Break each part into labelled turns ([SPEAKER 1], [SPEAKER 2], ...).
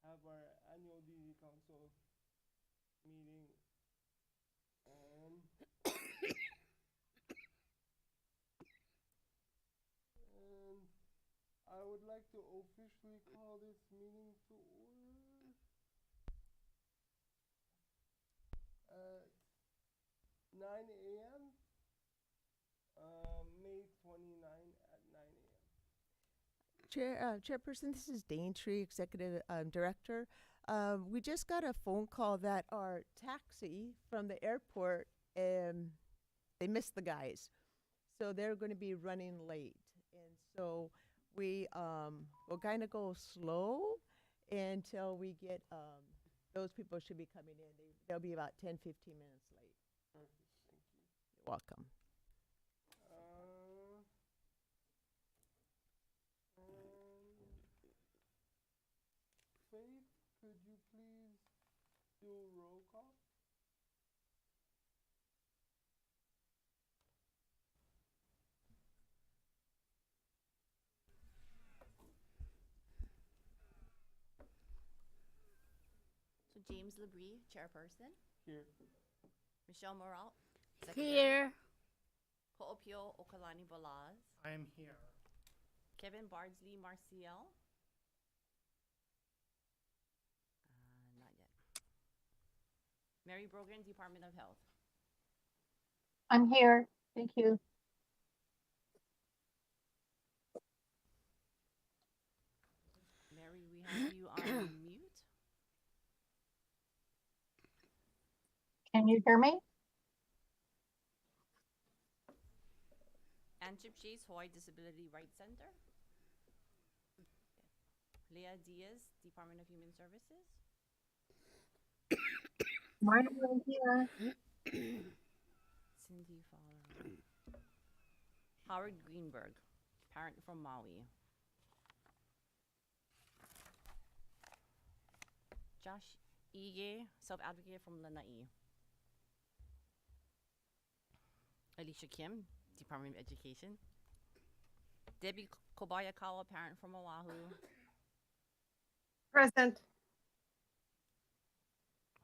[SPEAKER 1] have our annual DD Council meeting, and and I would like to officially call this meeting to order at 9 a.m. May 29 at 9 a.m.
[SPEAKER 2] Chairperson, this is Daintree, Executive Director. We just got a phone call that our taxi from the airport, they missed the guys. So they're going to be running late. And so we'll kind of go slow until we get, those people should be coming in. They'll be about 10, 15 minutes late.
[SPEAKER 1] Perfect, thank you.
[SPEAKER 2] You're welcome.
[SPEAKER 1] Faith, could you please do a roll call?
[SPEAKER 3] So James Labrie, chairperson.
[SPEAKER 1] Here.
[SPEAKER 3] Michelle Morale, secretary.
[SPEAKER 4] Here.
[SPEAKER 3] Ho'opio Okalani Balaz.
[SPEAKER 5] I am here.
[SPEAKER 3] Kevin Bardsley Marcial. Not yet. Mary Brogan, Department of Health.
[SPEAKER 4] I'm here. Thank you.
[SPEAKER 3] Mary, we have you on mute.
[SPEAKER 4] Can you hear me?
[SPEAKER 3] Anchip Chase, Hawaii Disability Rights Center. Leah Diaz, Department of Human Services.
[SPEAKER 4] Morning, I'm here.
[SPEAKER 3] Cindy Fowler. Howard Greenberg, parent from Maui. Josh Ige, self-advocate from Lanai. Alicia Kim, Department of Education. Debbie Kobayakawa, parent from Oahu.
[SPEAKER 4] Present.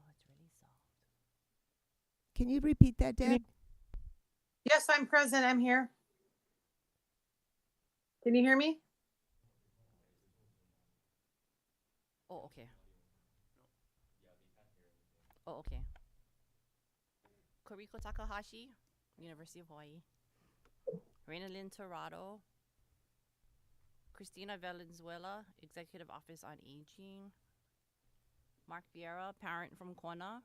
[SPEAKER 3] Oh, it's really soft.
[SPEAKER 2] Can you repeat that, Deb?
[SPEAKER 6] Yes, I'm present. I'm here. Can you hear me?
[SPEAKER 3] Oh, okay. Oh, okay. Koriko Takahashi, University of Hawaii. Reina Lynn Torado. Christina Valenzuela, Executive Office on Aging. Mark Vieira, parent from Kona.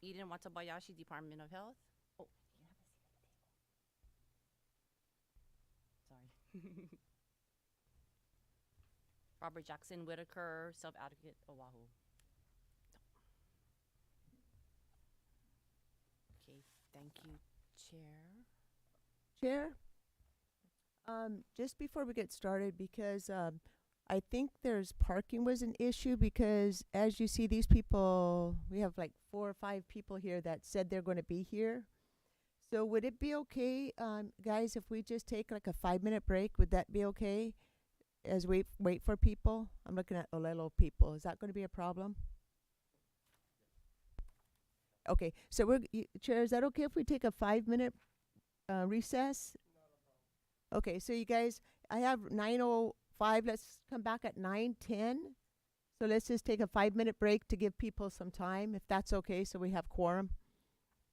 [SPEAKER 3] Eden Watabayashi, Department of Health. Oh, you have a seat at the table. Sorry. Robert Jackson Whitaker, self-advocate, Oahu. Okay, thank you, Chair.
[SPEAKER 2] Chair? Just before we get started, because I think there's parking was an issue, because as you see, these people, we have like 4 or 5 people here that said they're going to be here. So would it be okay, guys, if we just take like a 5-minute break? Would that be okay? As we wait for people? I'm looking at Olelo people. Is that going to be a problem? Okay, so Chair, is that okay if we take a 5-minute recess? Okay, so you guys, I have 9:05. Let's come back at 9:10. So let's just take a 5-minute break to give people some time, if that's okay, so we have quorum.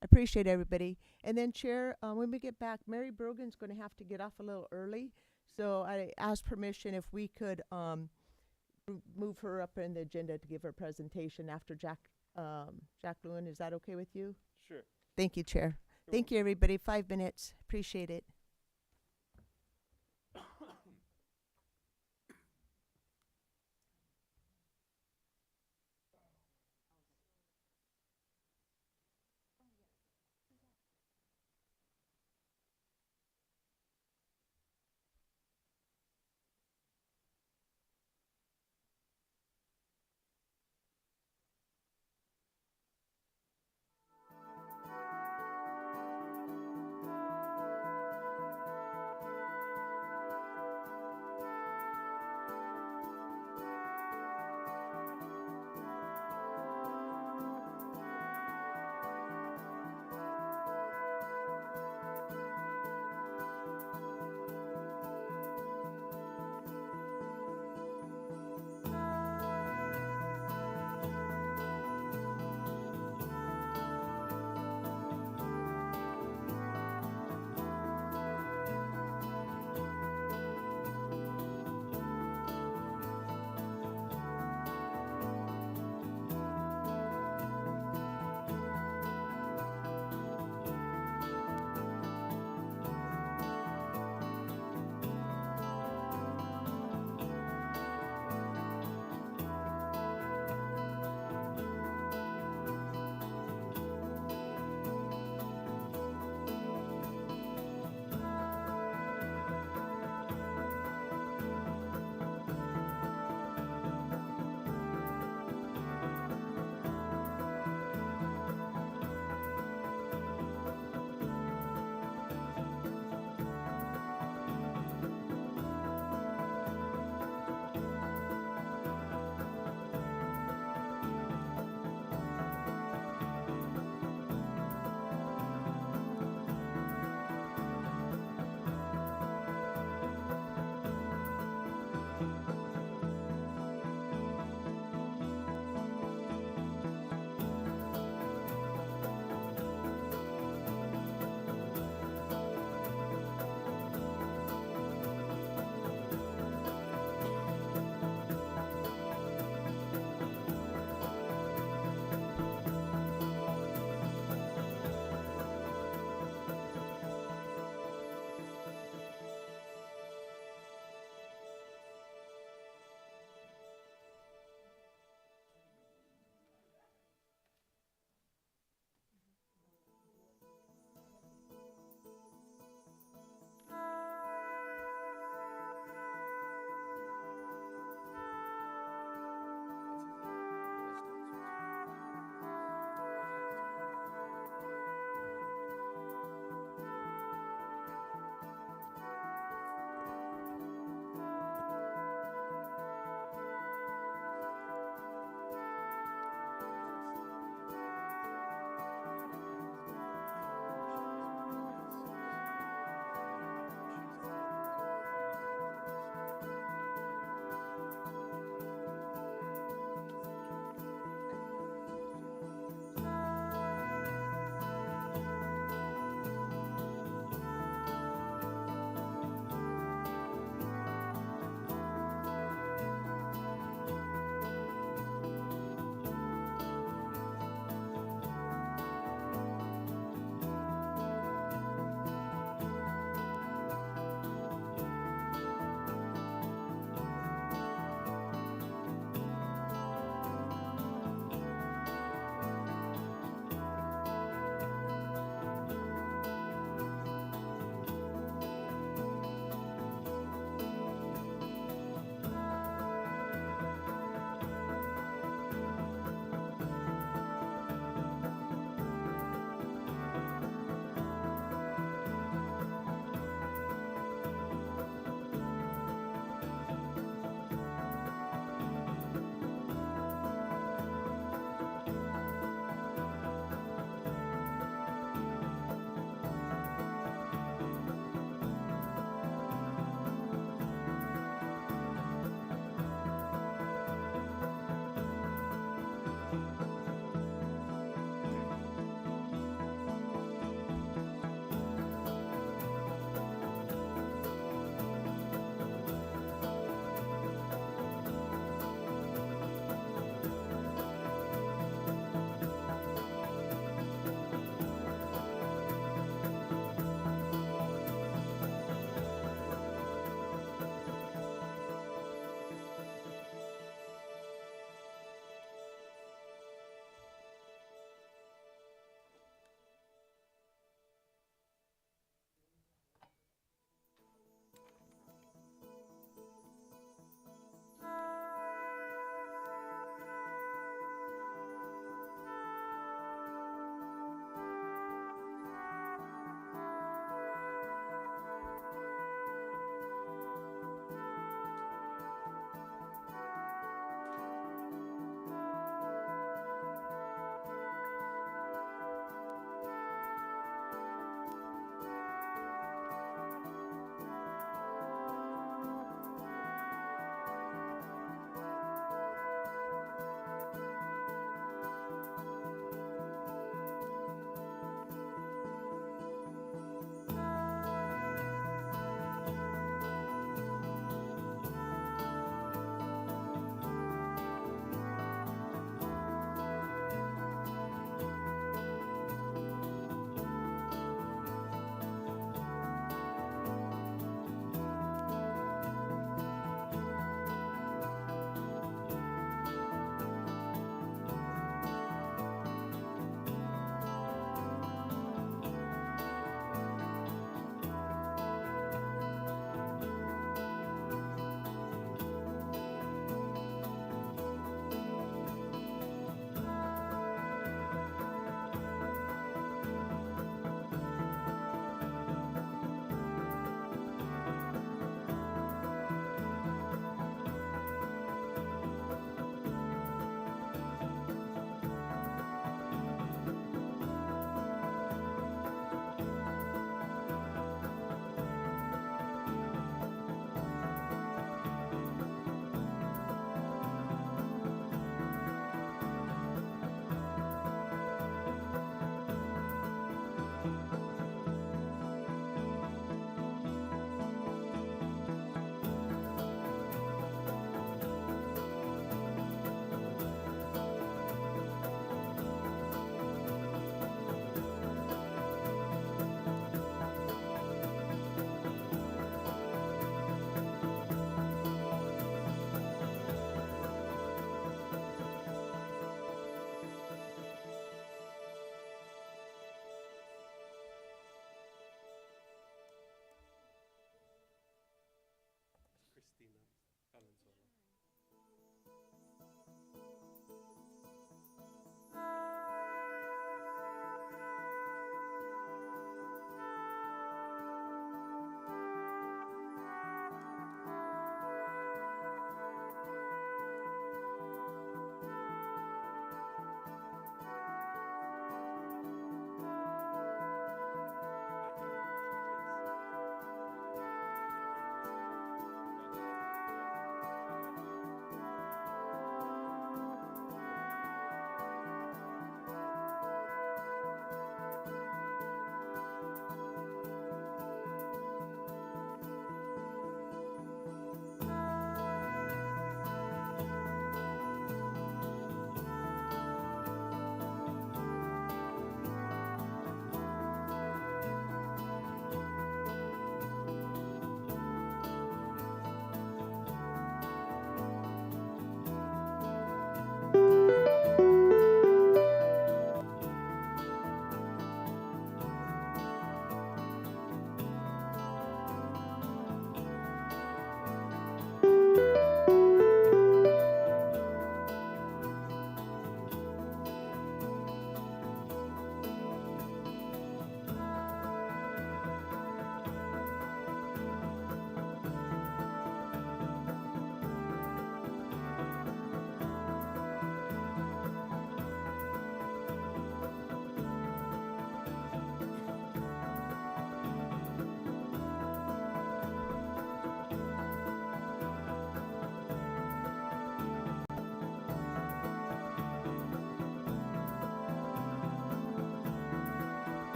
[SPEAKER 2] I appreciate everybody. And then, Chair, when we get back, Mary Brogan's going to have to get off a little early. So I asked permission if we could move her up in the agenda to give her presentation after Jack Lewin. Is that okay with you?
[SPEAKER 1] Sure.
[SPEAKER 2] Thank you, Chair. Thank you, everybody. 5 minutes. Appreciate it.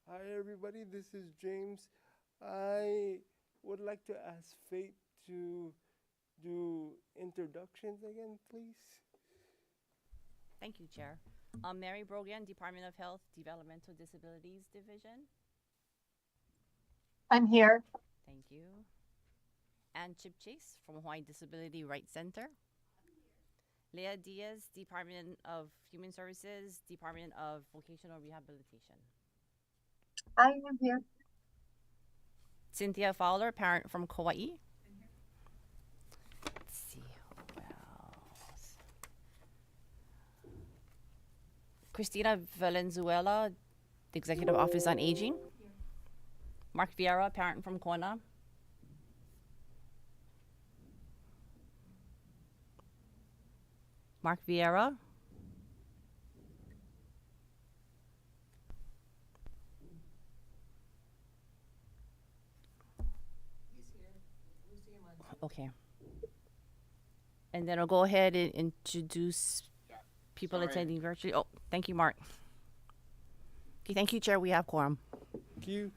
[SPEAKER 1] Hi, everybody. This is James. I would like to ask Fate to do introductions again, please.
[SPEAKER 3] Thank you, Chair. Mary Brogan, Department of Health, Developmental Disabilities Division.
[SPEAKER 4] I'm here.
[SPEAKER 3] Thank you. Ann Chipchase from Hawaii Disability Rights Center. Leah Diaz, Department of Human Services, Department of Vocational Rehabilitation.
[SPEAKER 4] I am here.
[SPEAKER 3] Cynthia Fowler, parent from Kauai. Let's see who else. Christina Valenzuela, the Executive Office on Aging. Mark Vieira, parent from Kona. Mark Vieira. Okay. And then I'll go ahead and introduce people attending virtually. Oh, thank you, Mark. Okay, thank you, Chair. We have quorum.
[SPEAKER 1] Thank you.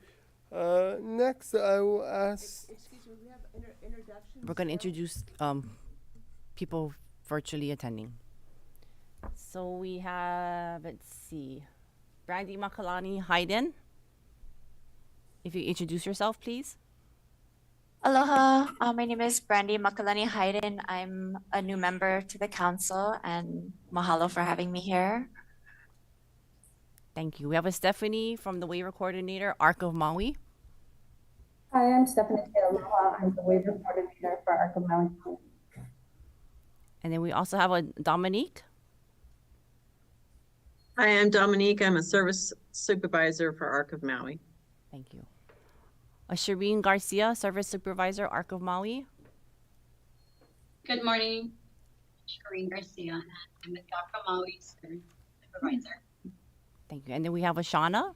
[SPEAKER 1] Next, I will ask.
[SPEAKER 2] Excuse me, we have introductions.
[SPEAKER 3] We're going to
[SPEAKER 2] now?
[SPEAKER 3] introduce people virtually attending. So we have, let's see, Brandy Makalani Hayden. If you introduce yourself, please.
[SPEAKER 5] Aloha, my name is Brandy Makalani Hayden. I'm a new member to the council, and mahalo for having me here.
[SPEAKER 3] Thank you. We have a Stephanie from the waiver coordinator, ARC of Maui.
[SPEAKER 7] Hi, I'm Stephanie Aloha. I'm the waiver coordinator for ARC of Maui County.
[SPEAKER 3] And then we also have a Dominique.
[SPEAKER 8] Hi, I'm Dominique. I'm a service supervisor for ARC of Maui.
[SPEAKER 3] Thank you. A Shireen Garcia, service supervisor, ARC of Maui.
[SPEAKER 9] Good morning, Shireen Garcia. I'm the Kaka Maui Service Supervisor.
[SPEAKER 3] Thank you. And then we have a Shauna.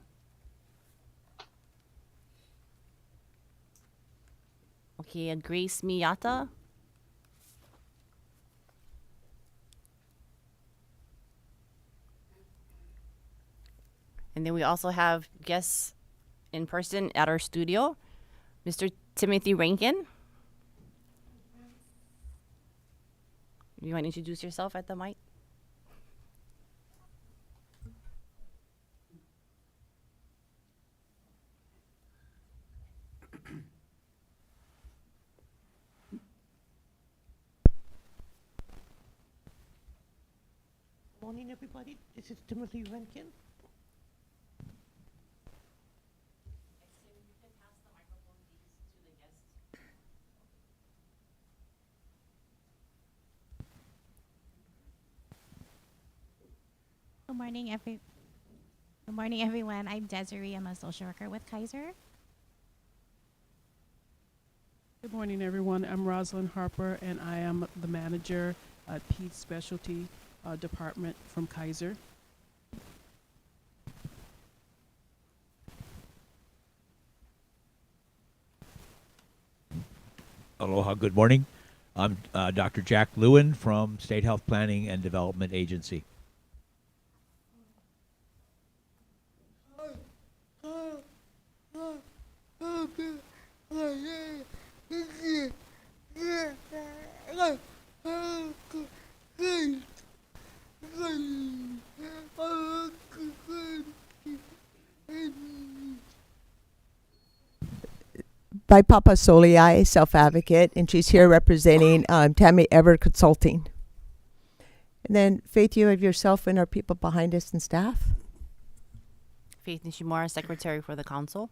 [SPEAKER 3] Okay, a Grace Miyata. And then we also have guests in person at our studio, Mr. Timothy Rankin. You want to introduce yourself at the mic?
[SPEAKER 10] Morning, everybody. This is Timothy Rankin.
[SPEAKER 11] Good morning, everyone. I'm Desiree. I'm a social worker with Kaiser.
[SPEAKER 12] Good morning, everyone. I'm Rosalind Harper, and I am the manager at Peds Specialty Department from Kaiser.
[SPEAKER 13] Aloha, good morning. I'm Dr. Jack Lewin from State Health Planning and Development Agency.
[SPEAKER 2] By Papa Soliai, self-advocate, and she's here representing Tammy Everett Consulting. And then, Faith, you have yourself and our people behind us and staff.
[SPEAKER 3] Faith Nishimura, secretary for the council.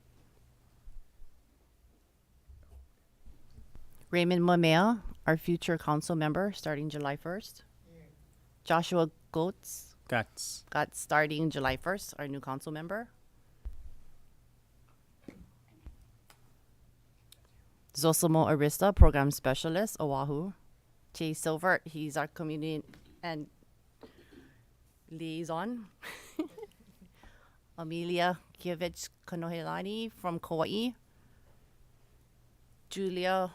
[SPEAKER 3] Raymond Mamea, our future council member, starting July 1st. Joshua Goetz. Starting July 1st, our new council member. Zosimo Arista, program specialist, Oahu. Chase Silvert, he's our community and liaison. Amelia Kievich Kanohelani from Kauai. Julia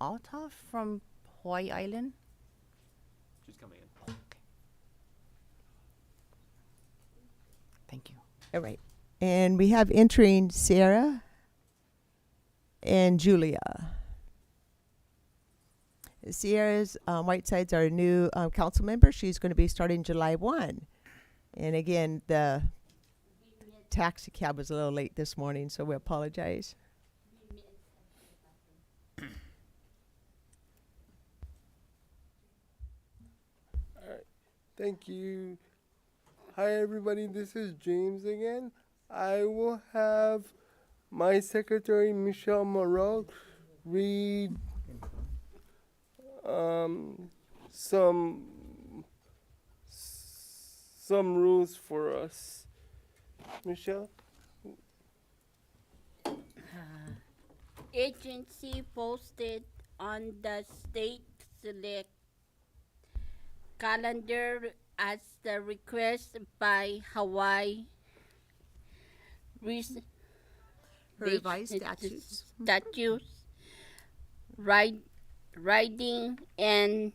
[SPEAKER 3] Alta from Hawaii Island.
[SPEAKER 14] She's coming in.
[SPEAKER 3] Okay. Thank you.
[SPEAKER 2] All right. And we have entering Sarah and Julia. Sierra's Whiteside's our new council member. She's going to be starting July 1. And again, the taxi cab was a little late this morning, so we apologize.
[SPEAKER 1] All right. Thank you. Hi, everybody. This is James again. I will have my secretary, Michelle Morel, read some rules for us. Michelle?
[SPEAKER 15] Agency posted on the state select calendar as the request by Hawai'i
[SPEAKER 2] Revised statutes.
[SPEAKER 15] Writing and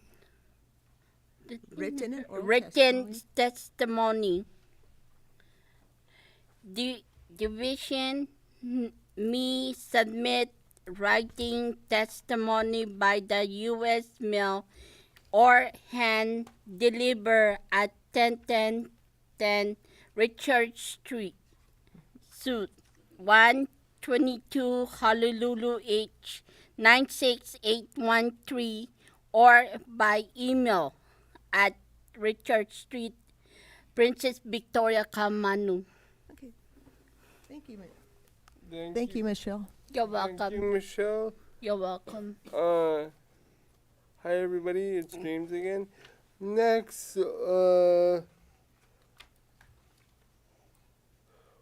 [SPEAKER 2] written or
[SPEAKER 15] written testimony. Division me submit writing testimony by the U.S. mail or hand deliver at 1010 Richard Street, Suite 122, Honolulu H 96813, or by email at Richard Street, Princess Victoria, Kamanu.
[SPEAKER 2] Okay. Thank you,
[SPEAKER 1] Thank
[SPEAKER 2] you, Michelle.
[SPEAKER 15] You're welcome.
[SPEAKER 1] Thank you, Michelle.
[SPEAKER 15] You're welcome.
[SPEAKER 1] Hi, everybody. It's James again. Next,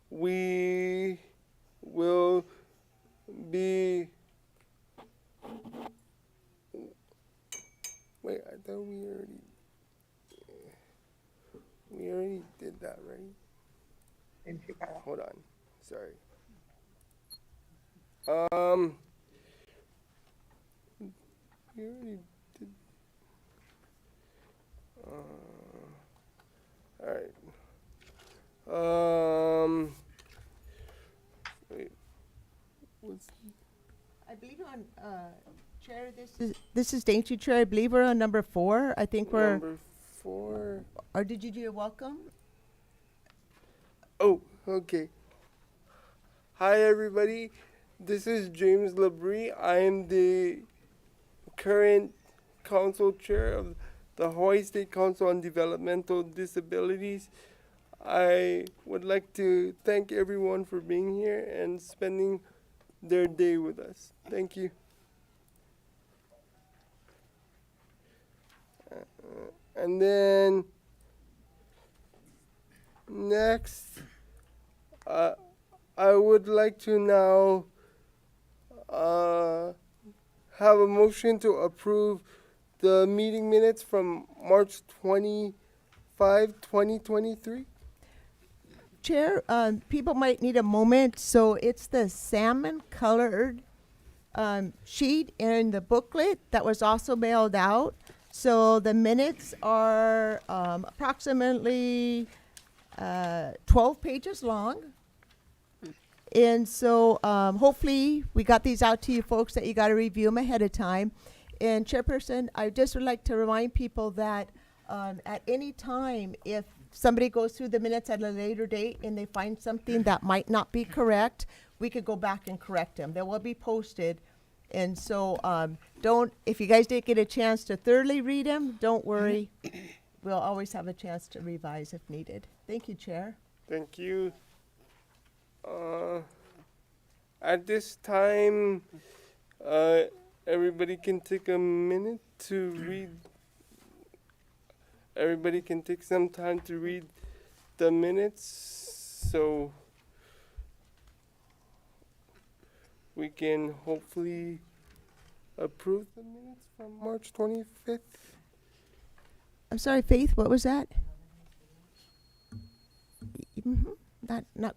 [SPEAKER 1] we will be. Wait, I thought we already did that, right? Hold on. Sorry. We already did. All right. Wait.
[SPEAKER 2] I believe we're on chair. This is Dainty Chair. I believe we're on number 4. I think we're
[SPEAKER 1] number 4.
[SPEAKER 2] Or did you do a welcome?
[SPEAKER 1] Oh, okay. Hi, everybody. This is James Labrie. I am the current council chair of the Hawaii State Council on Developmental Disabilities. I would like to thank everyone for being here and spending their day with us. Thank you. And then next, I would like to now have a motion to approve the meeting minutes from March 25, 2023.
[SPEAKER 2] Chair, people might need a moment. So it's the salmon colored sheet in the booklet that was also mailed out. So the minutes are approximately 12 pages long. And so hopefully we got these out to you folks that you got to review them ahead of time. And Chairperson, I just would like to remind people that at any time, if somebody goes through the minutes at a later date and they find something that might not be correct, we could go back and correct them. They will be posted. And so if you guys didn't get a chance to thoroughly read them, don't worry. We'll always have a chance to revise if needed. Thank you, Chair.
[SPEAKER 1] Thank you. At this time, everybody can take a minute to read. Everybody can take some time to read the minutes so we can hopefully approve the minutes from March 25th.
[SPEAKER 2] I'm sorry, Faith, what was that? Not.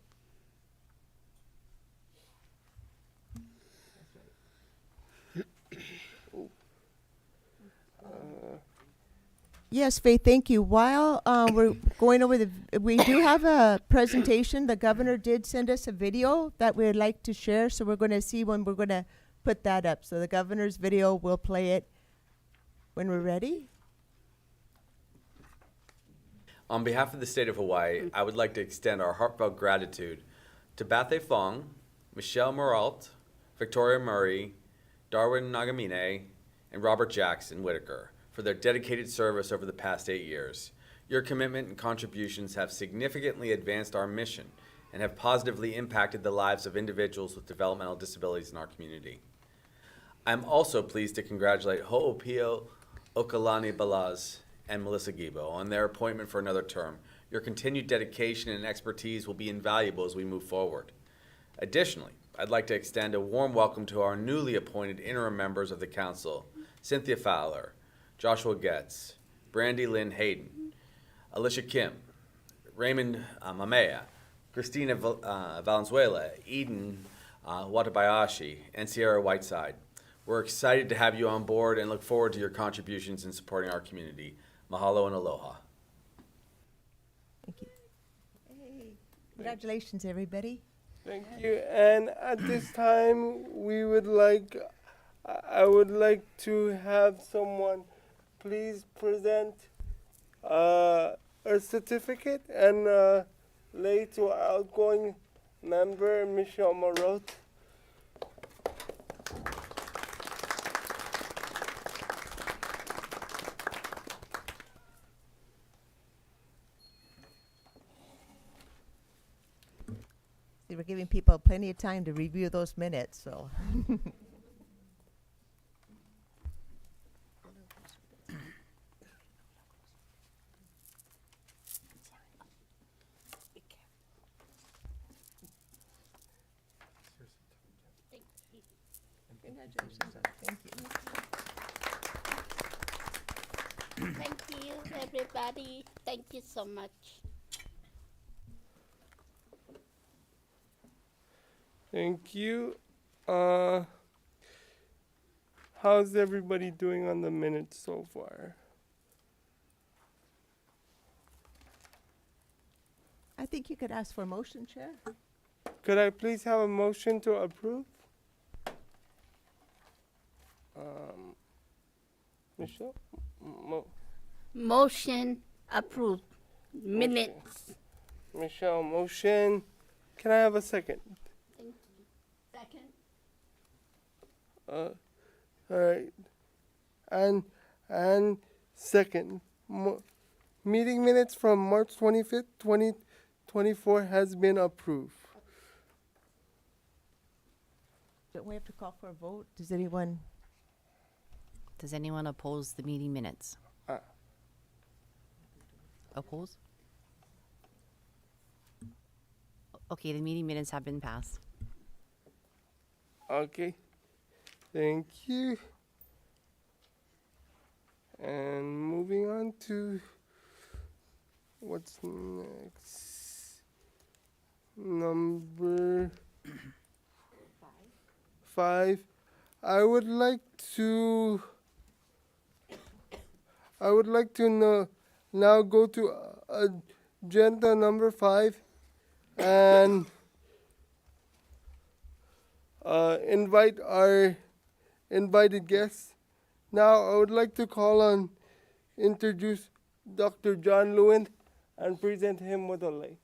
[SPEAKER 2] Yes, Faith, thank you. While we're going over we do have a presentation. The governor did send us a video that we'd like to share, so we're going to see when we're going to put that up. So the governor's video, we'll play it when we're ready.
[SPEAKER 14] On behalf of the state of Hawaii, I would like to extend our heartfelt gratitude to Bathe Fong, Michelle Moralt, Victoria Murray, Darwin Nagamine, and Robert Jackson Whitaker for their dedicated service over the past 8 years. Your commitment and contributions have significantly advanced our mission and have positively impacted the lives of individuals with developmental disabilities in our community. I'm also pleased to congratulate Ho'opio Okalani Balaz and Melissa Gibo on their appointment for another term. Your continued dedication and expertise will be invaluable as we move forward. Additionally, I'd like to extend a warm welcome to our newly appointed interim members of the council, Cynthia Fowler, Joshua Getz, Brandy Lynn Hayden, Alicia Kim, Raymond Mamea, Christina Valenzuela, Eden Watabayashi, and Sierra Whiteside. We're excited to have you on board and look forward to your contributions in supporting our community. Mahalo and aloha.
[SPEAKER 2] Thank you. Hey, congratulations, everybody.
[SPEAKER 1] Thank you. And at this time, I would like to have someone please present a certificate and lay to our outgoing member, Michelle Marot.
[SPEAKER 2] See, we're giving people plenty of time to review those minutes, so. Congratulations. Thank you.
[SPEAKER 15] Thank you, everybody. Thank you so much.
[SPEAKER 1] Thank you. How's everybody doing on the minutes so far?
[SPEAKER 2] I think you could ask for a motion, Chair.
[SPEAKER 1] Could I please have a motion to approve? Michelle?
[SPEAKER 15] Motion approved. Minutes.
[SPEAKER 1] Michelle, motion. Can I have a second?
[SPEAKER 15] Thank you. Second.
[SPEAKER 1] All right. And second. Meeting minutes from March 25th, 2024 has been approved.
[SPEAKER 2] Don't we have to call for a vote? Does anyone
[SPEAKER 3] oppose the meeting minutes? Oppose? Okay, the meeting minutes have been passed.
[SPEAKER 1] Okay. Thank you. And moving on to what's next? Number 5. I would like to now go to agenda number 5 and invite our invited guests. Now I would like to introduce Dr. John Lewin and present him with a lei.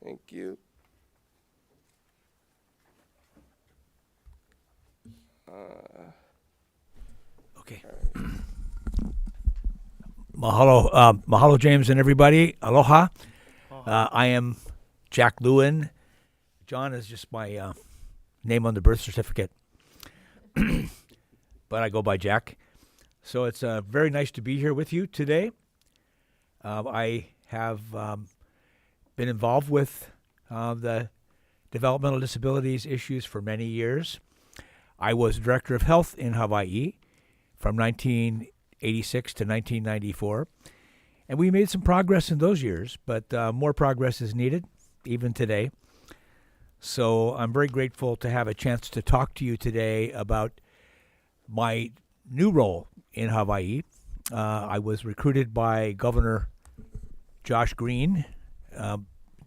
[SPEAKER 1] Thank you.
[SPEAKER 13] Okay. Mahalo, James, and everybody. Aloha. I am Jack Lewin. John is just my name on the birth certificate, but I go by Jack. So it's very nice to be here with you today. I have been involved with the developmental disabilities issues for many years. I was Director of Health in Hawaii from 1986 to 1994, and we made some progress in those years, but more progress is needed even today. So I'm very grateful to have a chance to talk to you today about my new role in Hawaii. I was recruited by Governor Josh Green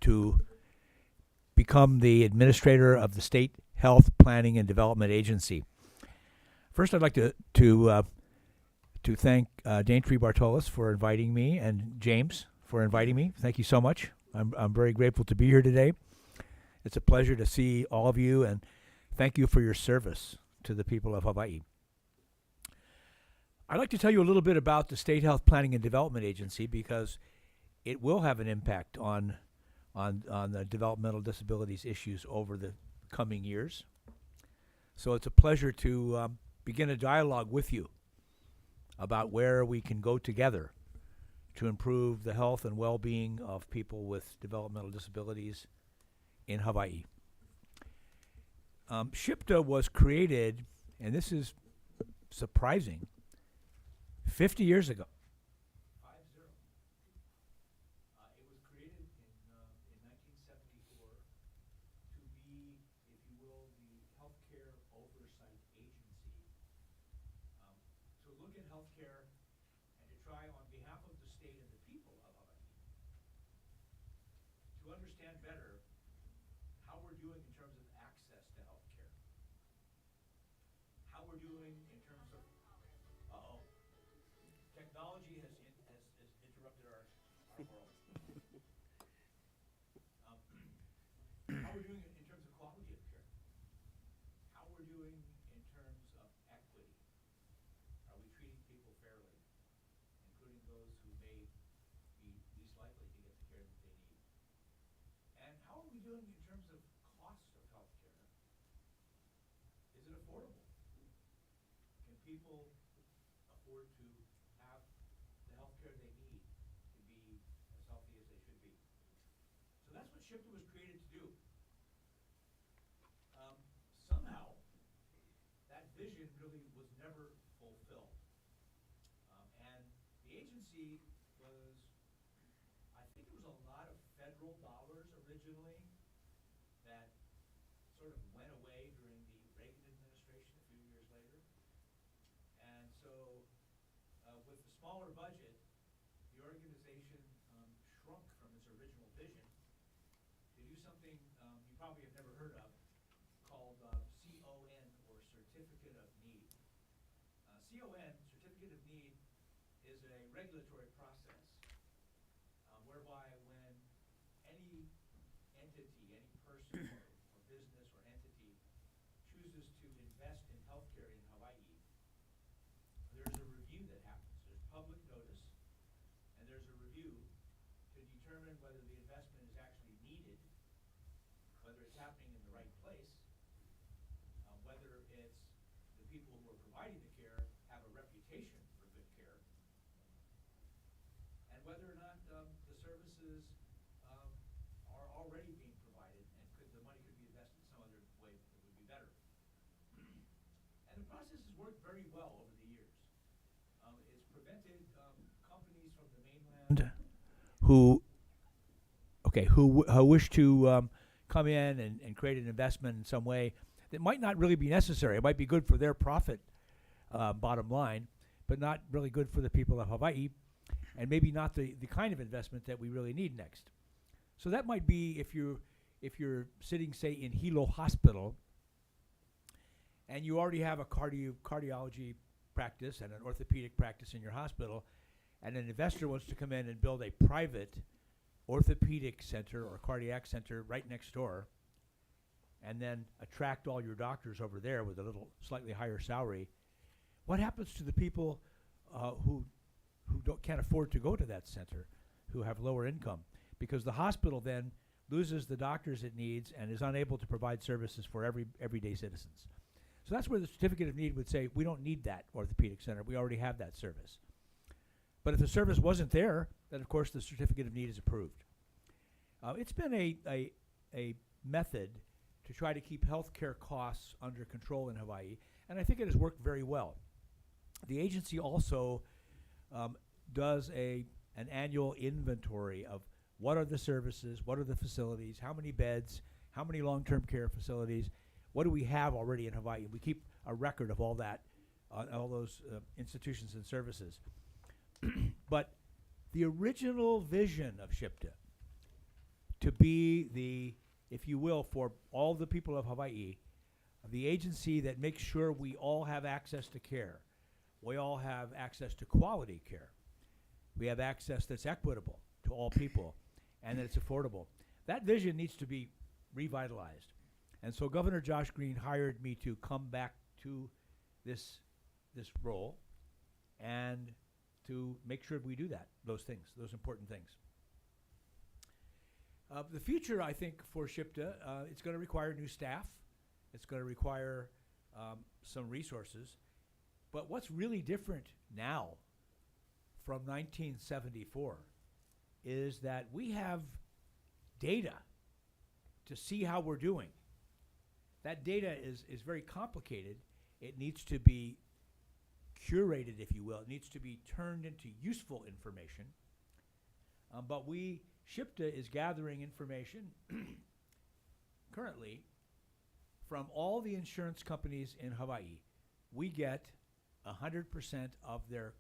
[SPEAKER 13] to become the administrator of the State Health Planning and Development Agency. First, I'd like to thank Daintree Bartolos for inviting me, and James for inviting me. Thank you so much. I'm very grateful to be here today. It's a pleasure to see all of you, and thank you for your service to the people of Hawaii. I'd like to tell you a little bit about the State Health Planning and Development Agency because it will have an impact on the developmental disabilities issues over the coming years. So it's a pleasure to begin a dialogue with you about where we can go together to improve the health and well-being of people with developmental disabilities in Hawaii. SHPDA was created, and this is surprising, 50 years ago. It was created in 1974 to be, if you will, the healthcare oversight agency, to look at healthcare and to try on behalf of the state and the people of Hawaii to understand better how we're doing in terms of access to healthcare, how we're doing in terms of, technology has interrupted our world. How we're doing in terms of quality of care, how we're doing in terms of equity. Are we treating people fairly, including those who may be least likely to get the care that they need? And how are we doing in terms of cost of health care? Is it affordable? Can people afford to have the health care they need to be as healthy as they should be? So that's what SHPDA was created to do. Somehow, that vision really was never fulfilled. And the agency was, I think it was a lot of federal dollars originally that sort of went away during the Reagan administration a few years later. And so with the smaller budget, the organization shrunk from its original vision to do something you probably have never heard of called CON, or Certificate of Need. CON, Certificate of Need, is a regulatory process whereby when any entity, any person or business or entity chooses to invest in healthcare in Hawaii, there's a review that happens. There's public notice, and there's a review to determine whether the investment is actually needed, whether it's happening in the right place, whether it's the people who are providing the care have a reputation for good care, and whether or not the services are already being provided and the money could be invested some other way that would be better. And the process has worked very well over the years. It's prevented companies from the mainland who wish to come in and create an investment in some way that might not really be necessary. It might be good for their profit bottom line, but not really good for the people of Hawaii, and maybe not the kind of investment that we really need next. So that might be if you're sitting, say, in Hilo Hospital, and you already have a cardiology practice and an orthopedic practice in your hospital, and an investor wants to come in and build a private orthopedic center or cardiac center right next door, and then attract all your doctors over there with a little slightly higher salary, what happens to the people who can't afford to go to that center, who have lower income? Because the hospital then loses the doctors it needs and is unable to provide services for everyday citizens. So that's where the Certificate of Need would say, we don't need that orthopedic center. We already have that service. But if the service wasn't there, then of course the Certificate of Need is approved. It's been a method to try to keep healthcare costs under control in Hawaii, and I think it has worked very well. The agency also does an annual inventory of what are the services, what are the facilities, how many beds, how many long-term care facilities, what do we have already in Hawaii? We keep a record of all that, all those institutions and services. But the original vision of SHPTA, to be the, if you will, for all the people of Hawaii, the agency that makes sure we all have access to care. We all have access to quality care. We have access that's equitable to all people and that it's affordable. That vision needs to be revitalized. And so Governor Josh Green hired me to come back to this role and to make sure we do that, those things, those important things. The future, I think, for SHPTA, it's going to require new staff. It's going to require some resources. But what's really different now from 1974 is that we have data to see how we're doing. That data is very complicated. It needs to be curated, if you will. It needs to be turned into useful information. But SHPTA is gathering information currently from all the insurance companies in Hawaii. We get 100% of their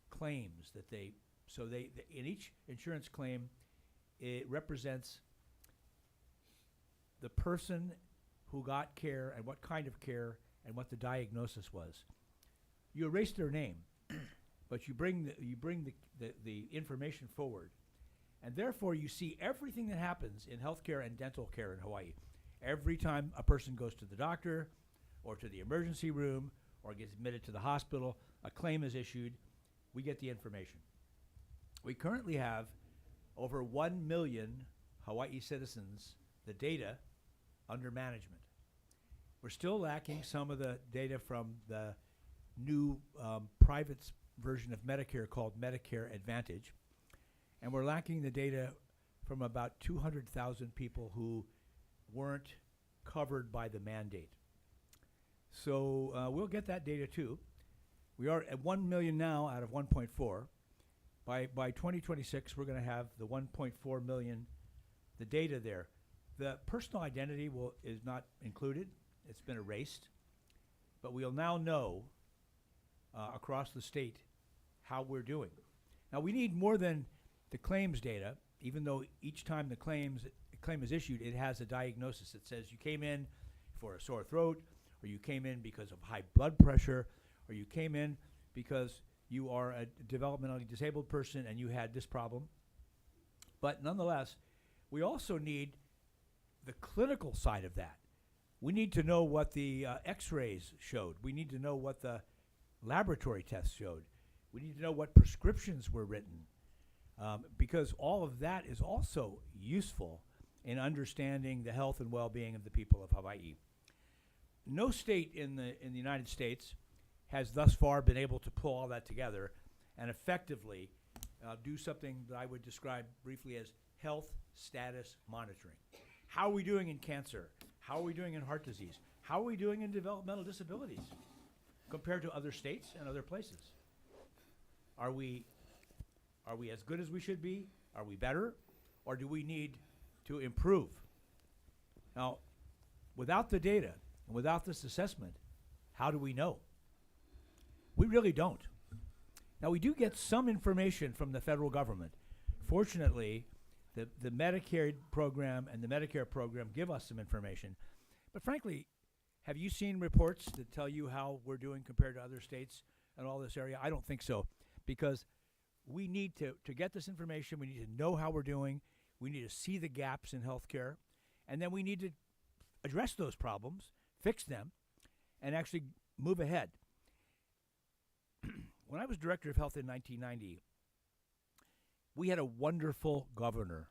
[SPEAKER 13] claims that in each insurance claim, it represents the person who got care and what kind of care and what the diagnosis was. You erase their name, but you bring the information forward, and therefore you see everything that happens in healthcare and dental care in Hawaii. Every time a person goes to the doctor or to the emergency room or gets admitted to the hospital, a claim is issued, we get the information. We currently have over 1 million Hawaii citizens, the data under management. We're still lacking some of the data from the new private version of Medicare called Medicare Advantage. And we're lacking the data from about 200,000 people who weren't covered by the mandate. So we'll get that data too. We are at 1 million now out of 1.4. By 2026, we're going to have the 1.4 million, the data there. The personal identity is not included. It's been erased. But we'll now know across the state how we're doing. Now, we need more than the claims data, even though each time the claim is issued, it has a diagnosis that says you came in for a sore throat, or you came in because of high blood pressure, or you came in because you are a developmentally disabled person and you had this problem. But nonetheless, we also need the clinical side of that. We need to know what the x-rays showed. We need to know what the laboratory tests showed. We need to know what prescriptions were written, because all of that is also useful in understanding the health and well-being of the people of Hawaii. No state in the United States has thus far been able to pull all that together and effectively do something that I would describe briefly as health status monitoring. How are we doing in cancer? How are we doing in heart disease? How are we doing in developmental disabilities compared to other states and other places? Are we as good as we should be? Are we better? Or do we need to improve? Now, without the data and without this assessment, how do we know? We really don't. Now, we do get some information from the federal government. Fortunately, the Medicaid program and the Medicare program give us some information. But frankly, have you seen reports that tell you how we're doing compared to other states and all this area? I don't think so, because we need to get this information. We need to know how we're doing. We need to see the gaps in healthcare, and then we need to address those problems, fix them, and actually move ahead. When I was director of health in 1990, we had a wonderful governor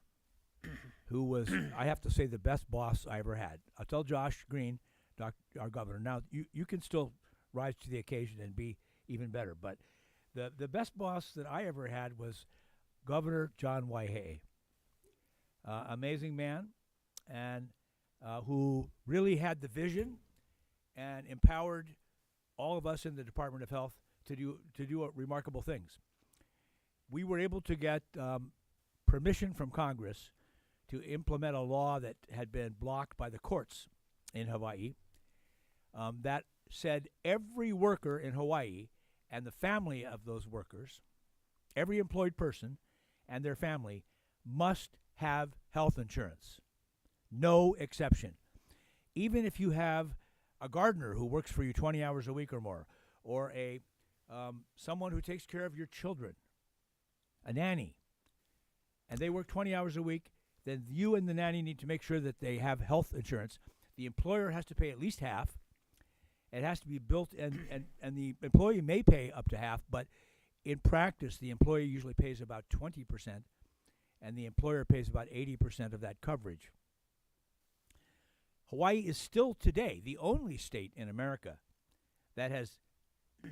[SPEAKER 13] who was, I have to say, the best boss I ever had. I'll tell Josh Green, our governor. Now, you can still rise to the occasion and be even better, but the best boss that I ever had was Governor John Hawai'i. Amazing man, and who really had the vision and empowered all of us in the Department of Health to do remarkable things. We were able to get permission from Congress to implement a law that had been blocked by the courts in Hawaii that said every worker in Hawaii and the family of those workers, every employed person and their family, must have health insurance. No exception. Even if you have a gardener who works for you 20 hours a week or more, or a someone who takes care of your children, a nanny, and they work 20 hours a week, then you and the nanny need to make sure that they have health insurance. The employer has to pay at least half. It has to be built, and the employee may pay up to half, but in practice, the employee usually pays about 20%, and the employer pays about 80% of that coverage. Hawaii is still today the only state in America that has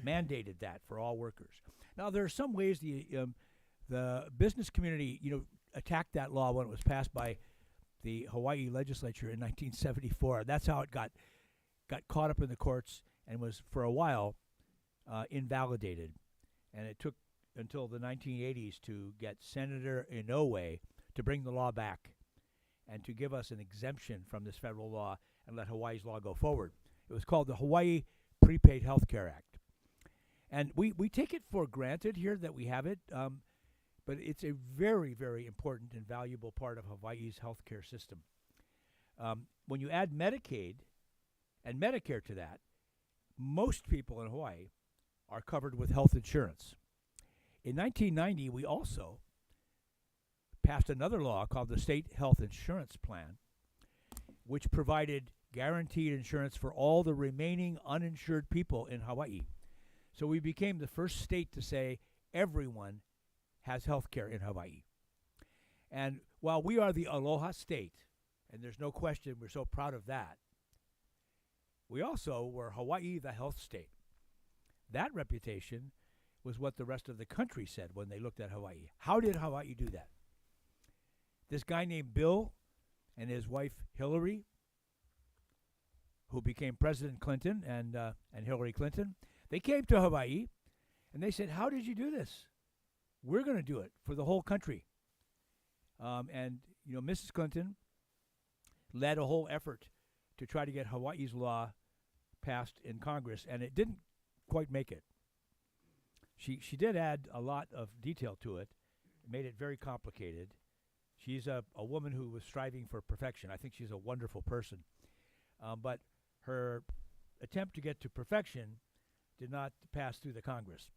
[SPEAKER 13] mandated that for all workers. Now, there are some ways the business community, attacked that law when it was passed by the Hawaii legislature in 1974. That's how it got caught up in the courts and was, for a while, invalidated. And it took until the 1980s to get Senator Inoue to bring the law back and to give us an exemption from this federal law and let Hawaii's law go forward. It was called the Hawaii Prepaid Health Care Act. And we take it for granted here that we have it, but it's a very, very important and valuable part of Hawaii's healthcare system. When you add Medicaid and Medicare to that, most people in Hawaii are covered with health insurance. In 1990, we also passed another law called the State Health Insurance Plan, which provided guaranteed insurance for all the remaining uninsured people in Hawaii. So we became the first state to say everyone has health care in Hawaii. And while we are the Aloha state, and there's no question we're so proud of that, we also were Hawaii the health state. That reputation was what the rest of the country said when they looked at Hawaii. How did Hawaii do that? This guy named Bill and his wife Hillary, who became President Clinton and Hillary Clinton, they came to Hawaii and they said, "How did you do this? We're going to do it for the whole country." Mrs. Clinton led a whole effort to try to get Hawaii's law passed in Congress, and it didn't quite make it. She did add a lot of detail to it, made it very complicated. She's a woman who was striving for perfection. I think she's a wonderful person. But her attempt to get to perfection did not pass through the Congress.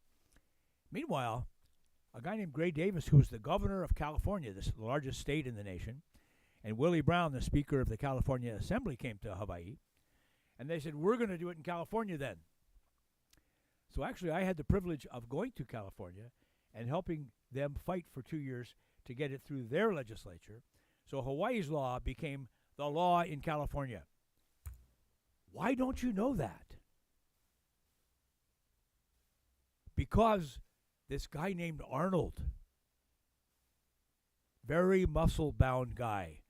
[SPEAKER 13] Meanwhile, a guy named Gray Davis, who was the governor of California, the largest state in the nation, and Willie Brown, the Speaker of the California Assembly, came to Hawaii, and they said, "We're going to do it in California then." So actually, I had the privilege of going to California and helping them fight for 2 years to get it through their legislature. So Hawaii's law became the law in California. Why don't you know that? Because this guy named Arnold, very muscle-bound guy,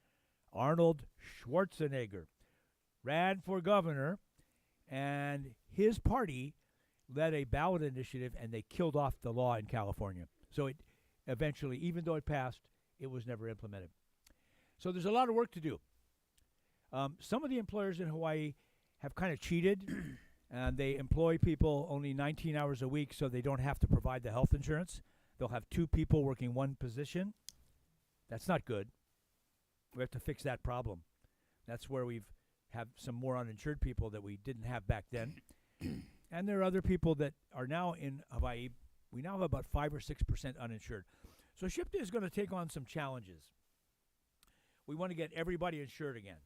[SPEAKER 13] Arnold Schwarzenegger, ran for governor, and his party led a ballot initiative, and they killed off the law in California. So it eventually, even though it passed, it was never implemented. So there's a lot of work to do. Some of the employers in Hawaii have kind of cheated, and they employ people only 19 hours a week so they don't have to provide the health insurance. They'll have 2 people working one position. That's not good. We have to fix that problem. That's where we've have some more uninsured people that we didn't have back then. And there are other people that are now in Hawaii. We now have about 5 or 6% uninsured. So SHPTA is going to take on some challenges. We want to get everybody insured again.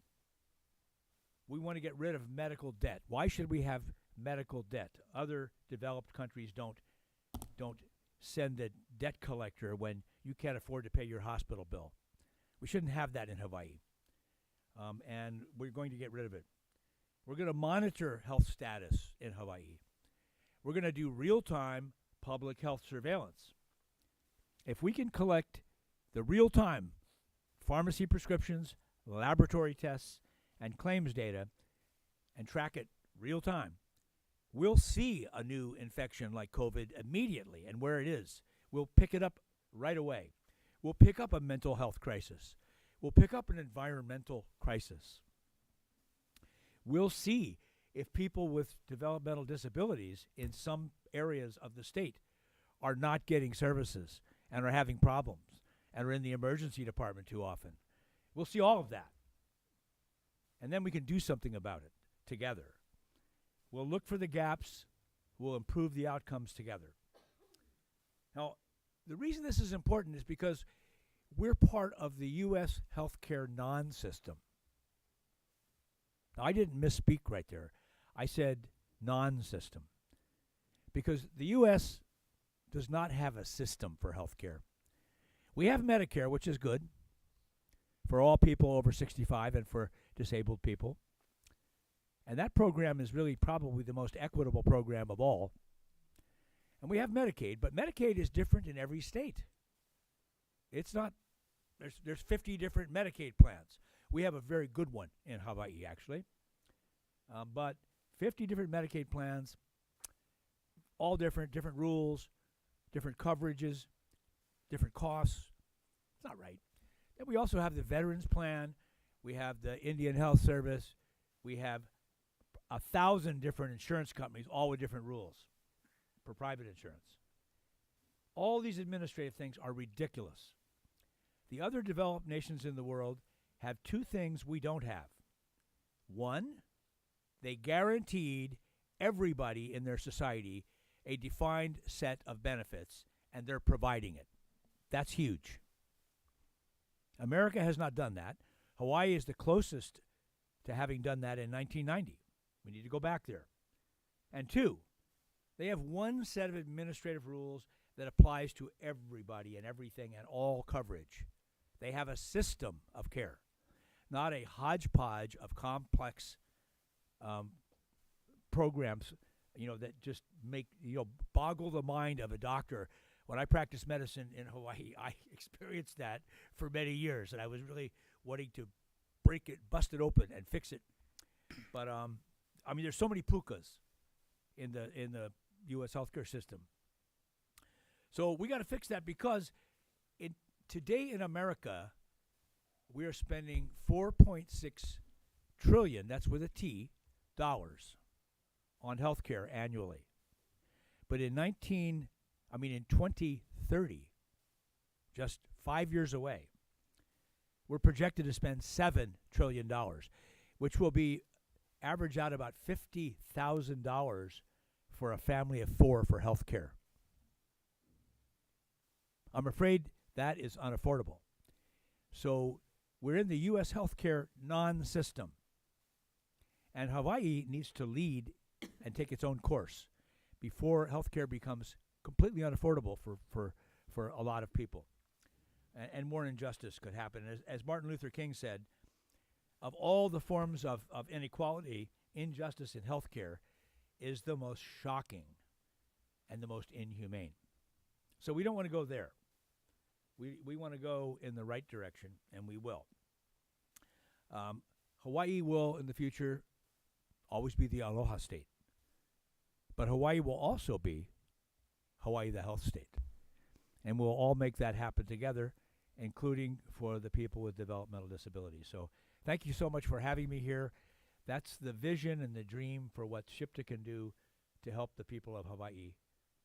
[SPEAKER 13] We want to get rid of medical debt. Why should we have medical debt? Other developed countries don't send a debt collector when you can't afford to pay your hospital bill. We shouldn't have that in Hawaii. And we're going to get rid of it. We're going to monitor health status in Hawaii. We're going to do real-time public health surveillance. If we can collect the real-time pharmacy prescriptions, laboratory tests, and claims data and track it real-time, we'll see a new infection like COVID immediately and where it is. We'll pick it up right away. We'll pick up a mental health crisis. will pick up an environmental crisis. We'll see if people with developmental disabilities in some areas of the state are not getting services and are having problems and are in the emergency department too often. We'll see all of that. And then we can do something about it together. We'll look for the gaps. We'll improve the outcomes together. Now, the reason this is important is because we're part of the U.S. healthcare non-system. Now, I didn't misspeak right there. I said non-system. Because the U.S. does not have a system for healthcare. We have Medicare, which is good for all people over 65 and for disabled people. And that program is really probably the most equitable program of all. And we have Medicaid, but Medicaid is different in every state. It's not, there's 50 different Medicaid plans. We have a very good one in Hawaii, actually. But 50 different Medicaid plans, all different rules, different coverages, different costs. It's not right. Then we also have the Veterans Plan. We have the Indian Health Service. We have 1,000 different insurance companies, all with different rules for private insurance. All these administrative things are ridiculous. The other developed nations in the world have two things we don't have. One, they guaranteed everybody in their society a defined set of benefits, and they're providing it. That's huge. America has not done that. Hawaii is the closest to having done that in 1990. We need to go back there. And two, they have one set of administrative rules that applies to everybody and everything and all coverage. They have a system of care, not a hodgepodge of complex programs, that just make, boggle the mind of a doctor. When I practiced medicine in Hawaii, I experienced that for many years, and I was really wanting to break it, bust it open, and fix it. But there's so many pukas in the U.S. healthcare system. So we got to fix that because today in America, we are spending $4.6 trillion, that's with a T, dollars on healthcare annually. But in 2030, just 5 years away, we're projected to spend $7 trillion, which will be average out about $50,000 for a family of four for health care. I'm afraid that is unaffordable. So we're in the U.S. healthcare non-system. And Hawaii needs to lead and take its own course before healthcare becomes completely unaffordable for a lot of people. And more injustice could happen. As Martin Luther King said, of all the forms of inequality, injustice in healthcare is the most shocking and the most inhumane. So we don't want to go there. We want to go in the right direction, and we will. Hawaii will, in the future, always be the aloha state. But Hawaii will also be Hawaii the health state. And we'll all make that happen together, including for the people with developmental disabilities. So thank you so much for having me here. That's the vision and the dream for what SHPTA can do to help the people of Hawaii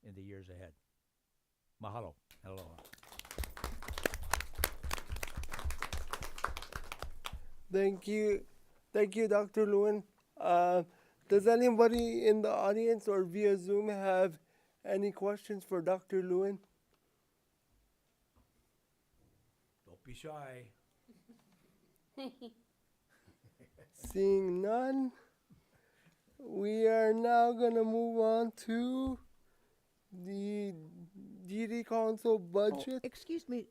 [SPEAKER 13] in the years ahead. Mahalo. Aloha.
[SPEAKER 1] Thank you, Dr. Lewin. Does anybody in the audience or via Zoom have any questions for Dr. Lewin?
[SPEAKER 13] Don't be shy.
[SPEAKER 1] Seeing none, we are now going to move on to the DD Council budget.
[SPEAKER 2] Excuse me,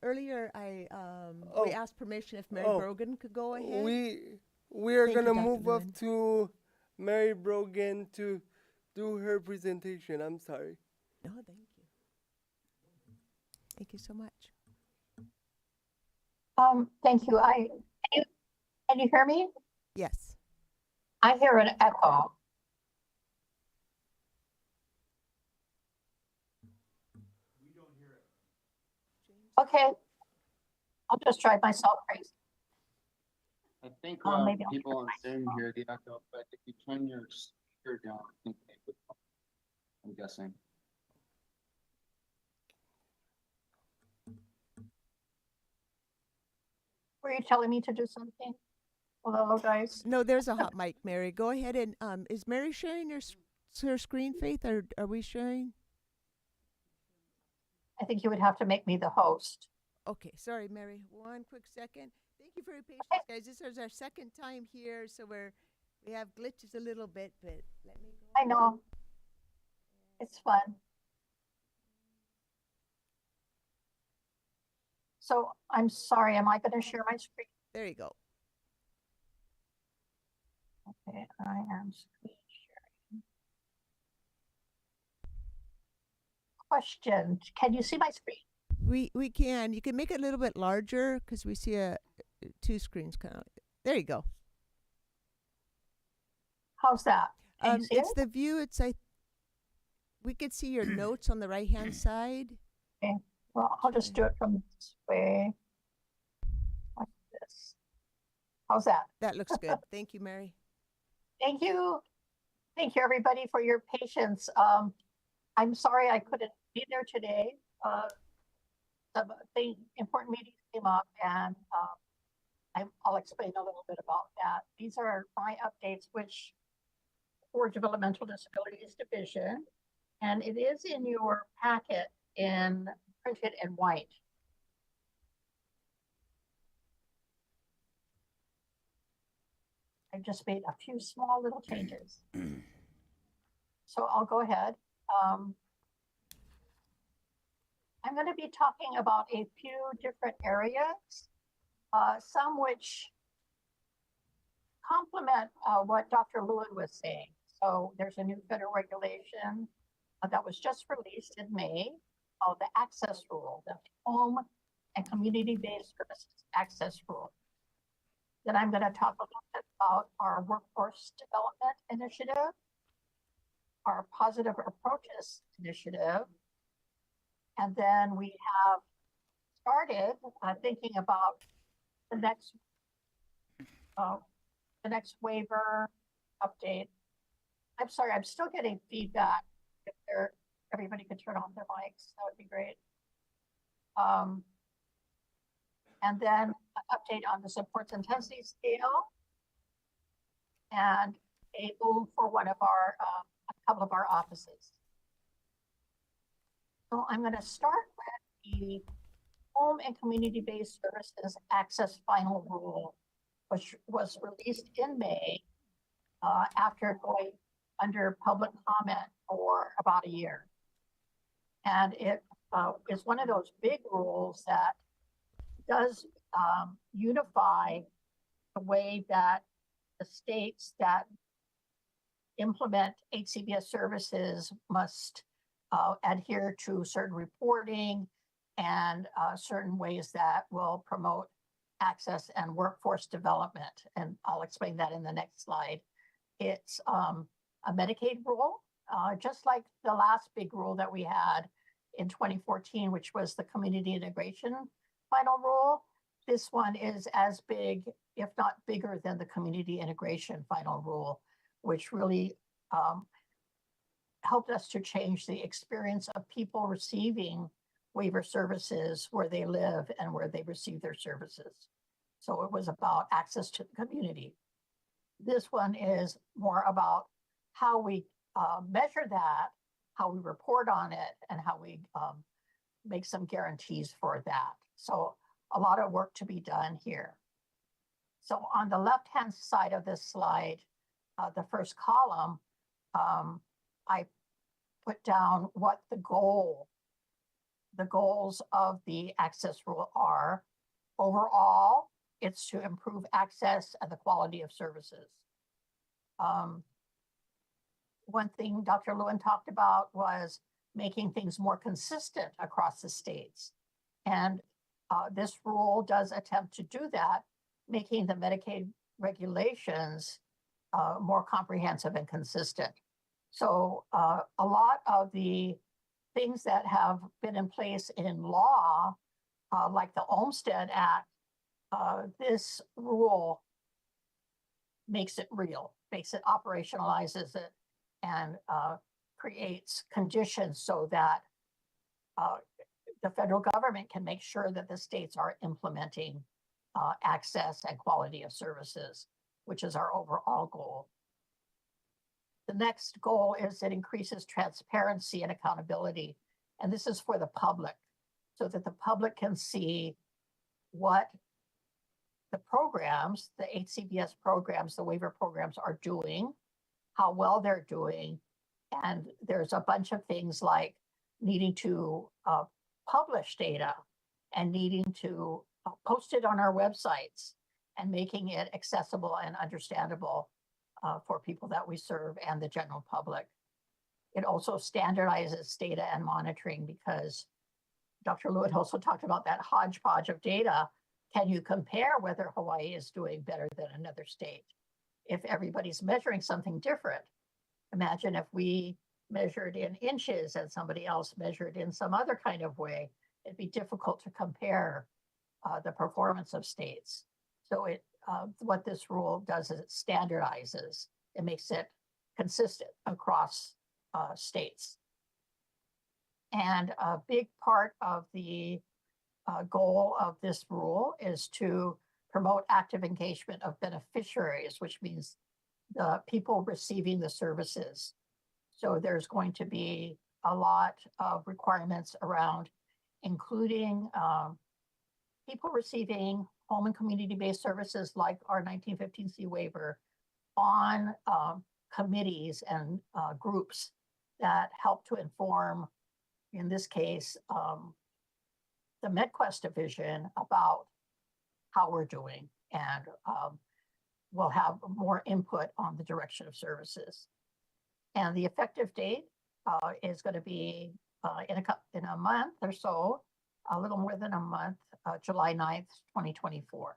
[SPEAKER 2] earlier we asked permission if Mary Brogan could go ahead.
[SPEAKER 1] We are going to
[SPEAKER 2] Dr.
[SPEAKER 1] move up
[SPEAKER 2] Lewin.
[SPEAKER 1] to Mary Brogan to do her presentation. I'm sorry.
[SPEAKER 2] No, thank you. Thank you so much.
[SPEAKER 4] Thank you. Can you hear me?
[SPEAKER 2] Yes.
[SPEAKER 4] I hear an echo. Okay. I'll just drive myself crazy.
[SPEAKER 16] I think
[SPEAKER 4] Maybe I'll
[SPEAKER 16] people
[SPEAKER 4] turn
[SPEAKER 16] on
[SPEAKER 4] my
[SPEAKER 16] Zoom
[SPEAKER 4] phone.
[SPEAKER 16] hear the echo, but if you turn your speaker down, I think they would. I'm guessing.
[SPEAKER 4] Were you telling me to do something? Hello, guys.
[SPEAKER 2] No, there's a hot mic, Mary. Go ahead and is Mary sharing her screen, Faith, or are we sharing?
[SPEAKER 4] I think you would have to make me the host.
[SPEAKER 2] Okay, sorry, Mary. One quick second. Thank you for your patience, guys. This is our second time here, so we have glitches a little bit, but let me go.
[SPEAKER 4] I know. It's fun. So I'm sorry, am I going to share my screen?
[SPEAKER 2] There you go.
[SPEAKER 4] Okay, I am screen sharing. Question, can you see my screen?
[SPEAKER 2] We can. You can make it a little bit larger because we see two screens kind of. There you go.
[SPEAKER 4] How's that? Can you see
[SPEAKER 2] It's
[SPEAKER 4] it?
[SPEAKER 2] the view. We could see your notes on the right hand side.
[SPEAKER 4] Okay. Well, I'll just do it from this way, like this. How's that?
[SPEAKER 2] That looks good. Thank you, Mary.
[SPEAKER 4] Thank you. Thank you, everybody, for your patience. I'm sorry I couldn't be there today. Some important meetings came up, and I'll explain a little bit about that. These are my updates, which for Developmental Disabilities Division, and it is in your packet in printed in white. I've just made a few small little changes. So I'll go ahead. I'm going to be talking about a few different areas, some which complement what Dr. Lewin was saying. So there's a new federal regulation that was just released in May called the Access Rule, the Home and Community-Based Services Access Rule. Then I'm going to talk a little bit about our Workforce Development Initiative, our Positive Approaches Initiative, and then we have started thinking about the next waiver update. I'm sorry, I'm still getting feedback. If everybody could turn off their mics, that would be great. And then an update on the supports intensity scale and a move for one of our, a couple of our offices. So I'm going to start with the Home and Community-Based Services Access Final Rule, which was released in May after going under public comment for about a year. And it is one of those big rules that does unify the way that the states that implement HCBS services must adhere to certain reporting and certain ways that will promote access and workforce development. And I'll explain that in the next slide. It's a Medicaid rule, just like the last big rule that we had in 2014, which was the community integration final rule. This one is as big, if not bigger, than the community integration final rule, which really helped us to change the experience of people receiving waiver services where they live and where they receive their services. So it was about access to the community. This one is more about how we measure that, how we report on it, and how we make some guarantees for that. So a lot of work to be done here. So on the left-hand side of this slide, the first column, I put down what the goals of the access rule are. Overall, it's to improve access and the quality of services. One thing Dr. Lewin talked about was making things more consistent across the states. And this rule does attempt to do that, making the Medicaid regulations more comprehensive and consistent. So a lot of the things that have been in place in law like the Olmstead Act, this rule makes it real, operationalizes it, and creates conditions so that the federal government can make sure that the states are implementing access and quality of services, which is our overall goal. The next goal is it increases transparency and accountability. And this is for the public, so that the public can see what the programs, the HCBS programs, the waiver programs are doing, how well they're doing. And there's a bunch of things like needing to publish data and needing to post it on our websites and making it accessible and understandable for people that we serve and the general public. It also standardizes data and monitoring, because Dr. Lewitt also talked about that hodgepodge of data. Can you compare whether Hawaii is doing better than another state? If everybody's measuring something different, imagine if we measured in inches and somebody else measured in some other kind of way, it'd be difficult to compare the performance of states. So what this rule does is it standardizes, it makes it consistent across states. And a big part of the goal of this rule is to promote active engagement of beneficiaries, which means the people receiving the services. So there's going to be a lot of requirements around including people receiving home and community-based services like our 1915C waiver on committees and groups that help to inform, in this case, the MedQuest division about how we're doing, and we'll have more input on the direction of services. And the effective date is going to be in a month or so, a little more than a month, July 9th, 2024.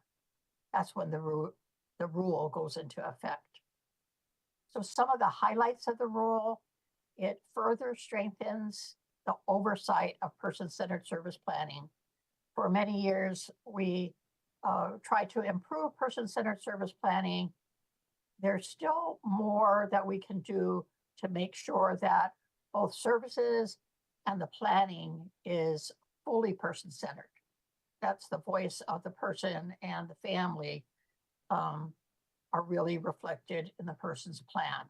[SPEAKER 4] That's when the rule goes into effect. So some of the highlights of the rule: it further strengthens the oversight of person-centered service planning. For many years, we tried to improve person-centered service planning. There's still more that we can do to make sure that both services and the planning is fully person-centered. That's the voice of the person and the family are really reflected in the person's plan.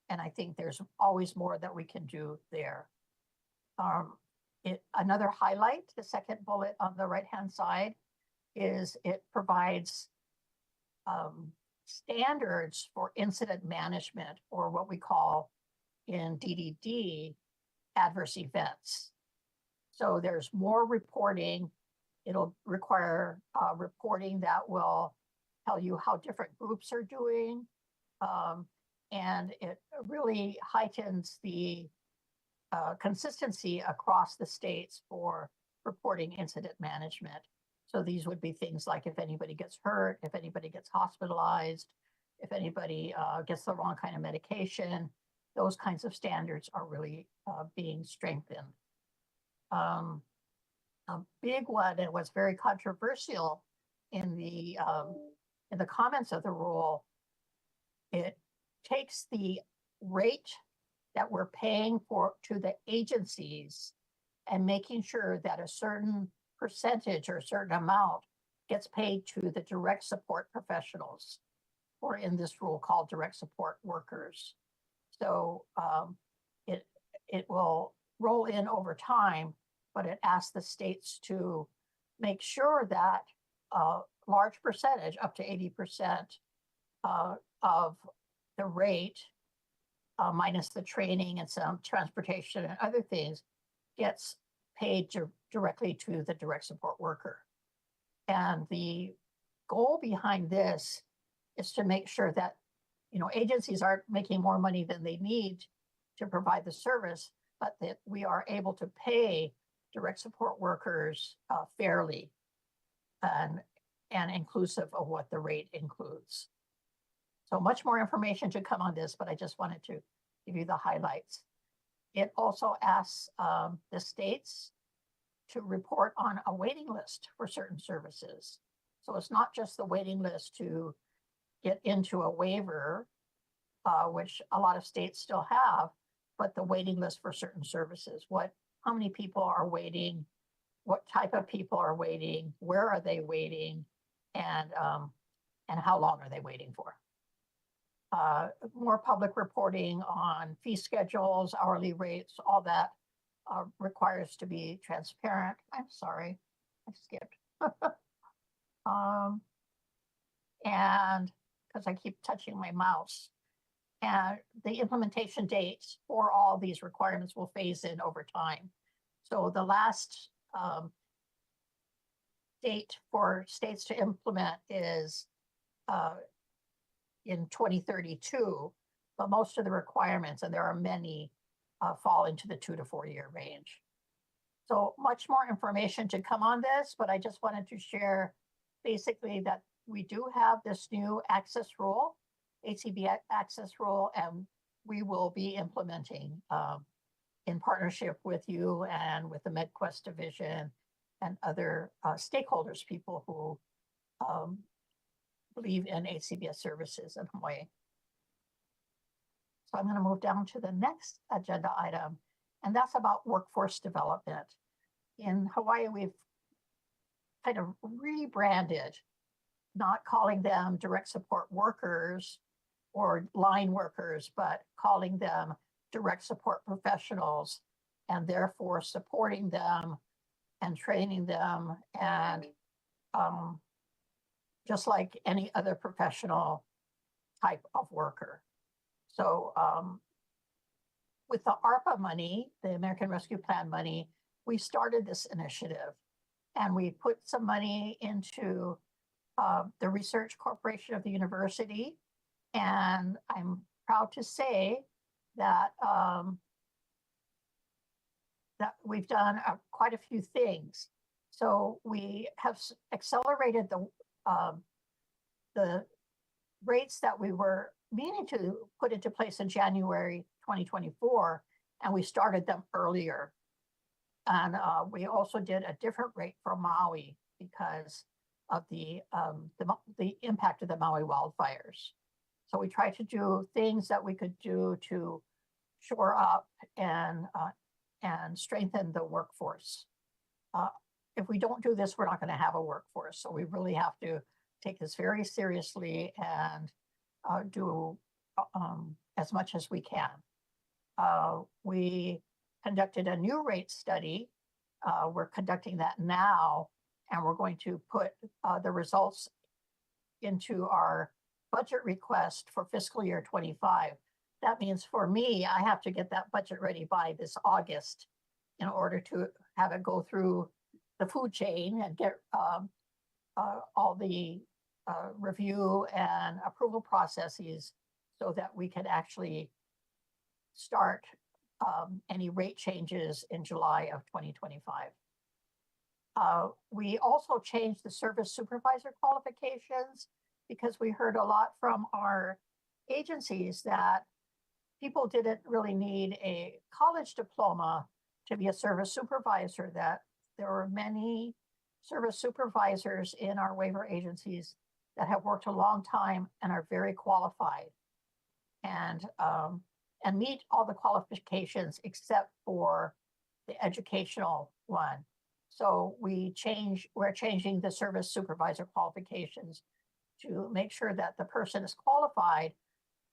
[SPEAKER 4] And I think there's always more that we can do there. Another highlight, the second bullet on the right-hand side, is it provides standards for incident management, or what we call in DDD, adverse events. So there's more reporting. It'll require reporting that will tell you how different groups are doing. And it really heightens the consistency across the states for reporting incident management. So these would be things like if anybody gets hurt, if anybody gets hospitalized, if anybody gets the wrong kind of medication, those kinds of standards are really being strengthened. A big one that was very controversial in the comments of the rule, it takes the rate that we're paying to the agencies and making sure that a certain percentage or a certain amount gets paid to the direct support professionals, or in this rule called direct support workers. So it will roll in over time, but it asks the states to make sure that a large percentage, up to 80% of the rate, minus the training and some transportation and other things, gets paid directly to the direct support worker. And the goal behind this is to make sure that, agencies aren't making more money than they need to provide the service, but that we are able to pay direct support workers fairly and inclusive of what the rate includes. So much more information to come on this, but I just wanted to give you the highlights. It also asks the states to report on a waiting list for certain services. So it's not just the waiting list to get into a waiver, which a lot of states still have, but the waiting list for certain services. How many people are waiting? What type of people are waiting? Where are they waiting? And how long are they waiting for? More public reporting on fee schedules, hourly rates, all that requires to be transparent. I'm sorry, I skipped. And because I keep touching my mouse. And the implementation dates for all these requirements will phase in over time. So the last date for states to implement is in 2032, but most of the requirements, and there are many, fall into the 2 to 4 year range. So much more information to come on this, but I just wanted to share basically that we do have this new access rule, HCB access rule, and we will be implementing in partnership with you and with the MedQuest division and other stakeholders, people who believe in HCBS services in Hawaii. So I'm going to move down to the next agenda item, and that's about workforce development. In Hawaii, we've kind of rebranded, not calling them direct support workers or line workers, but calling them direct support professionals, and therefore supporting them and training them, and just like any other professional type of worker. So with the ARPA money, the American Rescue Plan money, we started this initiative, and we put some money into the Research Corporation of the university. And I'm proud to say that that we've done quite a few things. So we have accelerated the rates that we were meaning to put into place in January 2024, and we started them earlier. And we also did a different rate for Maui because of the impact of the Maui wildfires. So we tried to do things that we could do to shore up and strengthen the workforce. If we don't do this, we're not going to have a workforce. So we really have to take this very seriously and do as much as we can. We conducted a new rate study. We're conducting that now, and we're going to put the results into our budget request for fiscal year 25. That means for me, I have to get that budget ready by this August in order to have it go through the food chain and get all the review and approval processes so that we can actually start any rate changes in July of 2025. We also changed the service supervisor qualifications because we heard a lot from our agencies that people didn't really need a college diploma to be a service supervisor, that there were many service supervisors in our waiver agencies that have worked a long time and are very qualified and meet all the qualifications except for the educational one. So we're changing the service supervisor qualifications to make sure that the person is qualified,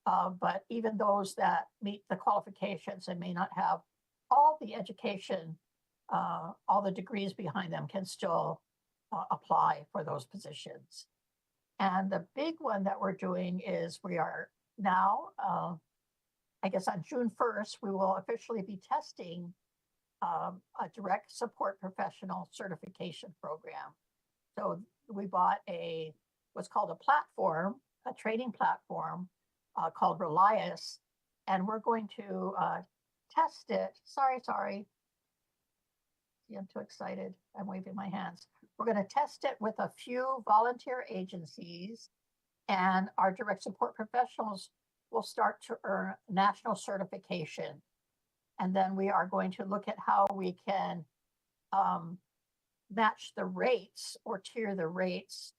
[SPEAKER 4] but even those that meet the qualifications and may not have all the education, all the degrees behind them can still apply for those positions. And the big one that we're doing is we are now, I guess on June 1st, we will officially be testing a direct support professional certification program. So we bought what's called a platform, a training platform called Relias, and we're going to test it. Sorry. See, I'm too excited. I'm waving my hands. We're going to test it with a few volunteer agencies, and our direct support professionals will start to earn national certification. And then we are going to look at how we can match the rates or tier the rates,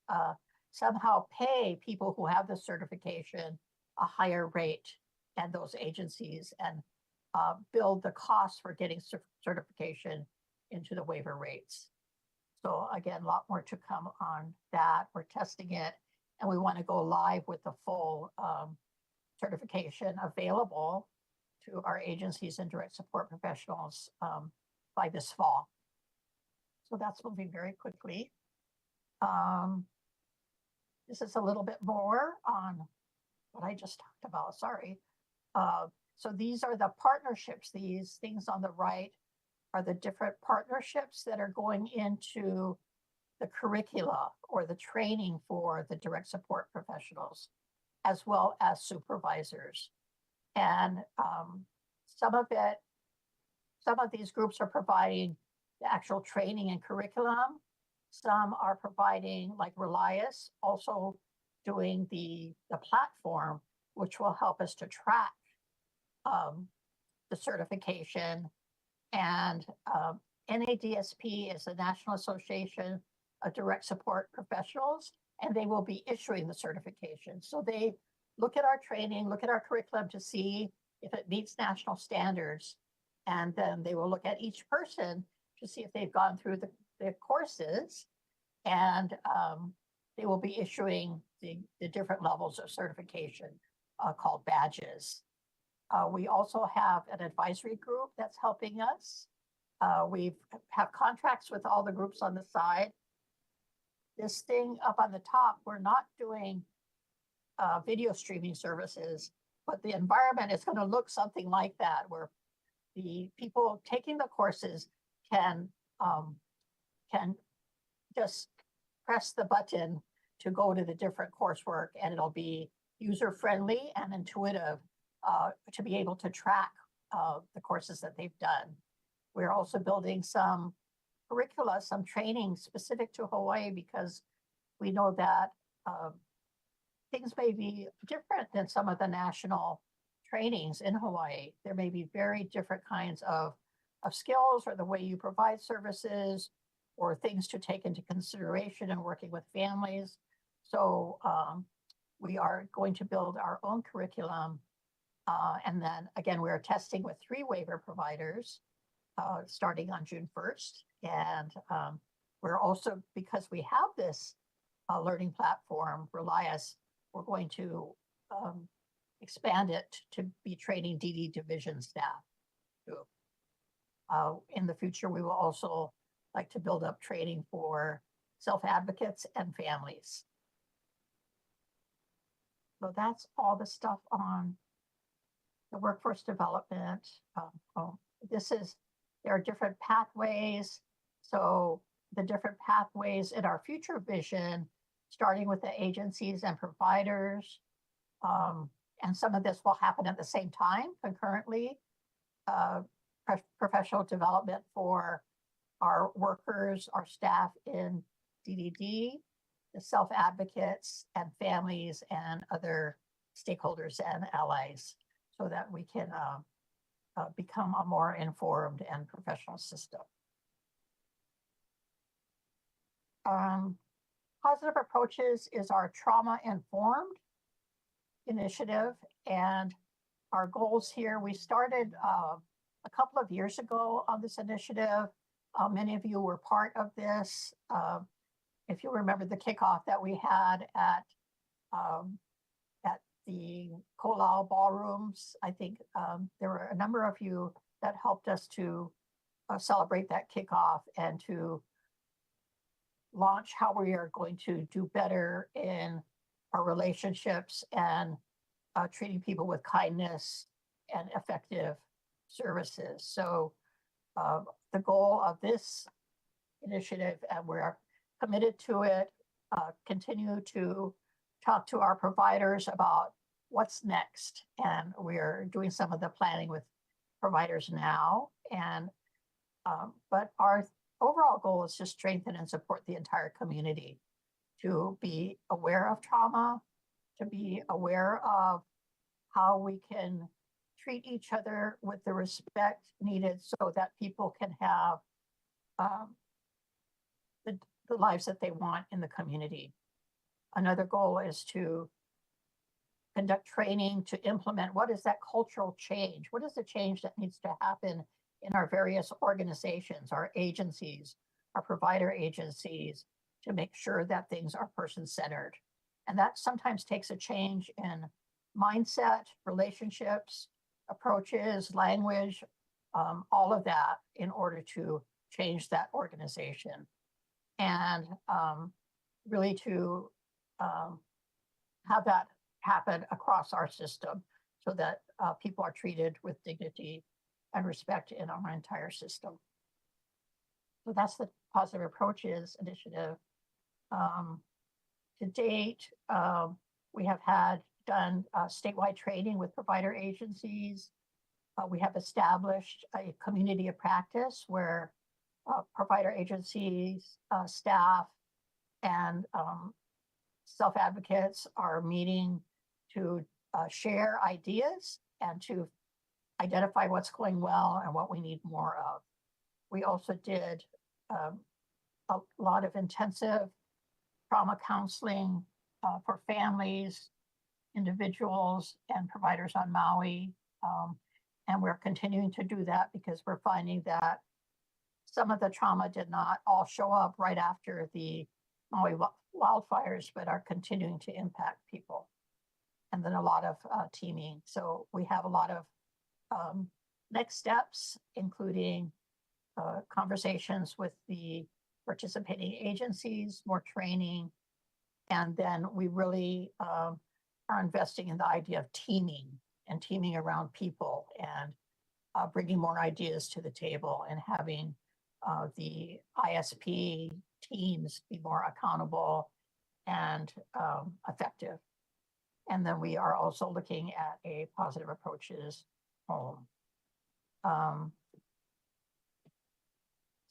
[SPEAKER 4] somehow pay people who have the certification a higher rate and those agencies, and build the cost for getting certification into the waiver rates. So again, a lot more to come on that. We're testing it, and we want to go live with the full certification available to our agencies and direct support professionals by this fall. So that's moving very quickly. This is a little bit more on what I just talked about, sorry. So these are the partnerships. These things on the right are the different partnerships that are going into the curricula or the training for the direct support professionals, as well as supervisors. And some of these groups are providing the actual training and curriculum. Some are providing, like Relias, also doing the platform, which will help us to track the certification. And NADSP is the National Association of Direct Support Professionals, and they will be issuing the certification. So they look at our training, look at our curriculum to see if it meets national standards. And then they will look at each person to see if they've gone through the courses, and they will be issuing the different levels of certification called badges. We also have an advisory group that's helping us. We have contracts with all the groups on the side. This thing up on the top, we're not doing video streaming services, but the environment is going to look something like that, where the people taking the courses can just press the button to go to the different coursework, and it'll be user-friendly and intuitive to be able to track the courses that they've done. We're also building some curricula, some training specific to Hawaii, because we know that things may be different than some of the national trainings in Hawaii. There may be very different kinds of skills, or the way you provide services, or things to take into consideration in working with families. So we are going to build our own curriculum. And then again, we're testing with 3 waiver providers starting on June 1st. And we're also, because we have this learning platform, Relias, we're going to expand it to be training DD division staff too. In the future, we will also like to build up training for self-advocates and families. So that's all the stuff on the workforce development. There are different pathways. So the different pathways in our future vision, starting with the agencies and providers, and some of this will happen at the same time, concurrently. Professional development for our workers, our staff in DDD, the self-advocates and families and other stakeholders and allies, so that we can become a more informed and professional system. Positive Approaches is our trauma-informed initiative, and our goals here, we started a couple of years ago on this initiative. Many of you were part of this. If you remember the kickoff that we had at the Kolau ballrooms, I think there were a number of you that helped us to celebrate that kickoff and to launch how we are going to do better in our relationships and treating people with kindness and effective services. So the goal of this initiative, and we're committed to it, continue to talk to our providers about what's next. And we're doing some of the planning with providers now. And but our overall goal is to strengthen and support the entire community, to be aware of trauma, to be aware of how we can treat each other with the respect needed so that people can have the lives that they want in the community. Another goal is to conduct training to implement what is that cultural change? What is the change that needs to happen in our various organizations, our agencies, our provider agencies, to make sure that things are person-centered. And that sometimes takes a change in mindset, relationships, approaches, language, all of that in order to change that organization. And really to have that happen across our system so that people are treated with dignity and respect in our entire system. So that's the Positive Approaches Initiative. To date, we have done statewide training with provider agencies. We have established a community of practice where provider agencies, staff, and self-advocates are meeting to share ideas and to identify what's going well and what we need more of. We also did a lot of intensive trauma counseling for families, individuals, and providers on Maui. And we're continuing to do that because we're finding that some of the trauma did not all show up right after the Maui wildfires, but are continuing to impact people. And then a lot of teaming. So we have a lot of next steps, including conversations with the participating agencies, more training, and then we really are investing in the idea of teaming and teaming around people and bringing more ideas to the table and having the ISP teams be more accountable and effective. And then we are also looking at a Positive Approaches home.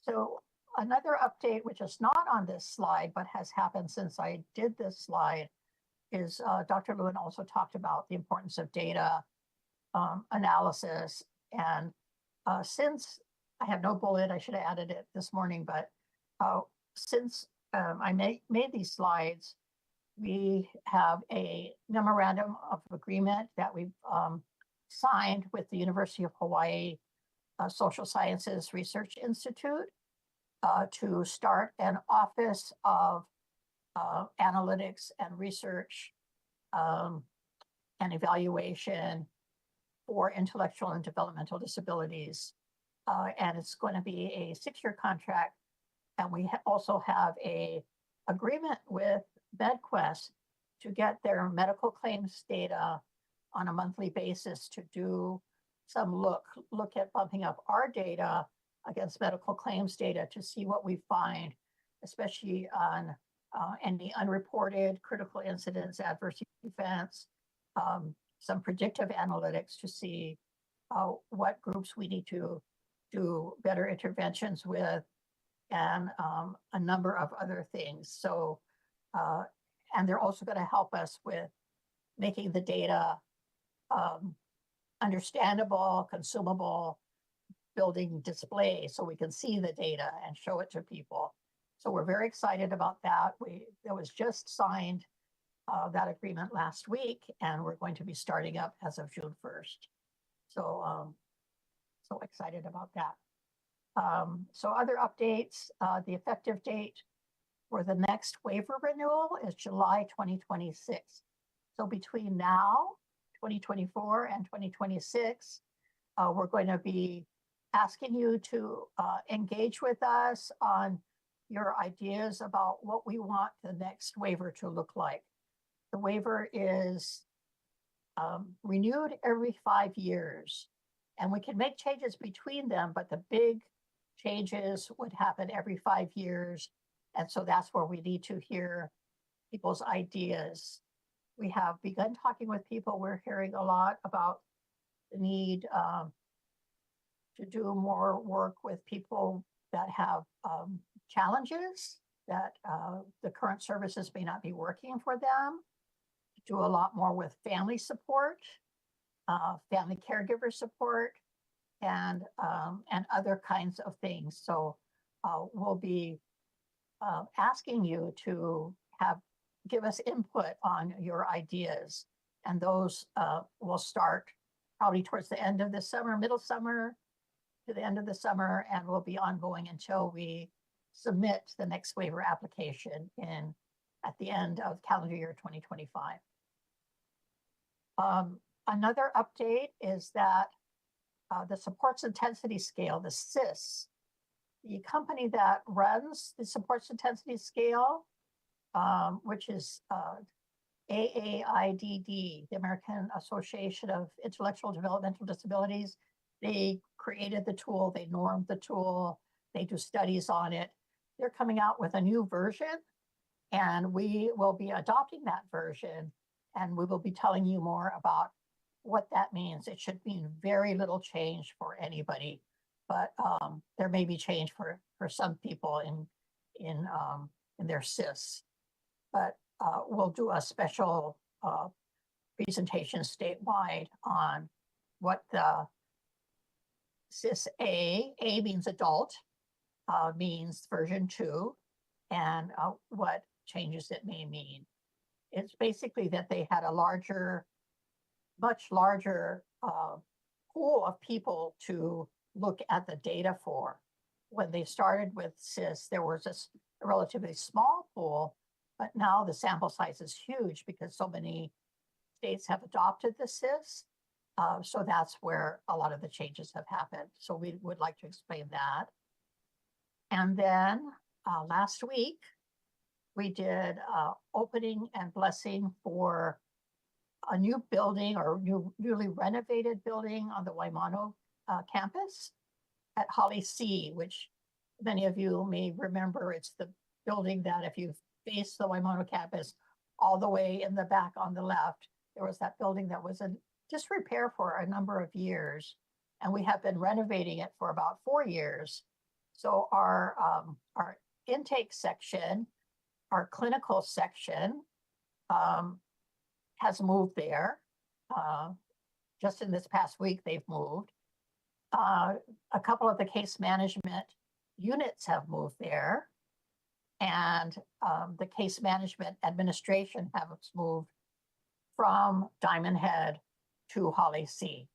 [SPEAKER 4] So another update, which is not on this slide, but has happened since I did this slide, is Dr. Lewin also talked about the importance of data analysis. And since I have no bullet, I should have added it this morning, but since I made these slides, we have a memorandum of agreement that we've signed with the University of Hawaii Social Sciences Research Institute to start an office of analytics and research and evaluation for intellectual and developmental disabilities. And it's going to be a 6-year contract. And we also have a agreement with MedQuest to get their medical claims data on a monthly basis to do some look at bumping up our data against medical claims data to see what we find, especially on any unreported critical incidents, adverse events, some predictive analytics to see what groups we need to do better interventions with, and a number of other things. So, and they're also going to help us with making the data understandable, consumable, building displays so we can see the data and show it to people. So we're very excited about that. That was just signed, that agreement last week, and we're going to be starting up as of June 1st. So, so excited about that. So other updates, the effective date for the next waiver renewal is July 2026. So between now, 2024 and 2026, we're going to be asking you to engage with us on your ideas about what we want the next waiver to look like. The waiver is renewed every 5 years, and we can make changes between them, but the big changes would happen every 5 years. And so that's where we need to hear people's ideas. We have begun talking with people. We're hearing a lot about the need to do more work with people that have challenges that the current services may not be working for them. Do a lot more with family support, family caregiver support, and other kinds of things. So we'll be asking you to give us input on your ideas. And those will start probably towards the end of the summer, middle summer to the end of the summer, and will be ongoing until we submit the next waiver application at the end of calendar year 2025. Another update is that the supports intensity scale, the SIS, the company that runs the supports intensity scale, which is AAIDD, the American Association of Intellectual Developmental Disabilities. They created the tool, they normed the tool, they do studies on it. They're coming out with a new version, and we will be adopting that version, and we will be telling you more about what that means. It should mean very little change for anybody, but there may be change for some people in their SIS. But we'll do a special presentation statewide on what the SIS A means adult, means version 2, and what changes it may mean. It's basically that they had a much larger pool of people to look at the data for. When they started with SIS, there was a relatively small pool, but now the sample size is huge because so many states have adopted the SIS. So that's where a lot of the changes have happened. So we would like to explain that. And then last week, we did opening and blessing for a new building or newly renovated building on the Waimano campus at Hawai'i, which many of you may remember. It's the building that if you face the Waimano campus all the way in the back on the left, there was that building that was in disrepair for a number of years. And we have been renovating it for about 4 years. So our intake section, our clinical section has moved there. Just in this past week, they've moved. A couple of the case management units have moved there. And the case management administration has moved from Diamond Head to Hawai'i.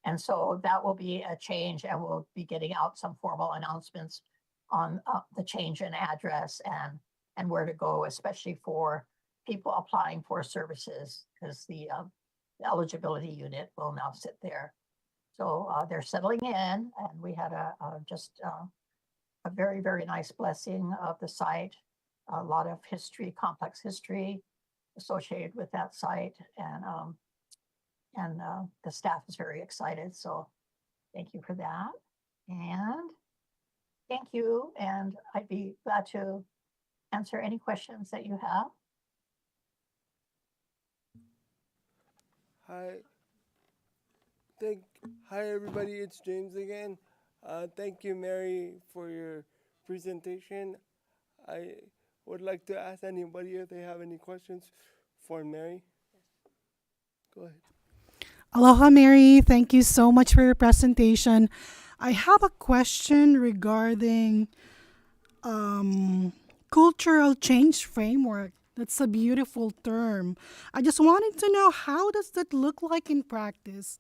[SPEAKER 4] And so that will be a change, and we'll be getting out some formal announcements on the change in address and where to go, especially for people applying for services, because the eligibility unit will now sit there. So they're settling in, and we had just a very, very nice blessing of the site. A lot of history, complex history associated with that site, and the staff is very excited. So thank you for that. And thank you. And I'd be glad to answer any questions that you have.
[SPEAKER 1] Hi everybody, it's James again. Thank you, Mary, for your presentation. I would like to ask anybody if they have any questions for Mary. Go ahead.
[SPEAKER 17] Aloha, Mary. Thank you so much for your presentation. I have a question regarding cultural change framework. That's a beautiful term. I just wanted to know, how does that look like in practice?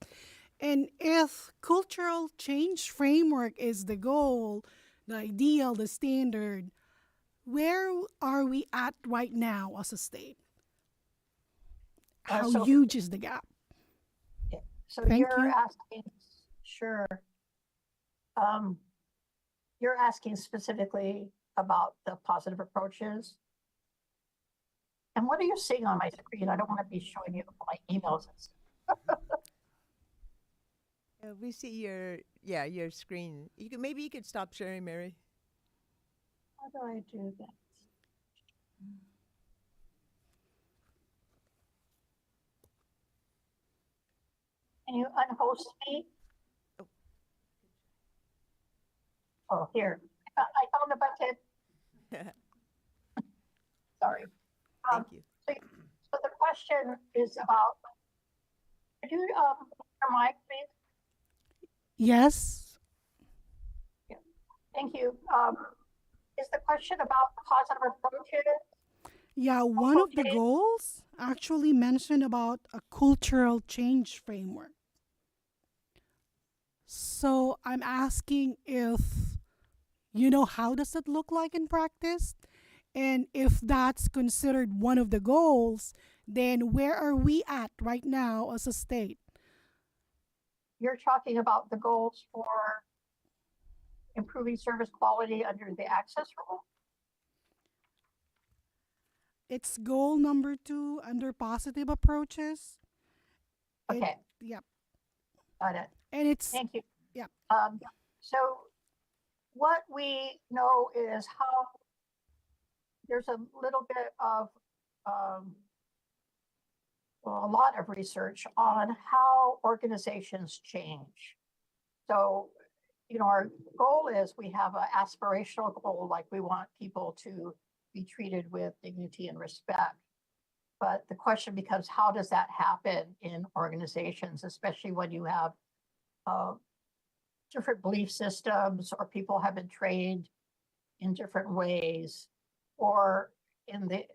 [SPEAKER 17] And if cultural change framework is the goal, the ideal, the standard, where are we at right now as a state? How huge is the gap?
[SPEAKER 4] So you're asking, sure. You're asking specifically about the positive approaches. And what are you seeing on my screen? I don't want to be showing you my emails and stuff.
[SPEAKER 2] We see your screen. Maybe you could stop sharing, Mary.
[SPEAKER 4] How do I do that? Can you unhost me? Oh, here. I found the button. Sorry.
[SPEAKER 2] Thank you.
[SPEAKER 4] So the question is about, could you your mic, please?
[SPEAKER 17] Yes.
[SPEAKER 4] Yeah. Thank you. is the question about positive approaches?
[SPEAKER 17] Yeah, one of the goals actually mentioned about a cultural change framework. So I'm asking if how does it look like in practice? And if that's considered one of the goals, then where are we at right now as a state?
[SPEAKER 4] You're talking about the goals for improving service quality under the access rule?
[SPEAKER 17] It's goal number 2 under positive approaches.
[SPEAKER 4] Okay.
[SPEAKER 17] Yep.
[SPEAKER 4] Got it.
[SPEAKER 17] And it's
[SPEAKER 4] Thank you.
[SPEAKER 17] yeah.
[SPEAKER 4] So what we know is how there's a little bit of well, a lot of research on how organizations change. So, our goal is we have an aspirational goal, like we want people to be treated with dignity and respect. But the question becomes, how does that happen in organizations, especially when you have different belief systems or people have been trained in different ways, or in the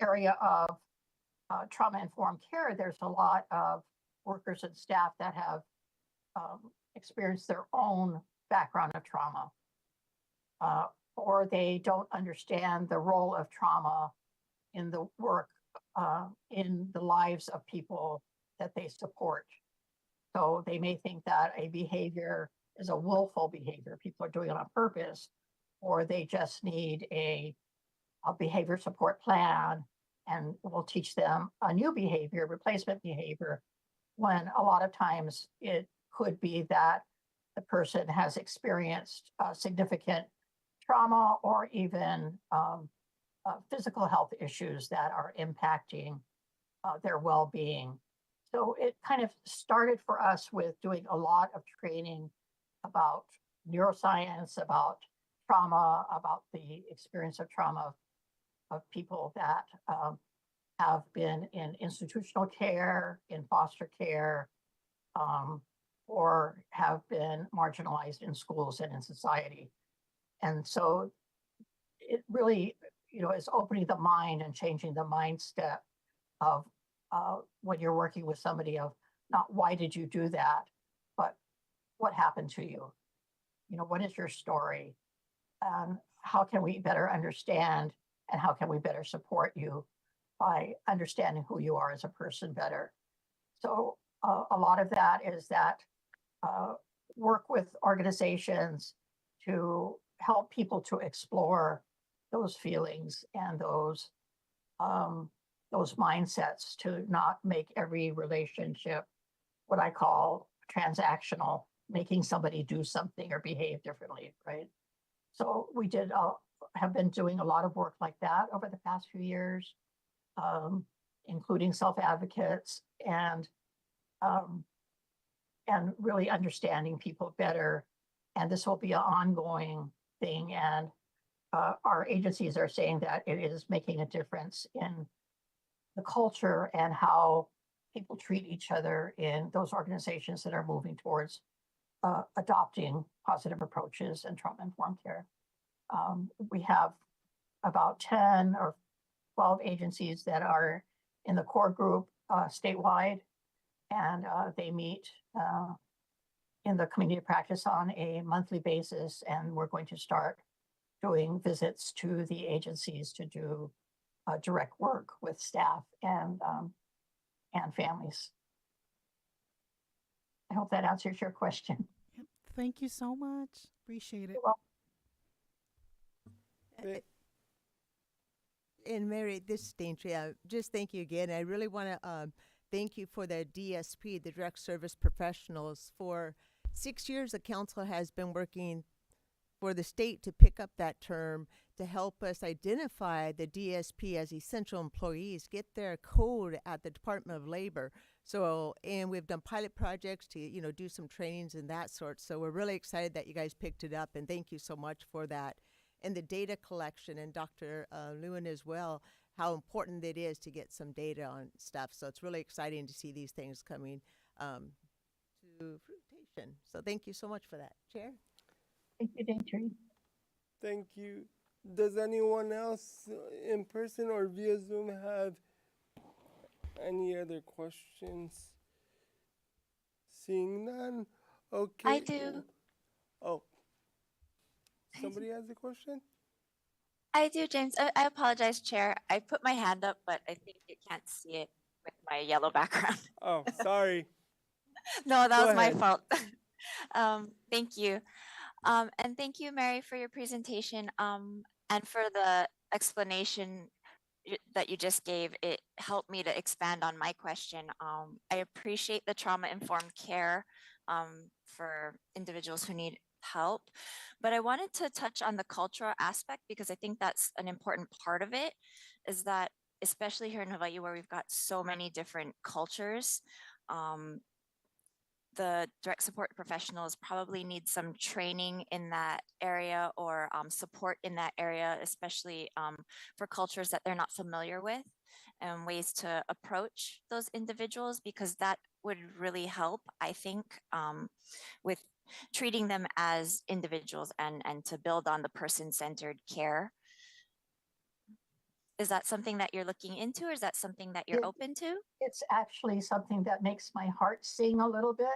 [SPEAKER 4] area of trauma-informed care, there's a lot of workers and staff that have experienced their own background of trauma, or they don't understand the role of trauma in the work, in the lives of people that they support. So they may think that a behavior is a willful behavior, people are doing it on purpose, or they just need a behavior support plan and we'll teach them a new behavior, replacement behavior, when a lot of times it could be that the person has experienced significant trauma or even physical health issues that are impacting their well-being. So it kind of started for us with doing a lot of training about neuroscience, about trauma, about the experience of trauma of people that have been in institutional care, in foster care, or have been marginalized in schools and in society. And so it really, is opening the mind and changing the mindset of when you're working with somebody, of not why did you do that, but what happened to you? What is your story? How can we better understand, and how can we better support you by understanding who you are as a person better? So a lot of that is that work with organizations to help people to explore those feelings and those mindsets, to not make every relationship what I call transactional, making somebody do something or behave differently, right? So we have been doing a lot of work like that over the past few years, including self-advocates and really understanding people better. And this will be an ongoing thing. And our agencies are saying that it is making a difference in the culture and how people treat each other in those organizations that are moving towards adopting positive approaches and trauma-informed care. We have about 10 or 12 agencies that are in the core group statewide, and they meet in the community of practice on a monthly basis, and we're going to start doing visits to the agencies to do direct work with staff and families. I hope that answers your question.
[SPEAKER 17] Yep. Thank you so much. Appreciate it.
[SPEAKER 2] And Mary, this is Daintry. Just thank you again. I really want to thank you for the DSP, the Direct Service Professionals. For 6 years, the council has been working for the state to pick up that term to help us identify the DSP as essential employees, get their code at the Department of Labor. So, and we've done pilot projects to, do some trainings and that sort. So we're really excited that you guys picked it up, and thank you so much for that. And the data collection, and Dr. Lewin as well, how important it is to get some data on stuff. So it's really exciting to see these things coming to fruition. So thank you so much for that. Chair?
[SPEAKER 4] Thank you, Daintry.
[SPEAKER 1] Thank you. Does anyone else in person or via Zoom have any other questions? Seeing none, okay.
[SPEAKER 5] I do.
[SPEAKER 1] Oh, somebody has a question?
[SPEAKER 5] I do, James. I apologize, Chair. I put my hand up, but I think you can't see it with my yellow background.
[SPEAKER 1] Oh, sorry.
[SPEAKER 5] No, that
[SPEAKER 1] Go
[SPEAKER 5] was my
[SPEAKER 1] ahead.
[SPEAKER 5] fault. Thank you. And thank you, Mary, for your presentation and for the explanation that you just gave. It helped me to expand on my question. I appreciate the trauma-informed care for individuals who need help, but I wanted to touch on the cultural aspect because I think that's an important part of it, is that especially here in Hawaii where we've got so many different cultures, the direct support professionals probably need some training in that area or support in that area, especially for cultures that they're not familiar with, and ways to approach those individuals, because that would really help, I think, with treating them as individuals and to build on the person-centered care. Is that something that you're looking into, or is that something that you're open to?
[SPEAKER 4] It's actually something that makes my heart sing a little bit,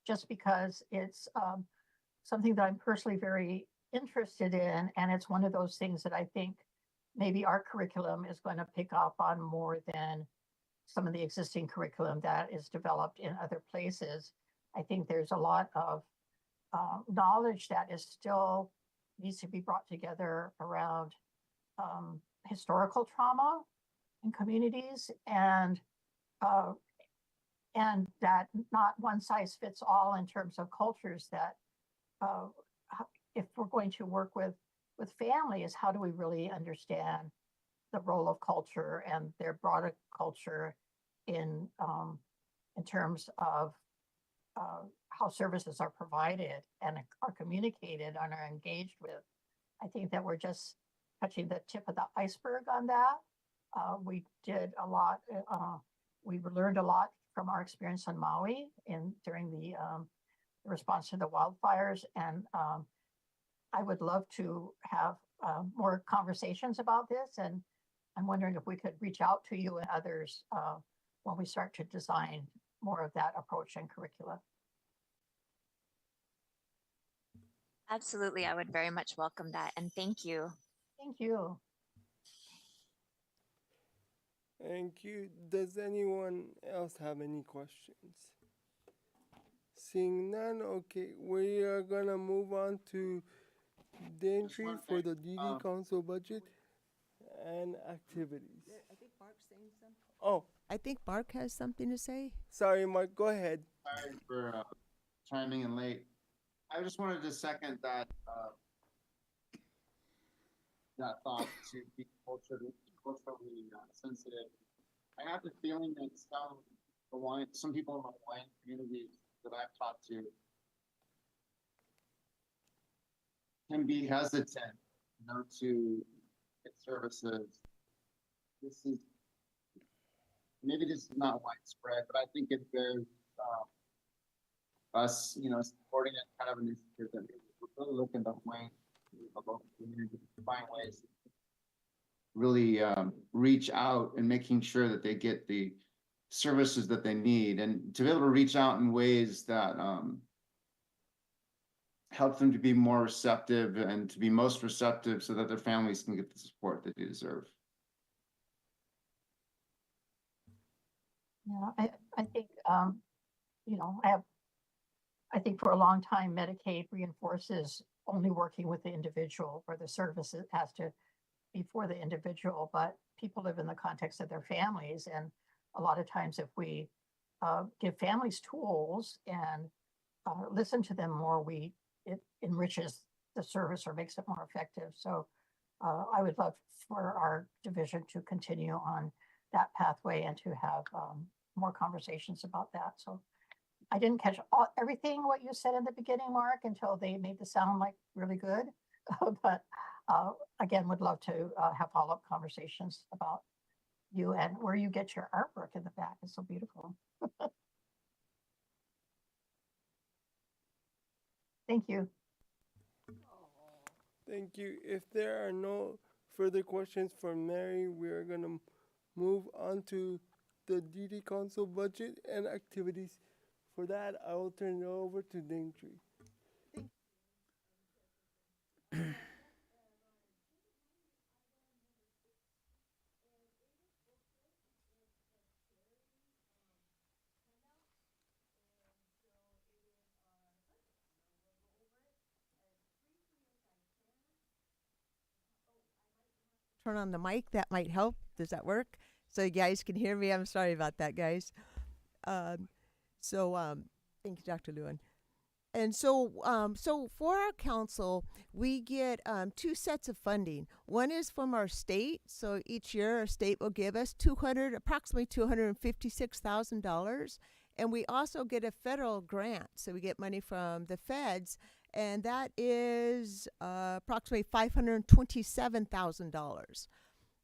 [SPEAKER 4] just because it's something that I'm personally very interested in. And it's one of those things that I think maybe our curriculum is going to pick up on more than some of the existing curriculum that is developed in other places. I think there's a lot of knowledge that is still needs to be brought together around historical trauma in communities, and that not one size fits all in terms of cultures. That if we're going to work with families, how do we really understand the role of culture and their broader culture in terms of how services are provided and are communicated and are engaged with. I think that we're just touching the tip of the iceberg on that. We did a lot. We learned a lot from our experience on Maui during the response to the wildfires, and I would love to have more conversations about this. And I'm wondering if we could reach out to you and others when we start to design more of that approach and curricula.
[SPEAKER 5] Absolutely, I would very much welcome that, and thank you.
[SPEAKER 4] Thank you.
[SPEAKER 1] Thank you. Does anyone else have any questions? Seeing none, okay, we are gonna move on to the entry for the DD Council budget and activities.
[SPEAKER 2] I think Mark's saying something.
[SPEAKER 1] Oh,
[SPEAKER 2] I think Mark has something to say.
[SPEAKER 1] sorry, Mark, go ahead.
[SPEAKER 16] Sorry for chiming in late. I just wanted to second that that thought to be culturally sensitive. I have the feeling that some people in the Hawaiian communities that I've talked to can be hesitant, to get services. This is not widespread, but I think if there's us, supporting it kind of initiative that we're really looking to Hawaii, the local community, to find ways to really reach out and making sure that they get the services that they need, and to be able to reach out in ways that help them to be more receptive and to be most receptive so that their families can get the support that they deserve.
[SPEAKER 4] Yeah, I think, I think for a long time, Medicaid reinforces only working with the individual, where the service has to be for the individual, but people live in the context of their families. And a lot of times if we give families tools and listen to them more, it enriches the service or makes it more effective. So I would love for our division to continue on that pathway and to have more conversations about that. So I didn't catch everything what you said in the beginning, Mark, until they made the sound like really good. But again, would love to have follow-up conversations about you and where you get your artwork in the back. It's so beautiful. Thank you.
[SPEAKER 1] Thank you. If there are no further questions for Mary, we are going to move on to the DD Council budget and activities. For that, I will turn it over to Daintree.
[SPEAKER 2] Turn on the mic. That might help. Does that work? So you guys can hear me. I'm sorry about that, guys. Um, thank you, Dr. Lewin. And so for our council, we get two sets of funding. One is from our state. So each year, our state will give us approximately $256,000, and we also get a federal grant. So we get money from the feds, and that is approximately $527,000.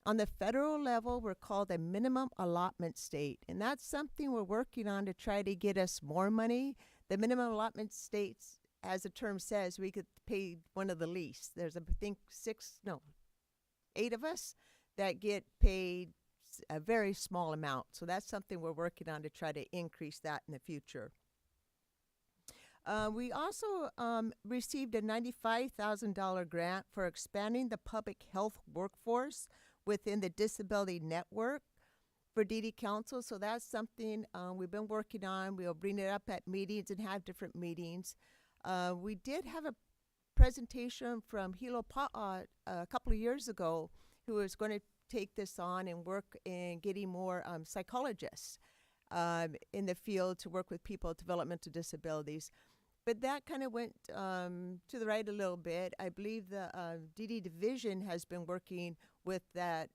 [SPEAKER 2] On the federal level, we're called a minimum allotment state, and that's something we're working on to try to get us more money. The minimum allotment states, as the term says, we could pay one of the least. There's, I think, 8 of us that get paid a very small amount. So that's something we're working on to try to increase that in the future. We also received a $95,000 grant for expanding the public health workforce within the disability network for DD Council. So that's something we've been working on. We'll bring it up at meetings and have different meetings. We did have a presentation from Hilo Pa'a a couple of years ago, who was going to take this on and work in getting more psychologists in the field to work with people with developmental disabilities. But that kind of went to the right a little bit. I believe the DD division has been working with that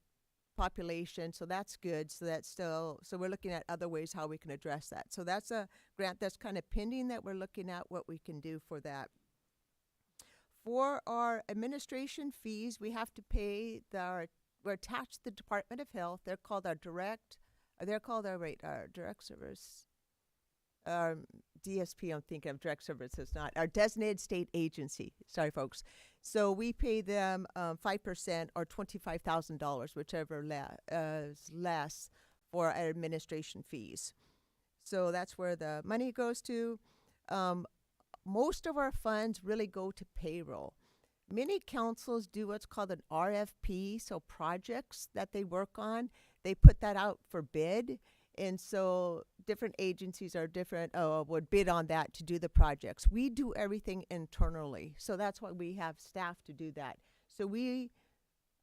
[SPEAKER 2] population, so that's good. So we're looking at other ways how we can address that. So that's a grant that's kind of pending that we're looking at what we can do for that. For our administration fees, we have to pay we're attached to the Department of Health. They're called our direct service. DSP, I'm thinking of direct services, not our designated state agency. Sorry, folks. So we pay them 5% or $25,000, whichever is less, for our administration fees. So that's where the money goes to. Most of our funds really go to payroll. Many councils do what's called an RFP, so projects that they work on, they put that out for bid. And so different agencies are would bid on that to do the projects. We do everything internally. So that's why we have staff to do that. So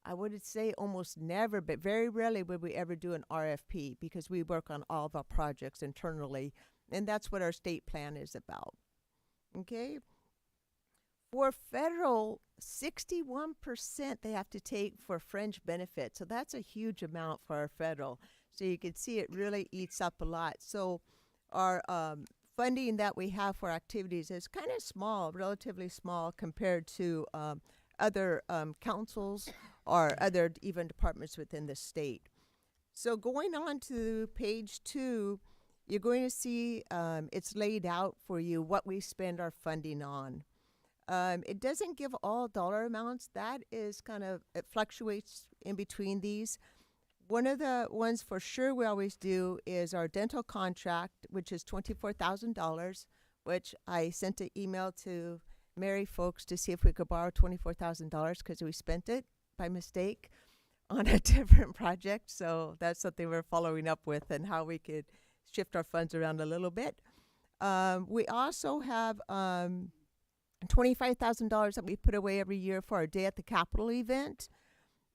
[SPEAKER 2] I would say almost never, but very rarely would we ever do an RFP, because we work on all of our projects internally. And that's what our state plan is about. Okay? For federal, 61% they have to take for fringe benefits. So that's a huge amount for our federal. So you can see it really eats up a lot. So our funding that we have for activities is kind of small, relatively small, compared to other councils or other even departments within the state. So going on to page 2, you're going to see it's laid out for you what we spend our funding on. It doesn't give all dollar amounts. That is it fluctuates in between these. One of the ones for sure we always do is our dental contract, which is $24,000, which I sent an email to Mary folks to see if we could borrow $24,000 because we spent it by mistake on a different project. So that's something we're following up with, and how we could shift our funds around a little bit. We also have $25,000 that we put away every year for our Day at the Capitol event.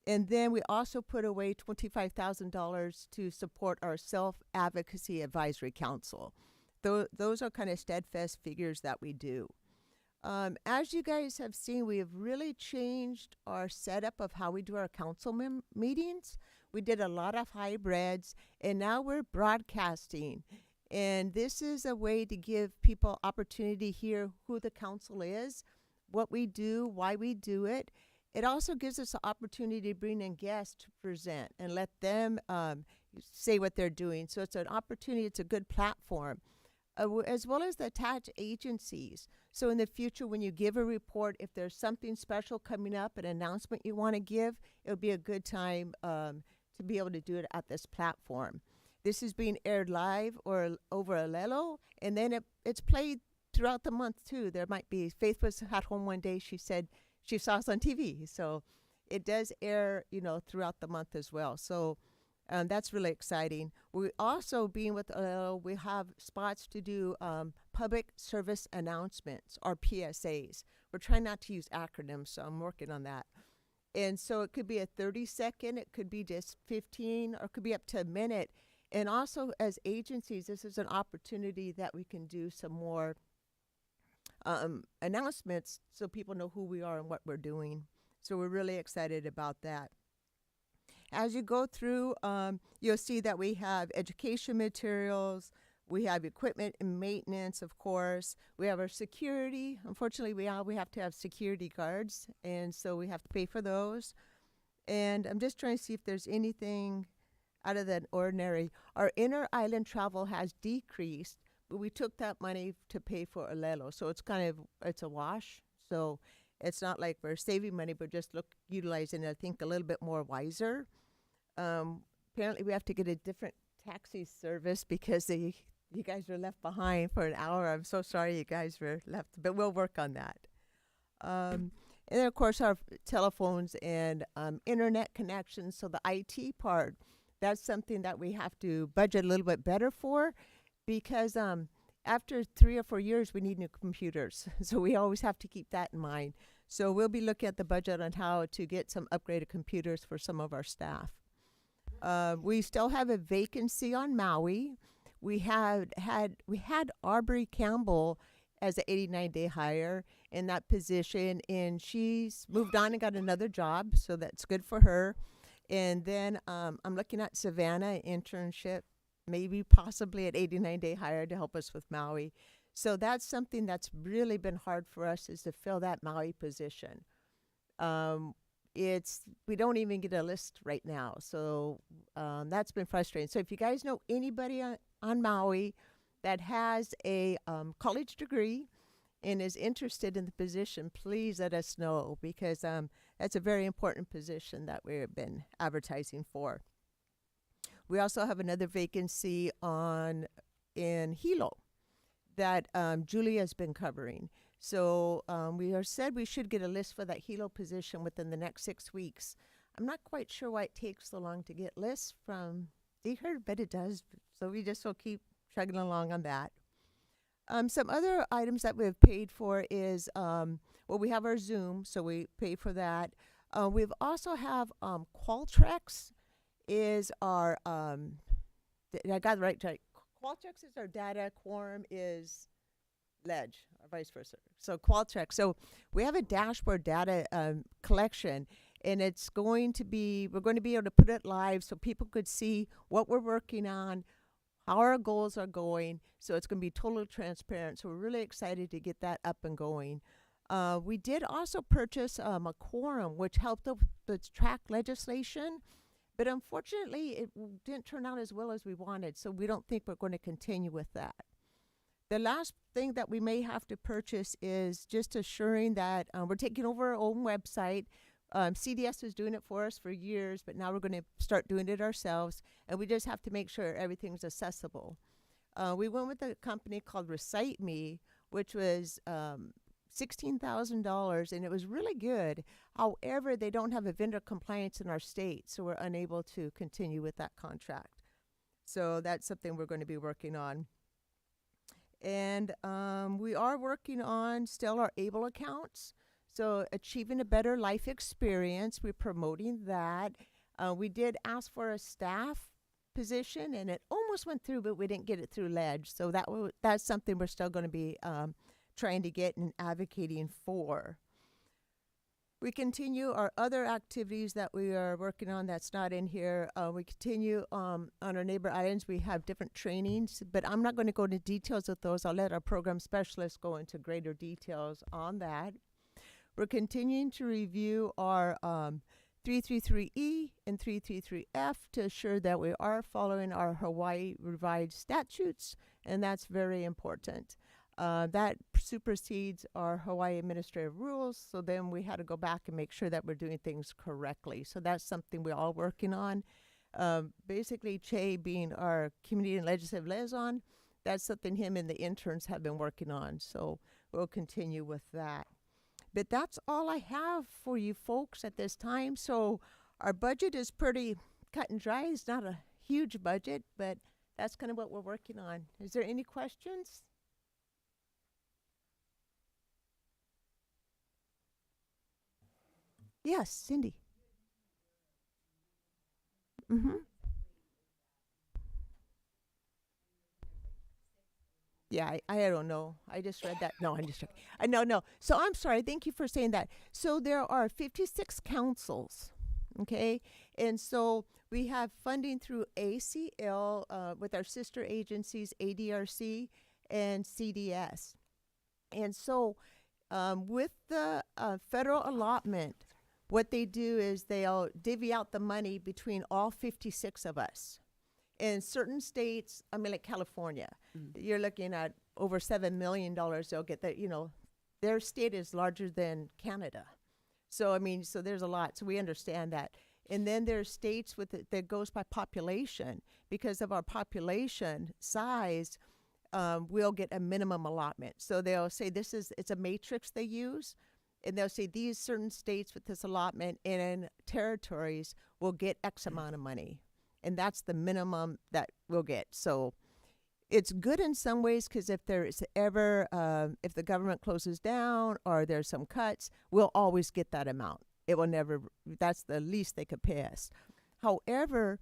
[SPEAKER 2] And then we also put away $25,000 to support our Self-Advocacy Advisory Council. Those are kind of steadfast figures that we do. As you guys have seen, we have really changed our setup of how we do our council meetings. We did a lot of hybrids, and now we're broadcasting. And this is a way to give people opportunity to hear who the council is, what we do, why we do it. It also gives us the opportunity to bring in guests to present and let them say what they're doing. So it's an opportunity. It's a good platform. as well as the attached agencies. So in the future, when you give a report, if there's something special coming up, an announcement you want to give, it would be a good time to be able to do it at this platform. This is being aired live or over Alelo, and then it's played throughout the month too. There might be, Faith was at home one day, she said she saw us on TV. So it does air, throughout the month as well. So that's really exciting. We also, being with Alelo, we have spots to do public service announcements, or PSAs. We're trying not to use acronyms, so I'm working on that. And so it could be a 30-second, it could be just 15, or it could be up to a minute. And also, as agencies, this is an opportunity that we can do some more announcements so people know who we are and what we're doing. So we're really excited about that. As you go through, you'll see that we have education materials, we have equipment and maintenance, of course. We have our security. Unfortunately, we have to have security guards, and so we have to pay for those. And I'm just trying to see if there's anything out of the ordinary. Our inter-island travel has decreased, but we took that money to pay for Alelo. So it's a wash. So it's not like we're saving money, but just utilizing it, I think, a little bit more wiser. Apparently we have to get a different taxi service because you guys were left behind for an hour. I'm so sorry you guys were left, but we'll work on that. And then, of course, our telephones and internet connections. So the IT part, that's something that we have to budget a little bit better for, because after 3 or 4 years, we need new computers. So we always have to keep that in mind. So we'll be looking at the budget on how to get some upgraded computers for some of our staff. We still have a vacancy on Maui. We had Aubrey Campbell as an 89-day hire in that position, and she's moved on and got another job, so that's good for her. And then I'm looking at Savannah internship, maybe possibly at 89-day hire to help us with Maui. So that's something that's really been hard for us, is to fill that Maui position. We don't even get a list right now, so that's been frustrating. So if you guys know anybody on Maui that has a college degree and is interested in the position, please let us know, because that's a very important position that we've been advertising for. We also have another vacancy in Hilo that Julia's been covering. So we said we should get a list for that Hilo position within the next 6 weeks. I'm not quite sure why it takes so long to get lists from DHER, but it does. So we just will keep chugging along on that. Some other items that we've paid for is, we have our Zoom, so we pay for that. We've also have Qualtrics is our, I got it right. Qualtrics is our data, Quorum is Ledge, or vice versa. So Qualtrics. So we have a dashboard data collection, and we're going to be able to put it live so people could see what we're working on, how our goals are going. So it's going to be totally transparent. So we're really excited to get that up and going. We did also purchase a Quorum, which helped with track legislation. But unfortunately, it didn't turn out as well as we wanted, so we don't think we're going to continue with that. The last thing that we may have to purchase is just assuring that we're taking over our own website. CDS was doing it for us for years, but now we're going to start doing it ourselves, and we just have to make sure everything's accessible. We went with a company called Recite Me, which was $16,000, and it was really good. However, they don't have a vendor compliance in our state, so we're unable to continue with that contract. So that's something we're going to be working on. And we are working on still our ABLE accounts. So achieving a better life experience, we're promoting that. We did ask for a staff position, and it almost went through, but we didn't get it through Ledge. So that's something we're still going to be trying to get and advocating for. We continue our other activities that we are working on that's not in here. We continue on our neighbor islands. We have different trainings, but I'm not going to go into details of those. I'll let our program specialists go into greater details on that. We're continuing to review our 333E and 333F to assure that we are following our Hawaii revised statutes, and that's very important. That supersedes our Hawaii administrative rules, so then we had to go back and make sure that we're doing things correctly. So that's something we're all working on. Basically, Che being our community and legislative liaison, that's something him and the interns have been working on. So we'll continue with that. But that's all I have for you folks at this time. So our budget is pretty cut and dry. It's not a huge budget, but that's kind of what we're working on. Is there any questions? Yes, Cindy. Mm-hmm. Yeah, I don't know. I just read that. No, I'm just joking. No. So I'm sorry. Thank you for saying that. So there are 56 councils, okay? And so we have funding through ACL with our sister agencies, ADRC and CDS. And so with the federal allotment, what they do is they'll divvy out the money between all 56 of us. In certain states, I mean, like California, you're looking at over $7 million they'll get that, their state is larger than Canada. So, I mean, so there's a lot. So we understand that. And then there's states that goes by population. Because of our population size, we'll get a minimum allotment. So they'll say it's a matrix they use. And they'll say these certain states with this allotment and territories will get X amount of money. And that's the minimum that we'll get. So it's good in some ways because if there is ever, if the government closes down or there's some cuts, we'll always get that amount. It will never, that's the least they could pay us. However,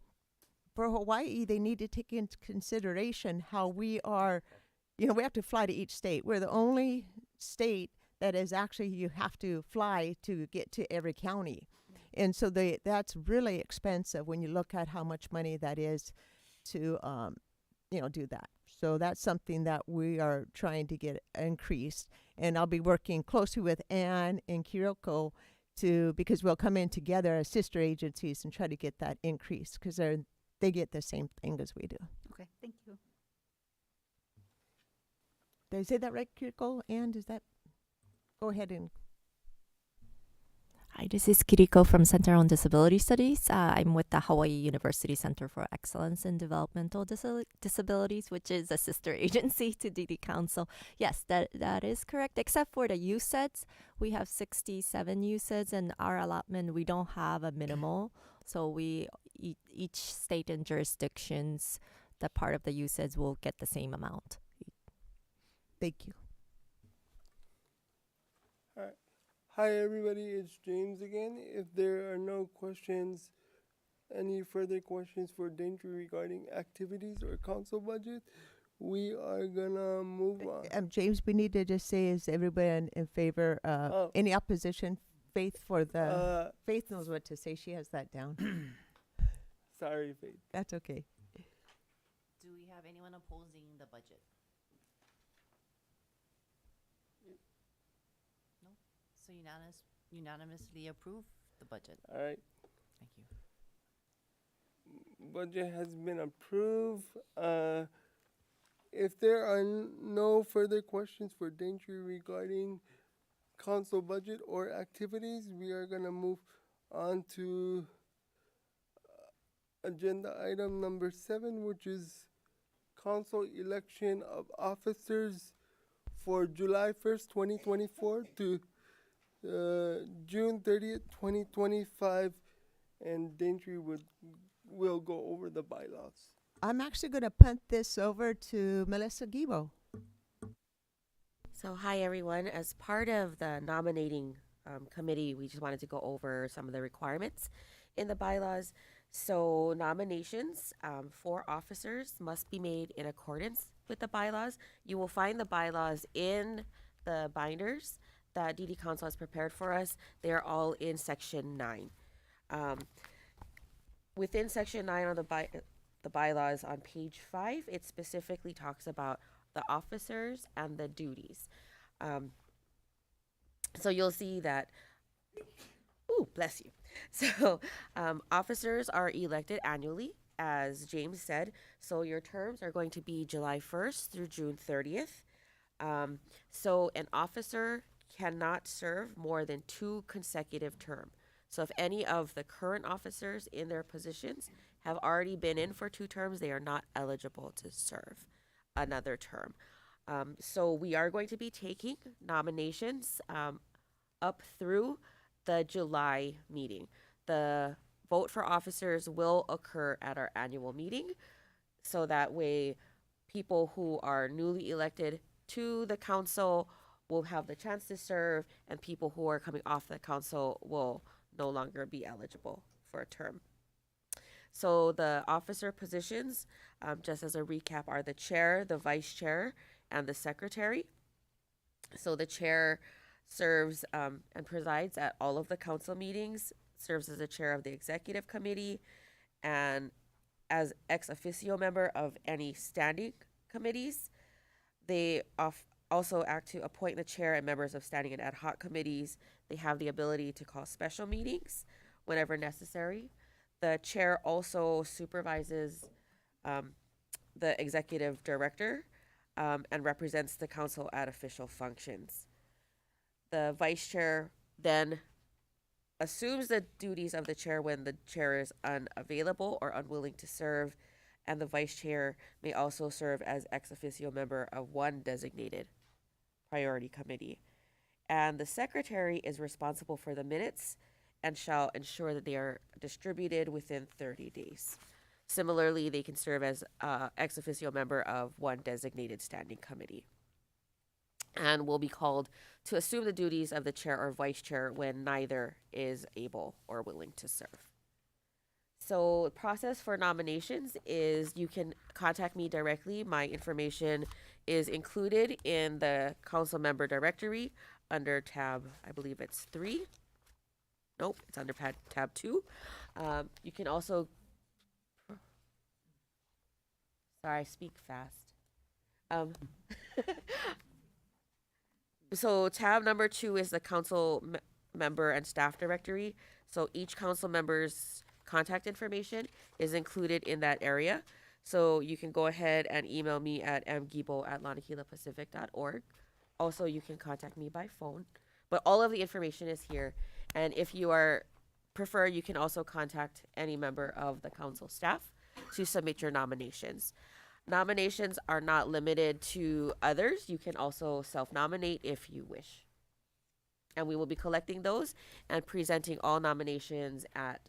[SPEAKER 2] for Hawaii, they need to take into consideration how we are, we have to fly to each state. We're the only state that is actually, you have to fly to get to every county. And so that's really expensive when you look at how much money that is to, do that. So that's something that we are trying to get increased. And I'll be working closely with Ann and Kiriko because we'll come in together as sister agencies and try to get that increase because they get the same thing as we do.
[SPEAKER 18] Okay, thank you.
[SPEAKER 2] Did I say that right, Kiriko? Ann, does that? Go ahead and.
[SPEAKER 19] Hi, this is Kiriko from Center on Disability Studies. I'm with the Hawaii University Center for Excellence in Developmental Disabilities, which is a sister agency to DD Council. Yes, that is correct, except for the USEDs. We have 67 USEDs, and our allotment, we don't have a minimal. So each state and jurisdictions, the part of the USEDs will get the same amount.
[SPEAKER 2] Thank you.
[SPEAKER 1] All right. Hi, everybody. It's James again. If there are no questions, any further questions for Daintree regarding activities or council budget, we are gonna move on.
[SPEAKER 2] James, we need to just say, is everybody in favor? Any opposition? Faith Faith knows what to say. She has that down.
[SPEAKER 1] Sorry, Faith.
[SPEAKER 2] That's okay.
[SPEAKER 3] Do we have anyone opposing the budget? No? So unanimously approve the budget.
[SPEAKER 1] All right.
[SPEAKER 3] Thank you.
[SPEAKER 1] Budget has been approved. If there are no further questions for Daintree regarding council budget or activities, we are gonna move on to agenda item number 7, which is council election of officers for July 1st, 2024 to June 30th, 2025, and Daintree will go over the bylaws.
[SPEAKER 2] I'm actually going to punt this over to Melissa Gibo.
[SPEAKER 20] So hi everyone. As part of the nominating committee, we just wanted to go over some of the requirements in the bylaws. So nominations for officers must be made in accordance with the bylaws. You will find the bylaws in the binders that DD Council has prepared for us. They're all in section 9. Within section 9 on the bylaws on page 5, it specifically talks about the officers and the duties. So you'll see that, ooh, bless you. So, officers are elected annually, as James said. So, your terms are going to be July 1st through June 30th. So, an officer cannot serve more than 2 consecutive terms. So, if any of the current officers in their positions have already been in for 2 terms, they are not eligible to serve another term. So, we are going to be taking nominations up through the July meeting. The vote for officers will occur at our annual meeting, so that way people who are newly elected to the council will have the chance to serve, and people who are coming off the council will no longer be eligible for a term. So the officer positions, just as a recap, are the chair, the vice chair, and the secretary. So the chair serves and presides at all of the council meetings, serves as the chair of the executive committee, and as ex officio member of any standing committees. They also act to appoint the chair and members of standing and ad hoc committees. They have the ability to call special meetings whenever necessary. The chair also supervises the executive director and represents the council at official functions. The vice chair then assumes the duties of the chair when the chair is unavailable or unwilling to serve, and the vice chair may also serve as ex officio member of one designated priority committee. And the secretary is responsible for the minutes and shall ensure that they are distributed within 30 days. Similarly, they can serve as ex officio member of one designated standing committee and will be called to assume the duties of the chair or vice chair when neither is able or willing to serve. So the process for nominations is you can contact me directly. My information is included in the council member directory under tab, I believe it's 3. Nope, it's under tab 2. You can also, sorry, I speak fast. So tab number 2 is the council member and staff directory. So each council member's contact information is included in that area. So you can go ahead and email me at mgibo@lanakilapacific.org. Also, you can contact me by phone. But all of the information is here. And if you prefer, you can also contact any member of the council staff to submit your nominations. Nominations are not limited to others. You can also self-nominate if you wish. And we will be collecting those and presenting all nominations at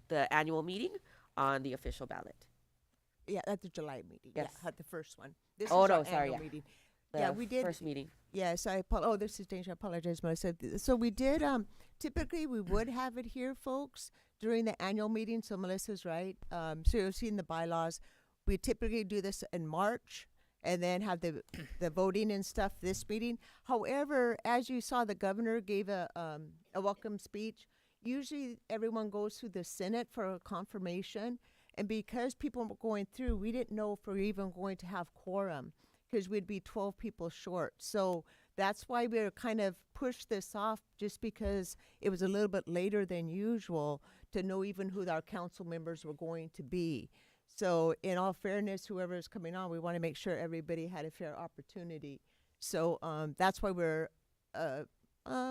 [SPEAKER 20] the annual meeting on the official ballot.
[SPEAKER 2] Yeah, at the July meeting.
[SPEAKER 20] Yes.
[SPEAKER 2] Yeah, at the first one. This
[SPEAKER 20] Oh,
[SPEAKER 2] is
[SPEAKER 20] no,
[SPEAKER 2] our
[SPEAKER 20] sorry,
[SPEAKER 2] annual
[SPEAKER 20] yeah.
[SPEAKER 2] meeting.
[SPEAKER 20] The
[SPEAKER 2] Yeah, we did.
[SPEAKER 20] first meeting.
[SPEAKER 2] Yes, this is Danger. I apologize, Melissa. So we did, typically we would have it here, folks, during the annual meeting. So Melissa's right. So you'll see in the bylaws, we typically do this in March and then have the voting and stuff this meeting. However, as you saw, the governor gave a welcome speech. Usually everyone goes through the Senate for a confirmation. And because people were going through, we didn't know if we were even going to have quorum because we'd be 12 people short. So that's why we were kind of pushed this off, just because it was a little bit later than usual to know even who our council members were going to be. So in all fairness, whoever is coming on, we want to make sure everybody had a fair opportunity. So that's why we're a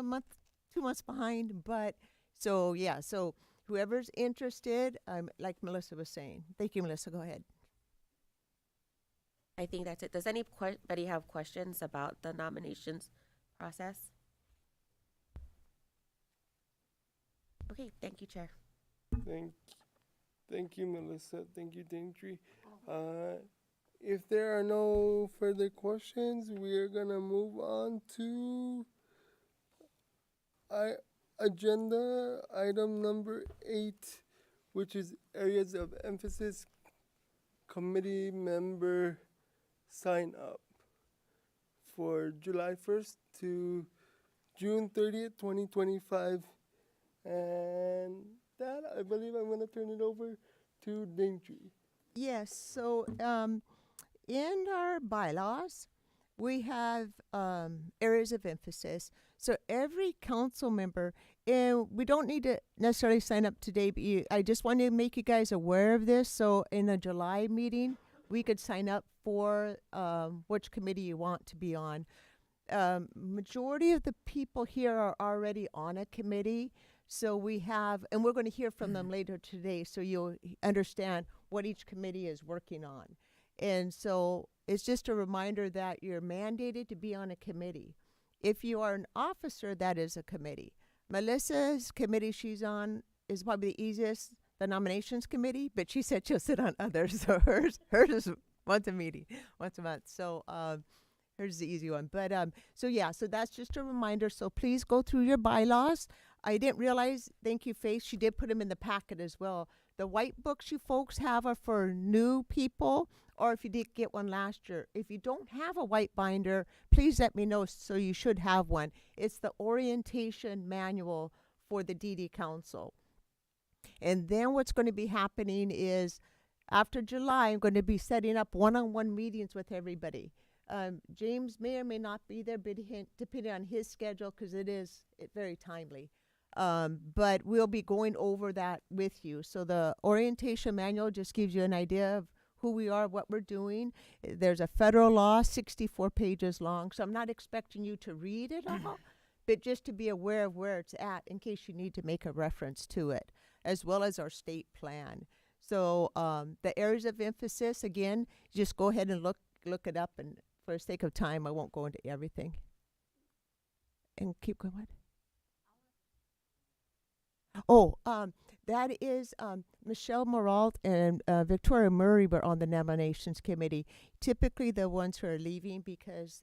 [SPEAKER 2] month, 2 months behind. But so, yeah, so whoever's interested, like Melissa was saying. Thank you, Melissa. Go ahead.
[SPEAKER 20] I think that's it. Does anybody have questions about the nominations process? Okay, thank you, Chair.
[SPEAKER 1] Thank you, Melissa. Thank you, Daintree. If there are no further questions, we are gonna move on to agenda item number 8, which is areas of emphasis committee member sign up for July 1st to June 30th, 2025. And that, I believe I'm going to turn it over to Daintree.
[SPEAKER 2] Yes, so in our bylaws, we have areas of emphasis. So every council member, and we don't need to necessarily sign up today, but I just want to make you guys aware of this. So in the July meeting, we could sign up for which committee you want to be on. Majority of the people here are already on a committee. So we have, and we're going to hear from them later today, so you'll understand what each committee is working on. And so it's just a reminder that you're mandated to be on a committee. If you are an officer, that is a committee. Melissa's committee she's on is probably the easiest, the nominations committee, but she said she'll sit on others. So hers is once a month. So hers is the easy one. But so yeah, so that's just a reminder. So please go through your bylaws. I didn't realize, thank you, Faith, she did put them in the packet as well. The white books you folks have are for new people, or if you did get one last year. If you don't have a white binder, please let me know, so you should have one. It's the orientation manual for the DD Council. And then what's going to be happening is, after July, I'm going to be setting up one-on-one meetings with everybody. James may or may not be there, but depending on his schedule, because it's very timely. But we'll be going over that with you. So the orientation manual just gives you an idea of who we are, what we're doing. There's a federal law, 64 pages long, so I'm not expecting you to read it all, but just to be aware of where it's at in case you need to make a reference to it, as well as our state plan. So the areas of emphasis, again, just go ahead and look it up, and for the sake of time, I won't go into everything. And keep going. That is Michelle Moralt and Victoria Murray were on the nominations committee. Typically the ones who are leaving, because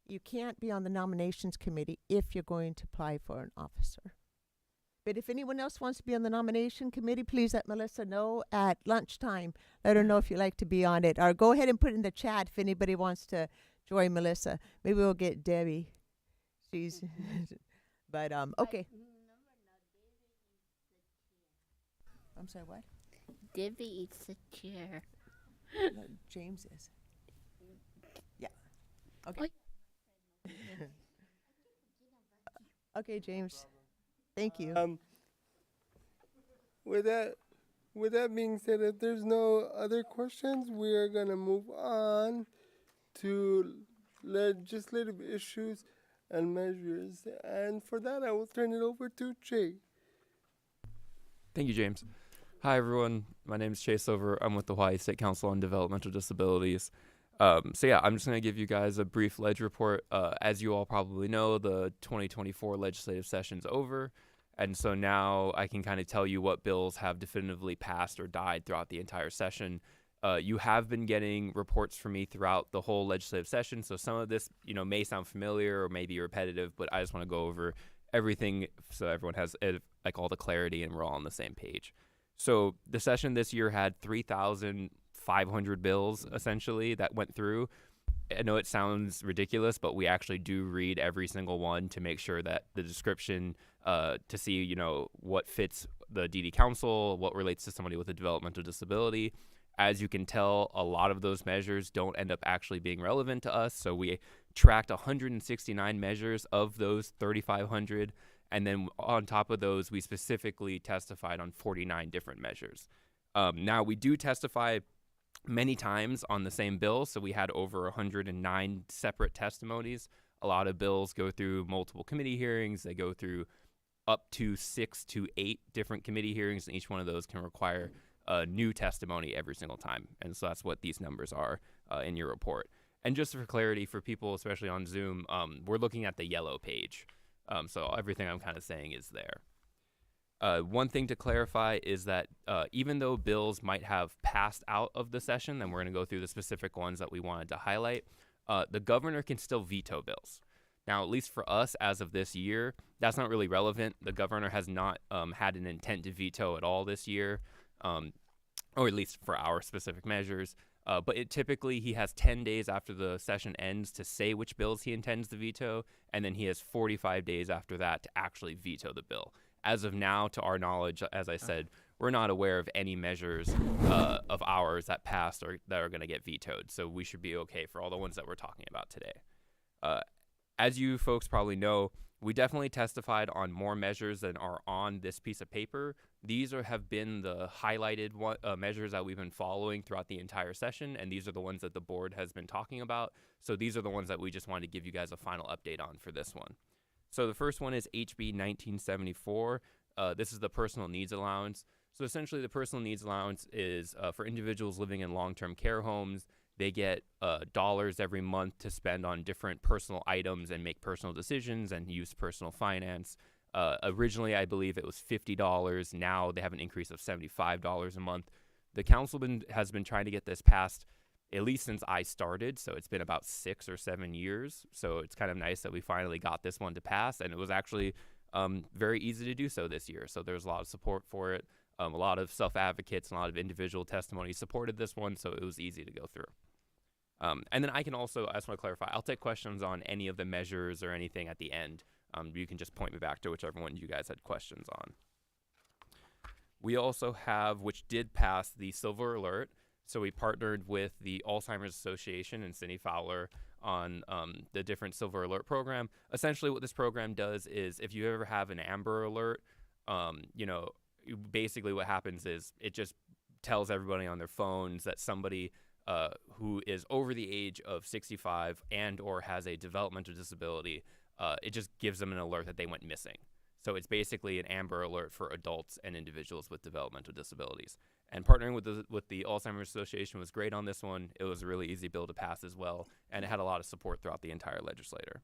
[SPEAKER 2] you can't be on the nominations committee if you're going to apply for an officer. But if anyone else wants to be on the nomination committee, please let Melissa know at lunchtime. Let her know if you'd like to be on it. Or go ahead and put in the chat if anybody wants to join Melissa. Maybe we'll get Debbie. She's, but okay. I'm sorry, what?
[SPEAKER 15] Debbie is the chair.
[SPEAKER 2] No, James is. Yeah. Okay. Okay, James. Thank you.
[SPEAKER 1] With that being said, if there's no other questions, we are gonna move on to legislative issues and measures. And for that, I will turn it over to Jay.
[SPEAKER 18] Thank you, James. Hi, everyone. My name is Chase Over. I'm with the Hawai'i State Council on Developmental Disabilities. So yeah, I'm just going to give you guys a brief ledge report. As you all probably know, the 2024 legislative session's over. And so now I can kind of tell you what bills have definitively passed or died throughout the entire session. You have been getting reports from me throughout the whole legislative session. So some of this, may sound familiar or may be repetitive, but I just want to go over everything so everyone has like all the clarity and we're all on the same page. So the session this year had 3,500 bills essentially that went through. I know it sounds ridiculous, but we actually do read every single one to make sure that the description to see, what fits the DD Council, what relates to somebody with a developmental disability. As you can tell, a lot of those measures don't end up actually being relevant to us. So we tracked 169 measures of those 3,500. And then on top of those, we specifically testified on 49 different measures. Now, we do testify many times on the same bill. So we had over 109 separate testimonies. A lot of bills go through multiple committee hearings. They go through up to 6 to 8 different committee hearings, and each one of those can require a new testimony every single time. And so that's what these numbers are in your report. And just for clarity for people, especially on Zoom, we're looking at the yellow page. So everything I'm kind of saying is there. One thing to clarify is that even though bills might have passed out of the session, and we're going to go through the specific ones that we wanted to highlight, the governor can still veto bills. Now, at least for us as of this year, that's not really relevant. The governor has not had an intent to veto at all this year, or at least for our specific measures. But typically he has 10 days after the session ends to say which bills he intends to veto, and then he has 45 days after that to actually veto the bill. As of now, to our knowledge, as I said, we're not aware of any measures of ours that passed or that are going to get vetoed. So we should be okay for all the ones that we're talking about today. As you folks probably know, we definitely testified on more measures than are on this piece of paper. These have been the highlighted measures that we've been following throughout the entire session, and these are the ones that the board has been talking about. So these are the ones that we just wanted to give you guys a final update on for this one. So the first one is HB 1974. This is the personal needs allowance. So essentially the personal needs allowance is for individuals living in long-term care homes. They get dollars every month to spend on different personal items and make personal decisions and use personal finance. Originally, I believe it was $50. Now they have an increase of $75 a month. The council has been trying to get this passed at least since I started, so it's been about 6 or 7 years. So it's kind of nice that we finally got this one to pass, and it was actually very easy to do so this year. So there's a lot of support for it. A lot of self-advocates and a lot of individual testimony supported this one, so it was easy to go through. And then I just want to clarify, I'll take questions on any of the measures or anything at the end. You can just point me back to whichever one you guys had questions on. We also have, which did pass, the Silver Alert. So we partnered with the Alzheimer's Association and Cindy Fowler on the different Silver Alert program. Essentially what this program does is if you ever have an Amber Alert, basically what happens is it just tells everybody on their phones that somebody who is over the age of 65 and or has a developmental disability, it just gives them an alert that they went missing. So it's basically an Amber Alert for adults and individuals with developmental disabilities. And partnering with the Alzheimer's Association was great on this one. It was a really easy bill to pass as well, and it had a lot of support throughout the entire legislature.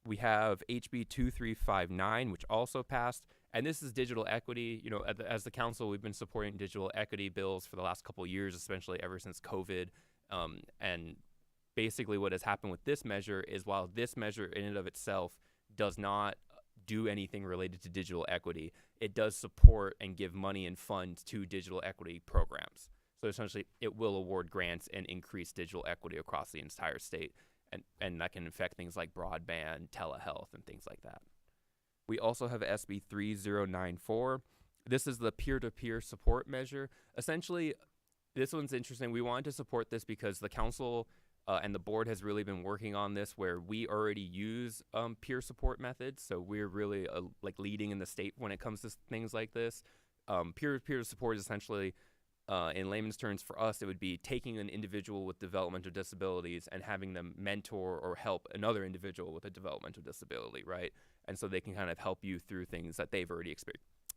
[SPEAKER 18] We have HB 2359, which also passed, and this is digital equity. You know, as the council, we've been supporting digital equity bills for the last couple of years, especially ever since COVID. And basically what has happened with this measure is while this measure in and of itself does not do anything related to digital equity, it does support and give money and funds to digital equity programs. So essentially, it will award grants and increase digital equity across the entire state. And that can affect things like broadband, telehealth, and things like that. We also have SB 3094. This is the peer-to-peer support measure. Essentially, this one's interesting. We wanted to support this because the council and the board has really been working on this where we already use peer support methods. So we're really like leading in the state when it comes to things like this. Peer-to-peer support is essentially, in layman's terms for us, it would be taking an individual with developmental disabilities and having them mentor or help another individual with a developmental disability, right? And so they can kind of help you through things that they've already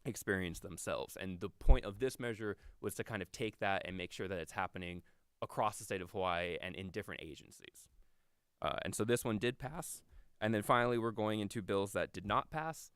[SPEAKER 18] experienced themselves. And the point of this measure was to kind of take that and make sure that it's happening across the state of Hawaii and in different agencies. And so this one did pass. And then finally, we're going into bills that did not pass.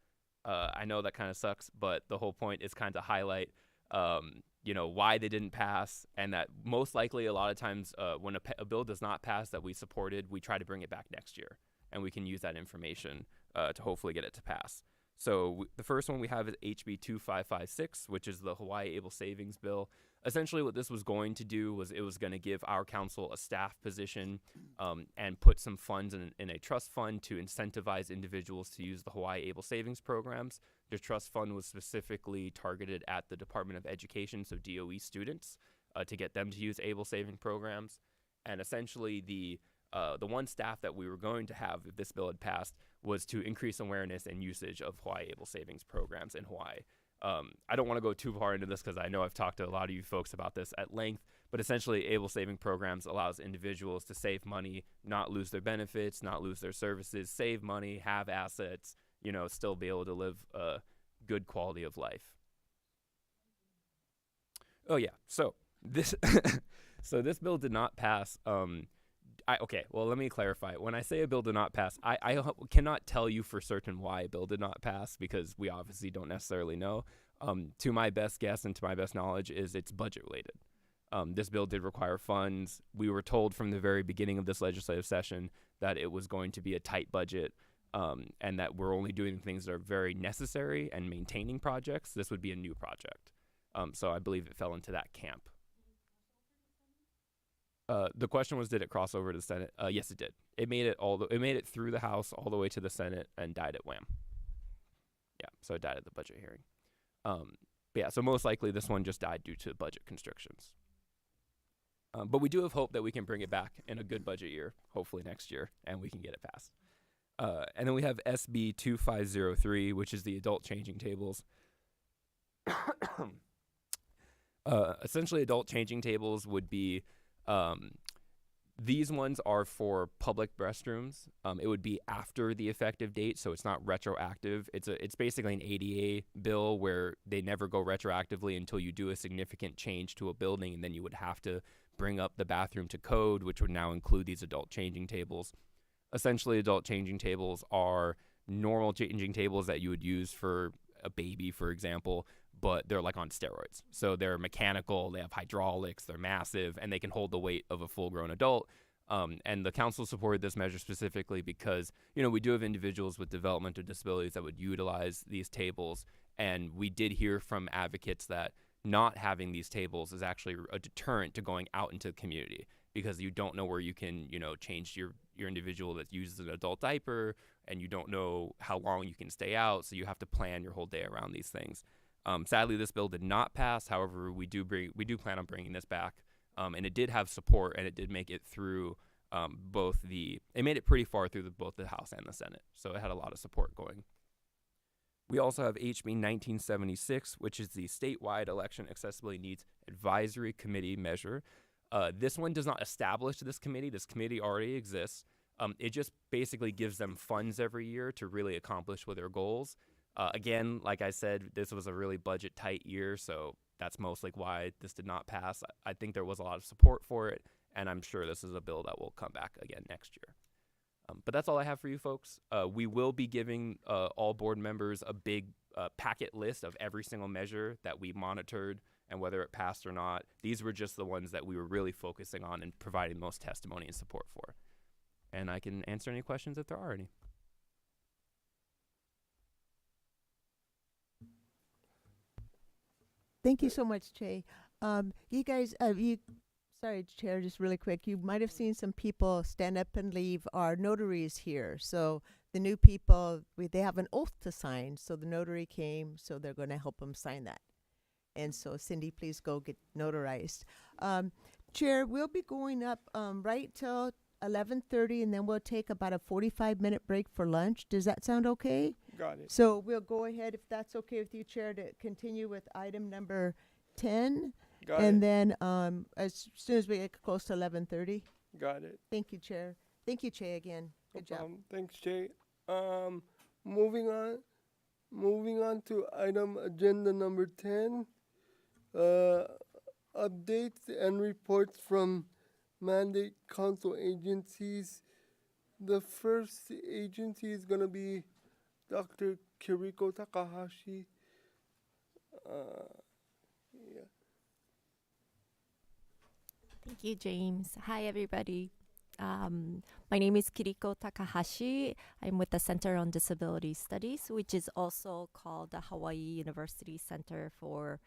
[SPEAKER 18] I know that kind of sucks, but the whole point is kind of highlight why they didn't pass, and that most likely a lot of times when a bill does not pass that we supported, we try to bring it back next year, and we can use that information to hopefully get it to pass. So the first one we have is HB 2556, which is the Hawaii Able Savings Bill. Essentially what this was going to do was it was going to give our council a staff position and put some funds in a trust fund to incentivize individuals to use the Hawaii Able Savings programs. The trust fund was specifically targeted at the Department of Education, so DOE students, to get them to use Able Saving programs. And essentially the one staff that we were going to have if this bill had passed was to increase awareness and usage of Hawaii Able Savings programs in Hawaii. I don't want to go too far into this because I know I've talked to a lot of you folks about this at length, but essentially Able Saving programs allows individuals to save money, not lose their benefits, not lose their services, save money, have assets, still be able to live a good quality of life. Oh yeah, so this this bill did not pass. Okay, well, let me clarify. When I say a bill did not pass, I cannot tell you for certain why a bill did not pass because we obviously don't necessarily know. To my best guess and to my best knowledge is it's budget related. This bill did require funds. We were told from the very beginning of this legislative session that it was going to be a tight budget and that we're only doing things that are very necessary and maintaining projects. This would be a new project. So I believe it fell into that camp. The question was, did it cross over to the Senate? Yes, it did. It made it through the House all the way to the Senate and died at wham. Yeah, so it died at the budget hearing. But yeah, so most likely this one just died due to budget constrictions. But we do have hope that we can bring it back in a good budget year, hopefully next year, and we can get it passed. And then we have SB 2503, which is the adult changing tables. Essentially, adult changing tables would be, these ones are for public restrooms. It would be after the effective date, so it's not retroactive. It's basically an ADA bill where they never go retroactively until you do a significant change to a building, and then you would have to bring up the bathroom to code, which would now include these adult changing tables. Essentially, adult changing tables are normal changing tables that you would use for a baby, for example, but they're like on steroids. So they're mechanical, they have hydraulics, they're massive, and they can hold the weight of a full-grown adult. And the council supported this measure specifically because, we do have individuals with developmental disabilities that would utilize these tables, and we did hear from advocates that not having these tables is actually a deterrent to going out into the community, because you don't know where you can, change your individual that uses an adult diaper, and you don't know how long you can stay out, so you have to plan your whole day around these things. Sadly, this bill did not pass. However, we do plan on bringing this back, and it did have support, and it did make it through it made it pretty far through both the House and the Senate, so it had a lot of support going. We also have HB 1976, which is the statewide election accessibility needs advisory committee measure. This one does not establish this committee. This committee already exists. It just basically gives them funds every year to really accomplish with their goals. Again, like I said, this was a really budget tight year, so that's mostly why this did not pass. I think there was a lot of support for it, and I'm sure this is a bill that will come back again next year. But that's all I have for you folks. We will be giving all board members a big packet list of every single measure that we monitored and whether it passed or not. These were just the ones that we were really focusing on and providing most testimony and support for. And I can answer any questions if there are any.
[SPEAKER 2] Thank you so much, Che. You guys, sorry, Chair, just really quick. You might have seen some people stand up and leave. Our notaries here. So the new people, they have an oath to sign. So the notary came, so they're going to help them sign that. And so, Cindy, please go get notarized. Chair, we'll be going up right till 11:30, and then we'll take about a 45-minute break for lunch. Does that sound okay?
[SPEAKER 1] Got it.
[SPEAKER 2] So we'll go ahead, if that's okay with you, Chair, to continue with item number 10.
[SPEAKER 1] Got
[SPEAKER 2] and
[SPEAKER 1] it.
[SPEAKER 2] then as soon as we get close to 11:30.
[SPEAKER 1] Got it.
[SPEAKER 2] Thank you, Chair. Thank you, Che, again.
[SPEAKER 1] No
[SPEAKER 2] Good job.
[SPEAKER 1] problem. Thanks, Jay. Moving on to item agenda number 10. Updates and reports from mandate council agencies. The first agency is going to be Dr. Kiriko Takahashi. Yeah.
[SPEAKER 19] Thank you, James. Hi, everybody. My name is Kiriko Takahashi. I'm with the Center on Disability Studies, which is also called the Hawai'i University Center for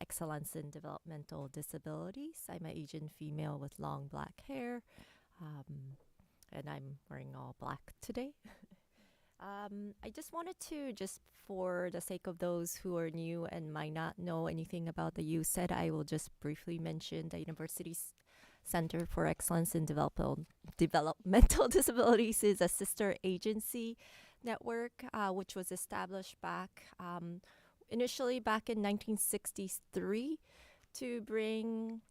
[SPEAKER 19] Excellence in Developmental Disabilities. I'm an Asian female with long black hair, and I'm wearing all black today. I just wanted to, just for the sake of those who are new and might not know anything about the UCED, I will just briefly mention the University's Center for Excellence in Developmental Disabilities is a sister agency network, which was established initially back in 1963 to bring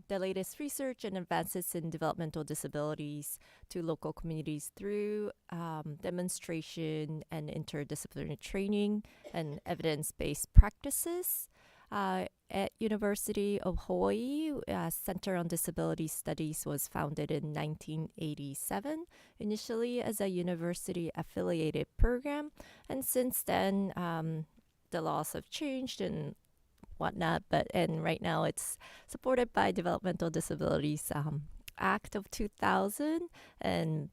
[SPEAKER 19] the latest research and advances in developmental disabilities to local communities through demonstration and interdisciplinary training and evidence-based practices. At University of Hawaii, Center on Disability Studies was founded in 1987, initially as a university-affiliated program, and since then, the laws have changed and whatnot, and right now it's supported by Developmental Disabilities Act of 2000, and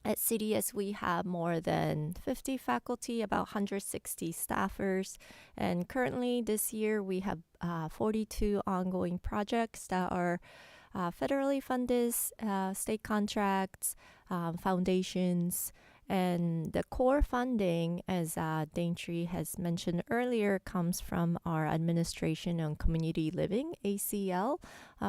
[SPEAKER 19] at CDS we have more than 50 faculty, about 160 staffers, and currently this year we have 42 ongoing projects that are federally funded, state contracts, foundations, And the core funding, as Daintree has mentioned earlier, comes from our Administration on Community Living, ACL,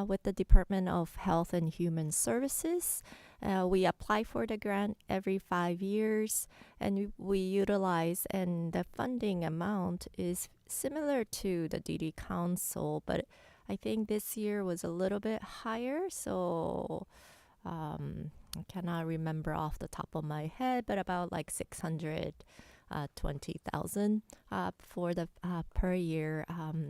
[SPEAKER 19] with the Department of Health and Human Services. We apply for the grant every 5 years, and we utilize, and the funding amount is similar to the DD Council, but I think this year was a little bit higher, so I cannot remember off the top of my head, but about like 620,000 for the per year.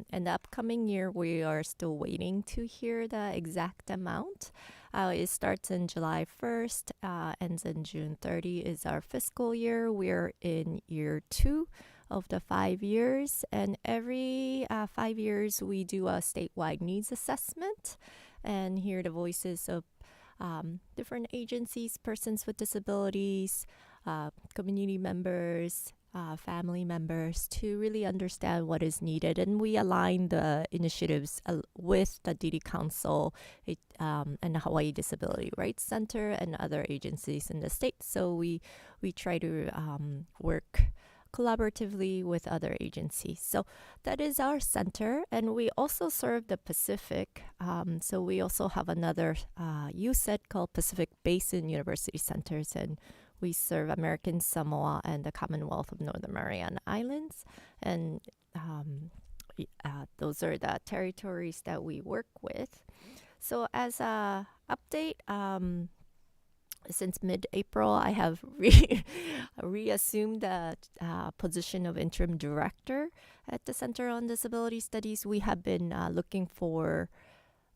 [SPEAKER 19] And the upcoming year, we are still waiting to hear the exact amount. It starts in July 1st, ends in June 30 is our fiscal year. We're in year 2 of the 5 years, and every 5 years we do a statewide needs assessment and hear the voices of different agencies, persons with disabilities, community members, family members, to really understand what is needed. And we align the initiatives with the DD Council and the Hawaii Disability Rights Center and other agencies in the state. So we try to work collaboratively with other agencies. So that is our center, and we also serve the Pacific. So we also have another USET called Pacific Basin University Centers, and we serve American Samoa and the Commonwealth of Northern Mariana Islands. And those are the territories that we work with. So as a update, since mid-April, I have reassumed the position of interim director at the Center on Disability Studies. We have been looking for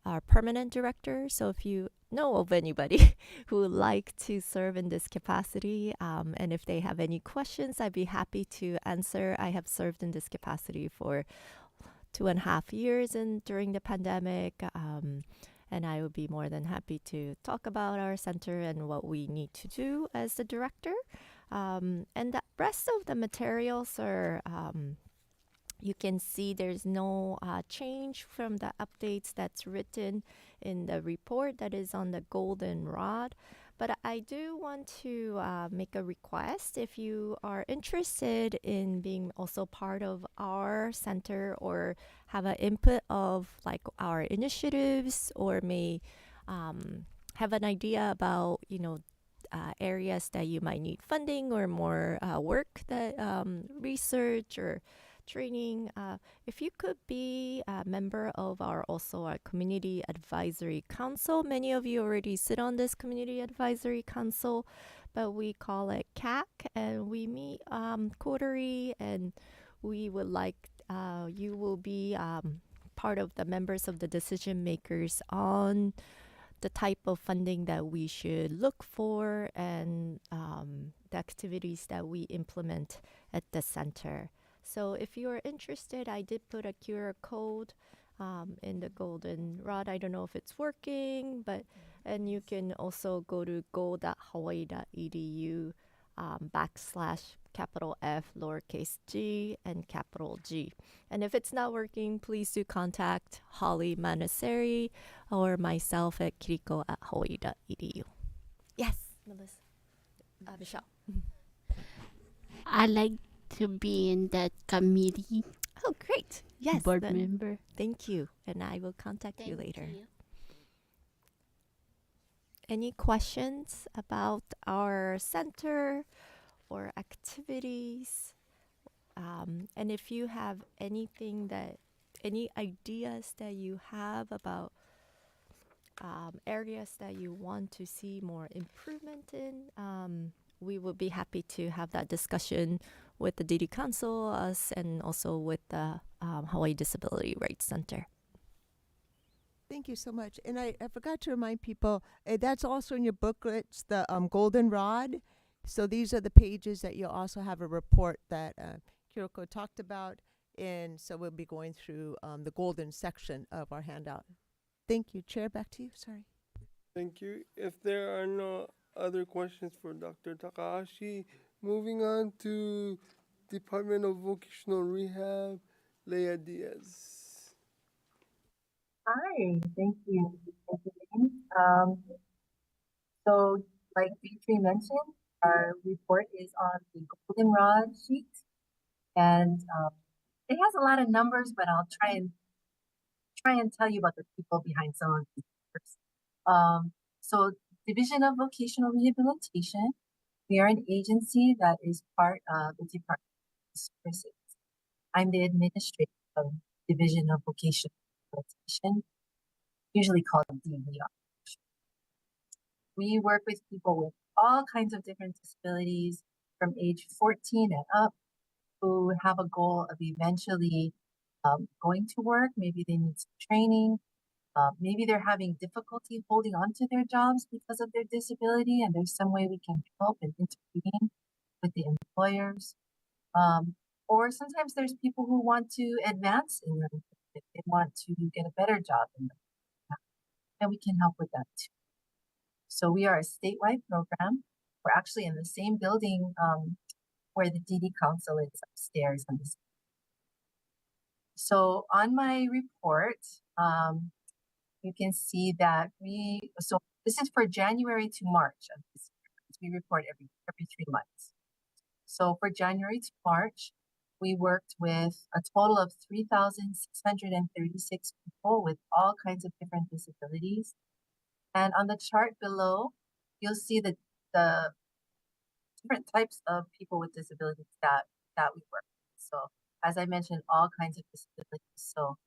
[SPEAKER 19] our permanent director. So if you know of anybody who would like to serve in this capacity, and if they have any questions, I'd be happy to answer. I have served in this capacity for 2.5 years and during the pandemic. And I would be more than happy to talk about our center and what we need to do as the director. And the rest of the materials are, you can see there's no change from the updates that's written in the report that is on the golden rod. But I do want to make a request. If you are interested in being also part of our center or have an input of like our initiatives, or may have an idea about, areas that you might need funding or more work, that research or training, if you could be a member of our community advisory council. Many of you already sit on this community advisory council, but we call it CAC, and we meet quarterly, and we would like you will be part of the members of the decision makers on the type of funding that we should look for, and the activities that we implement at the center. So if you are interested, I did put a QR code in the golden rod. I don't know if it's working, but and you can also go to go.hawaii.edu /capital F lowercase g and capital G. And if it's not working, please do contact Holly Manaseri or myself at kiriko@hawaii.edu. Yes, Melissa. Michelle.
[SPEAKER 15] I like to be in that committee.
[SPEAKER 19] Oh, great. Yes.
[SPEAKER 15] Board member.
[SPEAKER 19] Thank you. And I will contact you later. Any questions about our center or activities? And if you have any ideas that you have about areas that you want to see more improvement in, we would be happy to have that discussion with the DD Council, us, and also with the Hawaii Disability Rights Center.
[SPEAKER 2] Thank you so much. And I forgot to remind people, that's also in your booklets, the golden rod. So these are the pages that you'll also have a report that Kiriko talked about. And so we'll be going through the golden section of our handout. Thank you. Chair, back to you. Sorry.
[SPEAKER 1] Thank you. If there are no other questions for Dr. Takahashi, moving on to Department of Vocational Rehab, Leah Diaz.
[SPEAKER 21] Hi, thank you. So like Deidre mentioned, Our report is on the goldenrod sheet, and it has a lot of numbers, but I'll try and tell you about the people behind some of these numbers. So Division of Vocational Rehabilitation, we are an agency that is part of the Department of Services. I'm the administrator of Division of Vocational Rehabilitation, usually called DVR. We work with people with all kinds of different disabilities from age 14 and up who have a goal of eventually going to work. Maybe they need some training. Maybe they're having difficulty holding on to their jobs because of their disability, and there's some way we can help and intervene with the employers. Or sometimes there's people who want to advance in their employment. They want to get a better job in them, and we can help with that too. So we are a statewide program. We're actually in the same building where the DD Council is upstairs. So on my report, you can see that so this is for January to March of this year. We report every 3 months. So for January to March, we worked with a total of 3,636 people with all kinds of different disabilities. And on the chart below, you'll see the different types of people with disabilities that we work with. So as I mentioned, all kinds of disabilities. So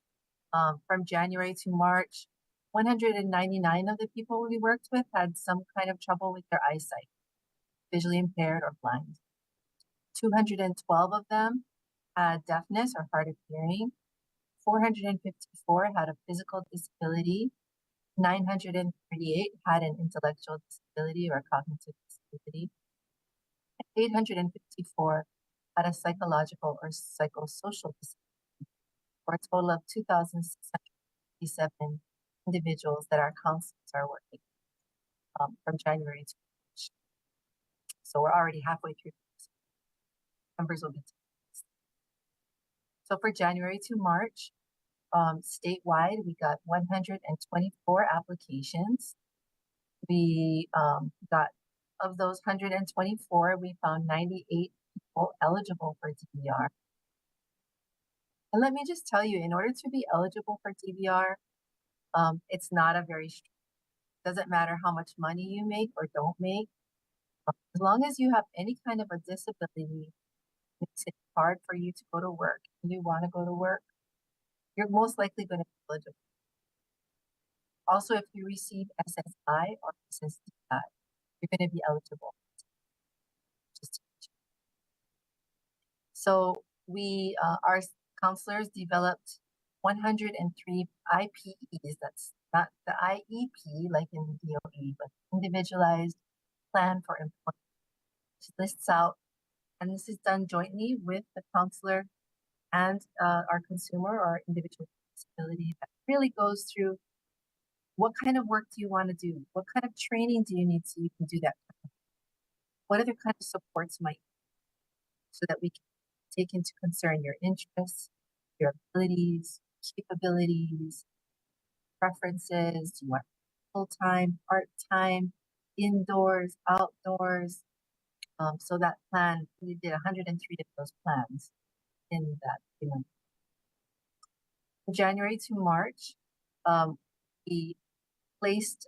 [SPEAKER 21] from January to March, 199 of the people we worked with had some kind of trouble with their eyesight, visually impaired or blind. 212 of them had deafness or hard of hearing. 454 had a physical disability. 938 had an intellectual disability or cognitive disability. 854 had a psychological or psychosocial disability, for a total of 2,657 individuals that our counselors are working from January to March. So we're already halfway through. Numbers will be. So for January to March, statewide, we got 124 applications. We got, of those 124, we found 98 people eligible for DVR. And let me just tell you, in order to be eligible for DVR, it's not a very strict, doesn't matter how much money you make or don't make. As long as you have any kind of a disability, makes it hard for you to go to work, and you want to go to work, you're most likely going to be eligible. Also, if you receive SSI or SSDI, you're going to be eligible. So we, our counselors developed 103 IPEs. That's not the IEP like in the DOE, but individualized plan for employment, which lists out, and this is done jointly with the counselor and our consumer or individual with disability. That really goes through what kind of work do you want to do? What kind of training do you need so you can do that? What other kind of supports might so that we can take into concern your interests, your abilities, capabilities, preferences. Do you want full-time, part-time, indoors, outdoors? So that plan, we did 103 of those plans in that. From January to March, we placed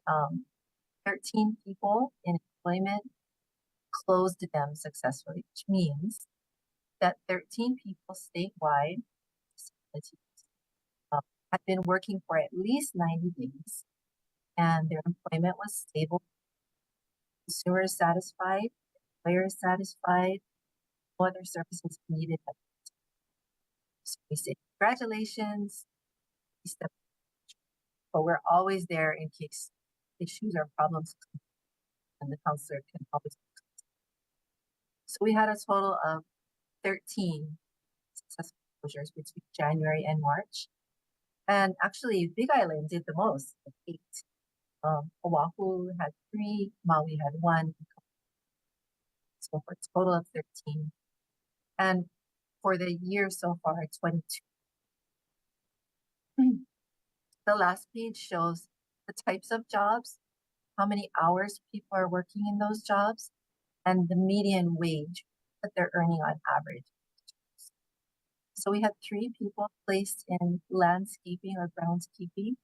[SPEAKER 21] 13 people in employment, closed them successfully, which means that 13 people statewide have been working for at least 90 days, and their employment was stable. Consumer is satisfied, employer is satisfied, no other services needed. So we say, congratulations, but we're always there in case issues or problems, and the counselor can always. So we had a total of 13 successful closures between January and March. And actually, Big Island did the most, 8. Oahu had 3, Maui had 1. So for a total of 13. And for the year so far, 22. The last page shows the types of jobs, how many hours people are working in those jobs, and the median wage that they're earning on average. So we had 3 people placed in landscaping or groundskeeping,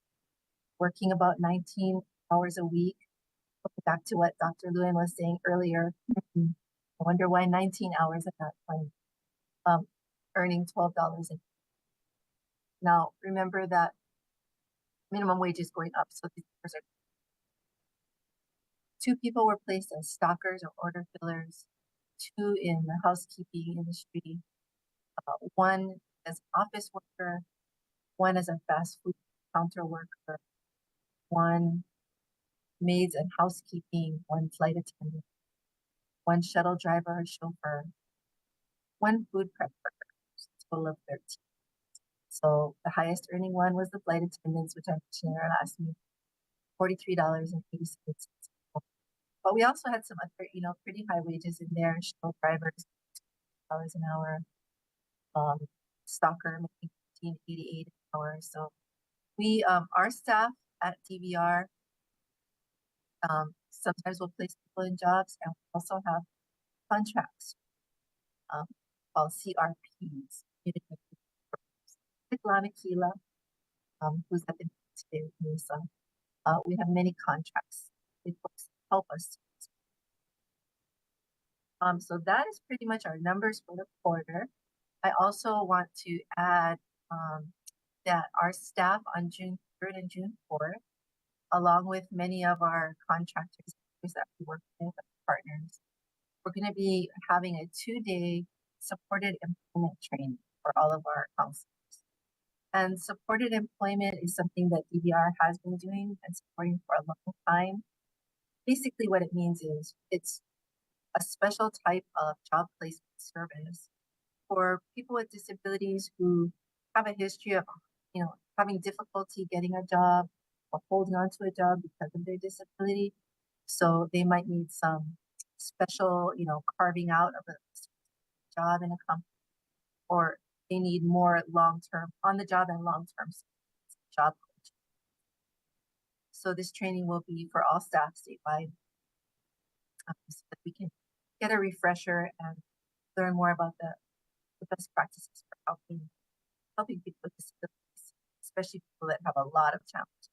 [SPEAKER 21] working about 19 hours a week. Back to what Dr. Lewin was saying earlier, I wonder why 19 hours at that point, earning $12 an hour. Now, remember that minimum wage is going up, so these numbers are. 2 people were placed as stockers or order fillers, 2 in the housekeeping industry, 1 as an office worker, 1 as a fast food counter worker, 1 maids and housekeeping, 1 flight attendant, 1 shuttle driver or chauffeur, 1 food prep worker, total of 13. So the highest earning one was the flight attendants, which I mentioned in our last meeting, $43.86. But we also had some other, pretty high wages in there. Shuttle drivers, $2 an hour. Stalker making $15.88 an hour. So we, our staff at DVR, sometimes we'll place people in jobs, and we also have contracts called CRPs. Like Lana Keela, who's at the meeting today with me. So we have many contracts with folks to help us. So that is pretty much our numbers for the quarter. I also want to add that our staff on June 3rd and June 4th, along with many of our contractors that we work with, partners, we're going to be having a 2-day supported employment training for all of our counselors. And supported employment is something that DVR has been doing and supporting for a long time. Basically, what it means is it's a special type of job placement service for people with disabilities who have a history of, having difficulty getting a job or holding on to a job because of their disability. So they might need some special, carving out of a job in a company, or they need more long-term, on-the-job and long-term job coaching. So this training will be for all staff statewide, so that we can get a refresher and learn more about the best practices for helping people with disabilities, especially people that have a lot of challenges,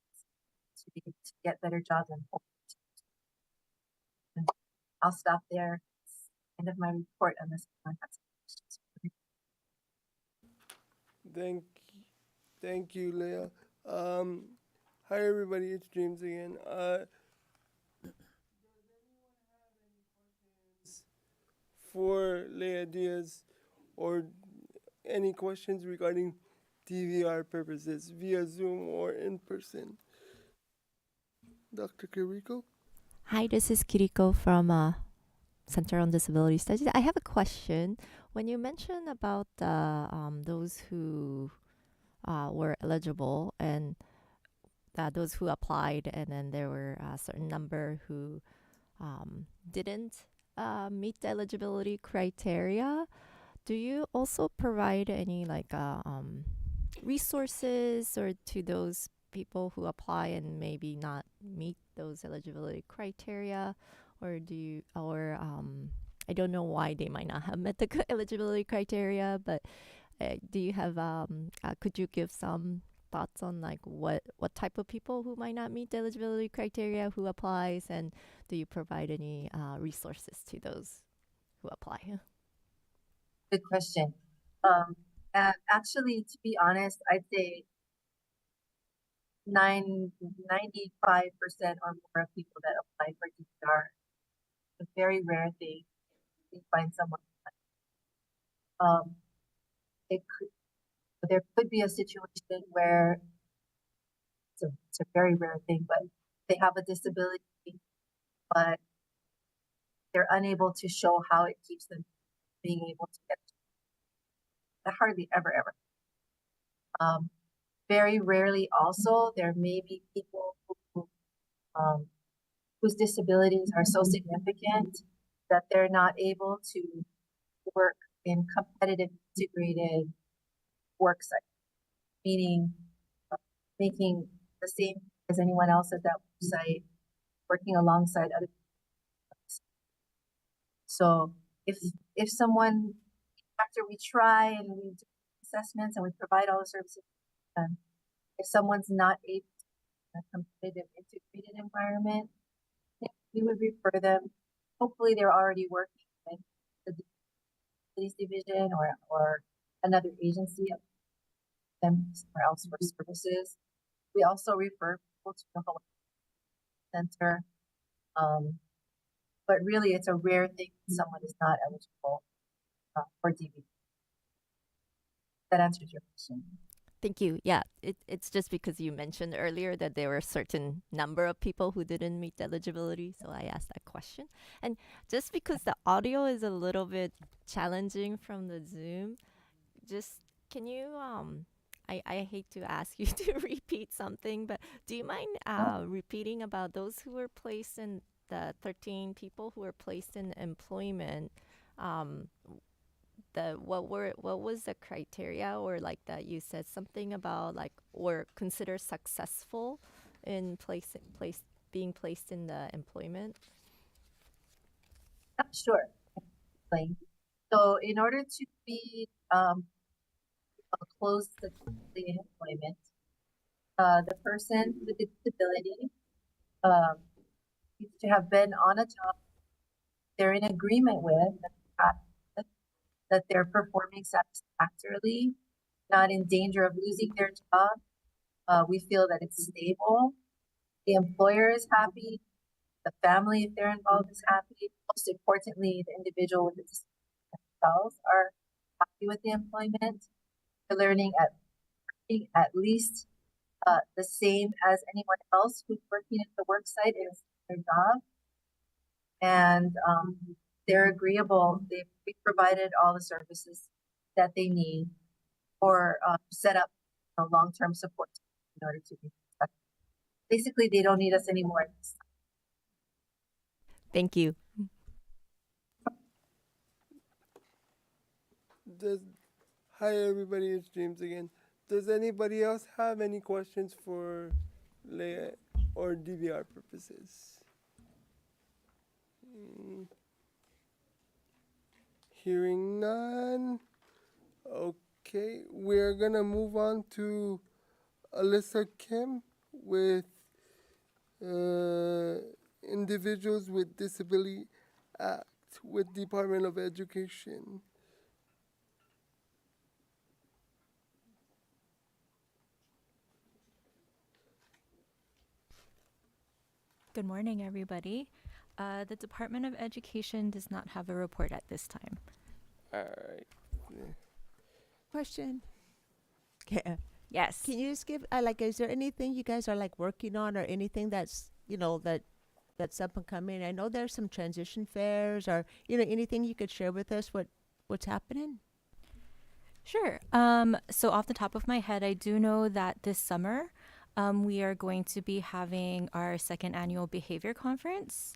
[SPEAKER 21] to be able to get better jobs and hold. And I'll stop there. It's the end of my report unless anyone has questions.
[SPEAKER 1] Thank you, Leah. Hi everybody, it's James again. For Leah Diaz, or any questions regarding DVR purposes via Zoom or in person? Dr. Kiriko?
[SPEAKER 19] Hi, this is Kiriko from Center on Disability Studies. I have a question. When you mentioned about those who were eligible and those who applied, and then there were a certain number who didn't meet the eligibility criteria, do you also provide any resources or to those people who apply and maybe not meet those eligibility criteria, or I don't know why they might not have met the eligibility criteria, but do you have could you give some thoughts on what type of people who might not meet the eligibility criteria who applies, and do you provide any resources to those who apply?
[SPEAKER 21] Good question. And actually, to be honest, I'd say 95% or more of people that apply for DVR. A very rare thing to find someone. There could be a situation where it's a very rare thing, but they have a disability, but they're unable to show how it keeps them being able to get. That hardly ever. Very rarely also, there may be people who, whose disabilities are so significant that they're not able to work in competitive integrated work site, meaning making the same as anyone else at that site, working alongside other. So if someone, after we try and we do assessments and we provide all the services, if someone's not able to a competitive integrated environment, we would refer them. Hopefully they're already working with the police division or another agency of them somewhere else for services. We also refer people to the Hawai'i Center. But really it's a rare thing when someone is not eligible for DB. That answers your question.
[SPEAKER 19] Thank you. Yeah, it's just because you mentioned earlier that there were a certain number of people who didn't meet eligibility, so I asked that question. And just because the audio is a little bit challenging from the Zoom, just can you I hate to ask you to repeat something, but do you mind repeating about those who were placed in the 13 people who were placed in employment? What was the criteria, or like that you said something about like, or consider successful in being placed in the employment?
[SPEAKER 21] Sure. So in order to be close to the employment, the person with the disability needs to have been on a job they're in agreement with, that they're performing satisfactorily, not in danger of losing their job. We feel that it's stable. The employer is happy. The family, if they're involved, is happy. Most importantly, the individual with the disability themselves are happy with the employment. They're learning at least the same as anyone else who's working at the work site in their job. And they're agreeable. We provided all the services that they need or set up a long-term support in order to be effective. Basically, they don't need us anymore.
[SPEAKER 19] Thank you.
[SPEAKER 1] Hi everybody, it's James again. Does anybody else have any questions for Leah or DVR purposes? Hearing none. Okay, we're gonna move on to Alyssa Kim with Individuals with Disability Act with Department of Education.
[SPEAKER 6] Good morning, everybody. The Department of Education does not have a report at this time.
[SPEAKER 1] All right.
[SPEAKER 2] Question. Okay.
[SPEAKER 6] Yes.
[SPEAKER 2] Can you just give is there anything you guys are like working on, or anything that's that's up and coming? I know there's some transition fairs, or anything you could share with us what's happening.
[SPEAKER 6] Sure. So off the top of my head, I do know that this summer, we are going to be having our second annual behavior conference.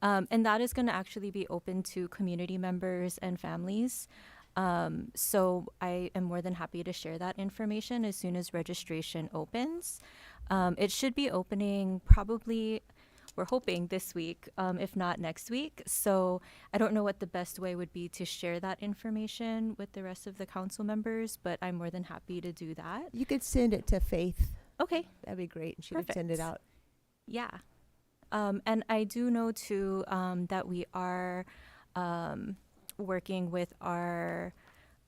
[SPEAKER 6] And that is going to actually be open to community members and families. So I am more than happy to share that information as soon as registration opens. It should be opening probably, we're hoping this week, if not next week. So I don't know what the best way would be to share that information with the rest of the council members, but I'm more than happy to do that.
[SPEAKER 2] You could send it to Faith.
[SPEAKER 6] Okay.
[SPEAKER 2] That'd be great. She could send it out.
[SPEAKER 6] Yeah. And I do know too that we are working with our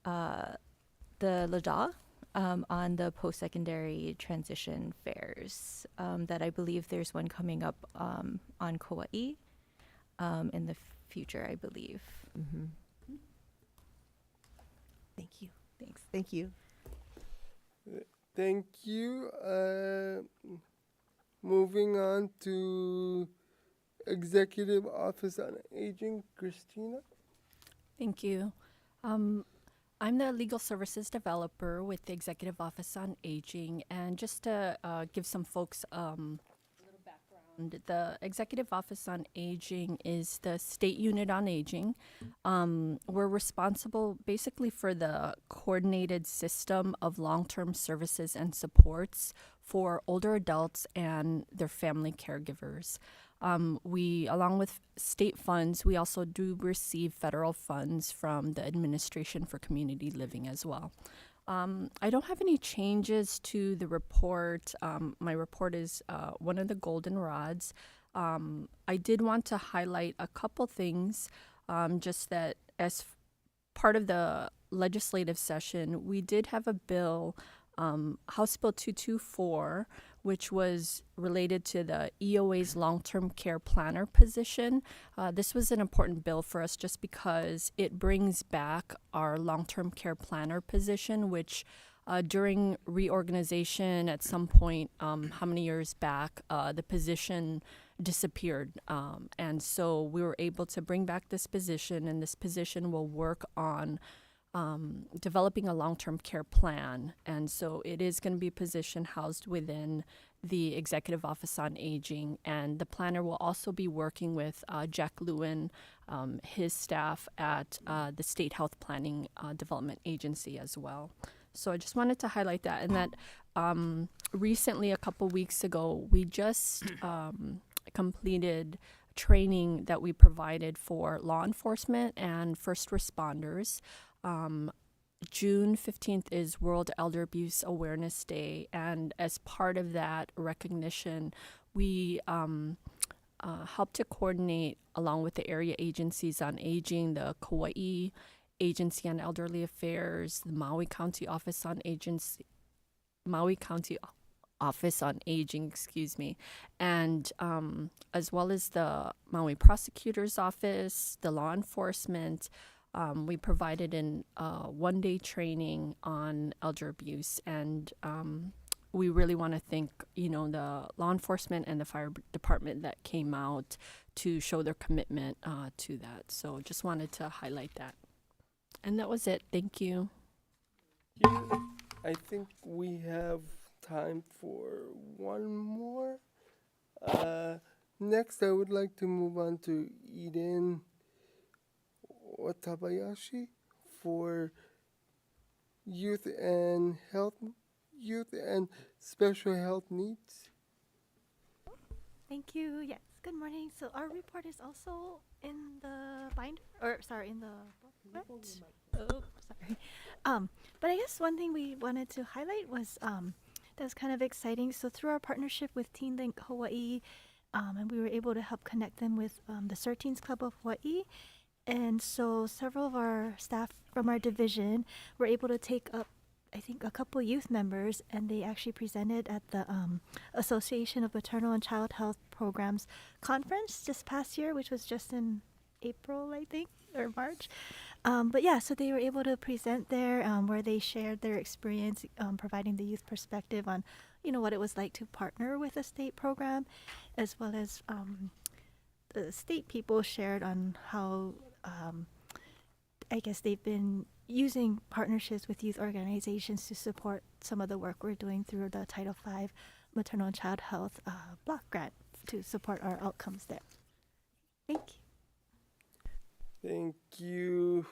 [SPEAKER 6] the LADA on the post-secondary transition fairs. That I believe there's one coming up on Kauai in the future, I believe.
[SPEAKER 2] Mm-hmm. Thank you. Thanks. Thank you.
[SPEAKER 1] Thank you. Moving on to Executive Office on Aging, Christina.
[SPEAKER 22] Thank you. I'm the legal services developer with the Executive Office on Aging, and just to give some folks a little background, the Executive Office on Aging is the state unit on aging. We're responsible basically for the coordinated system of long-term services and supports for older adults and their family caregivers. We, along with state funds, we also do receive federal funds from the Administration for Community Living as well. I don't have any changes to the report. My report is one of the golden rods. I did want to highlight a couple things, just that as part of the legislative session, we did have a bill, House Bill 224, which was related to the EOA's long-term care planner position. This was an important bill for us just because it brings back our long-term care planner position, which during reorganization at some point, how many years back, the position disappeared. And so we were able to bring back this position, and this position will work on developing a long-term care plan. And so it is going to be a position housed within the Executive Office on Aging, and the planner will also be working with Jack Lewin, his staff at the State Health Planning Development Agency as well. So I just wanted to highlight that, and that recently, a couple weeks ago, we just completed training that we provided for law enforcement and first responders. June 15th is World Elder Abuse Awareness Day, and as part of that recognition, we helped to coordinate along with the area agencies on aging, the Kauai Agency on Elderly Affairs, the Maui County Office on Aging, and as well as the Maui Prosecutor's Office, the law enforcement. We provided an one-day training on elder abuse, and we really want to thank, the law enforcement and the fire department that came out to show their commitment to that. So just wanted to highlight that. And that was it. Thank you.
[SPEAKER 1] I think we have time for one more. Next, I would like to move on to Eden Watabayashi for youth and special health needs.
[SPEAKER 7] Thank you. Yes. Good morning. So our report is also in the binder, in the booklet. Oh, sorry. But I guess one thing we wanted to highlight was that was kind of exciting. So through our partnership with Teen Link Hawaii, and we were able to help connect them with the Teens Club of Hawaii. And so several of our staff from our division were able to take up, I think, a couple youth members, and they actually presented at the Association of Maternal and Child Health Programs conference this past year, which was just in April, I think, or March. But yeah, so they were able to present there where they shared their experience providing the youth perspective on, what it was like to partner with a state program, as well as the state people shared on how I guess they've been using partnerships with youth organizations to support some of the work we're doing through the Title V Maternal and Child Health block grant to support our outcomes there. Thank you.
[SPEAKER 1] Thank you.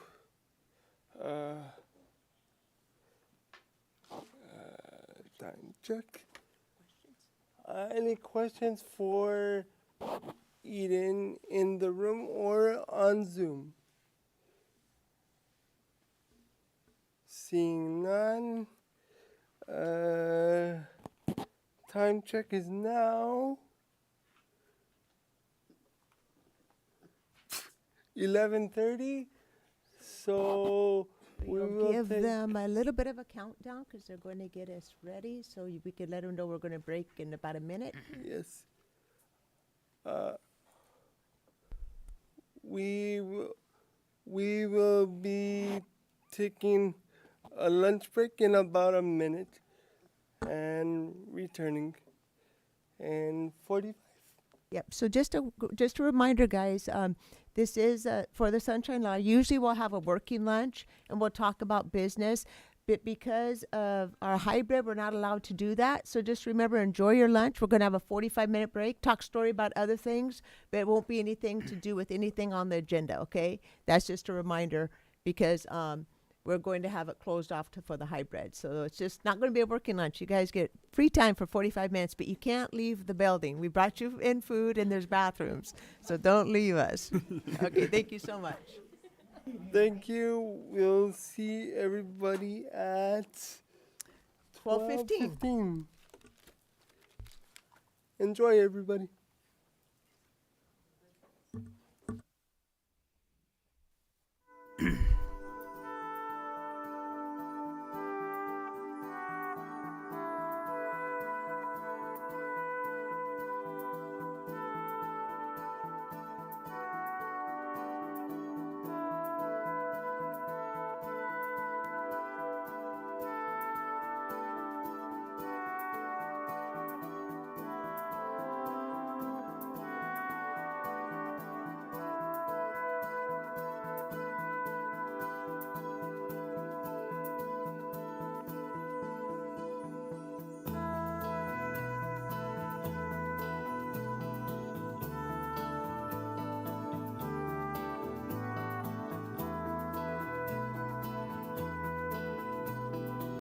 [SPEAKER 1] Time check. Any questions for Eden in the room or on Zoom? Seeing none. Time check is now 11:30. So
[SPEAKER 2] we'll give them a little bit of a countdown because they're going to get us ready. So we could let them know we're going to break in about a minute.
[SPEAKER 1] Yes. We will be taking a lunch break in about a minute and returning in 45.
[SPEAKER 2] Yep. So just a reminder, guys. This is for the Sunshine Law. Usually we'll have a working lunch and we'll talk about business. But because of our hybrid, we're not allowed to do that. So just remember, enjoy your lunch. We're going to have a 45-minute break, talk story about other things, but it won't be anything to do with anything on the agenda, okay? That's just a reminder because we're going to have it closed off for the hybrid. So it's just not going to be a working lunch. You guys get free time for 45 minutes, but you can't leave the building. We brought you in food and there's bathrooms, so don't leave us. Okay, thank you so much.
[SPEAKER 1] Thank you. We'll see everybody at
[SPEAKER 2] 12:15.
[SPEAKER 1] 12:15. Enjoy, everybody.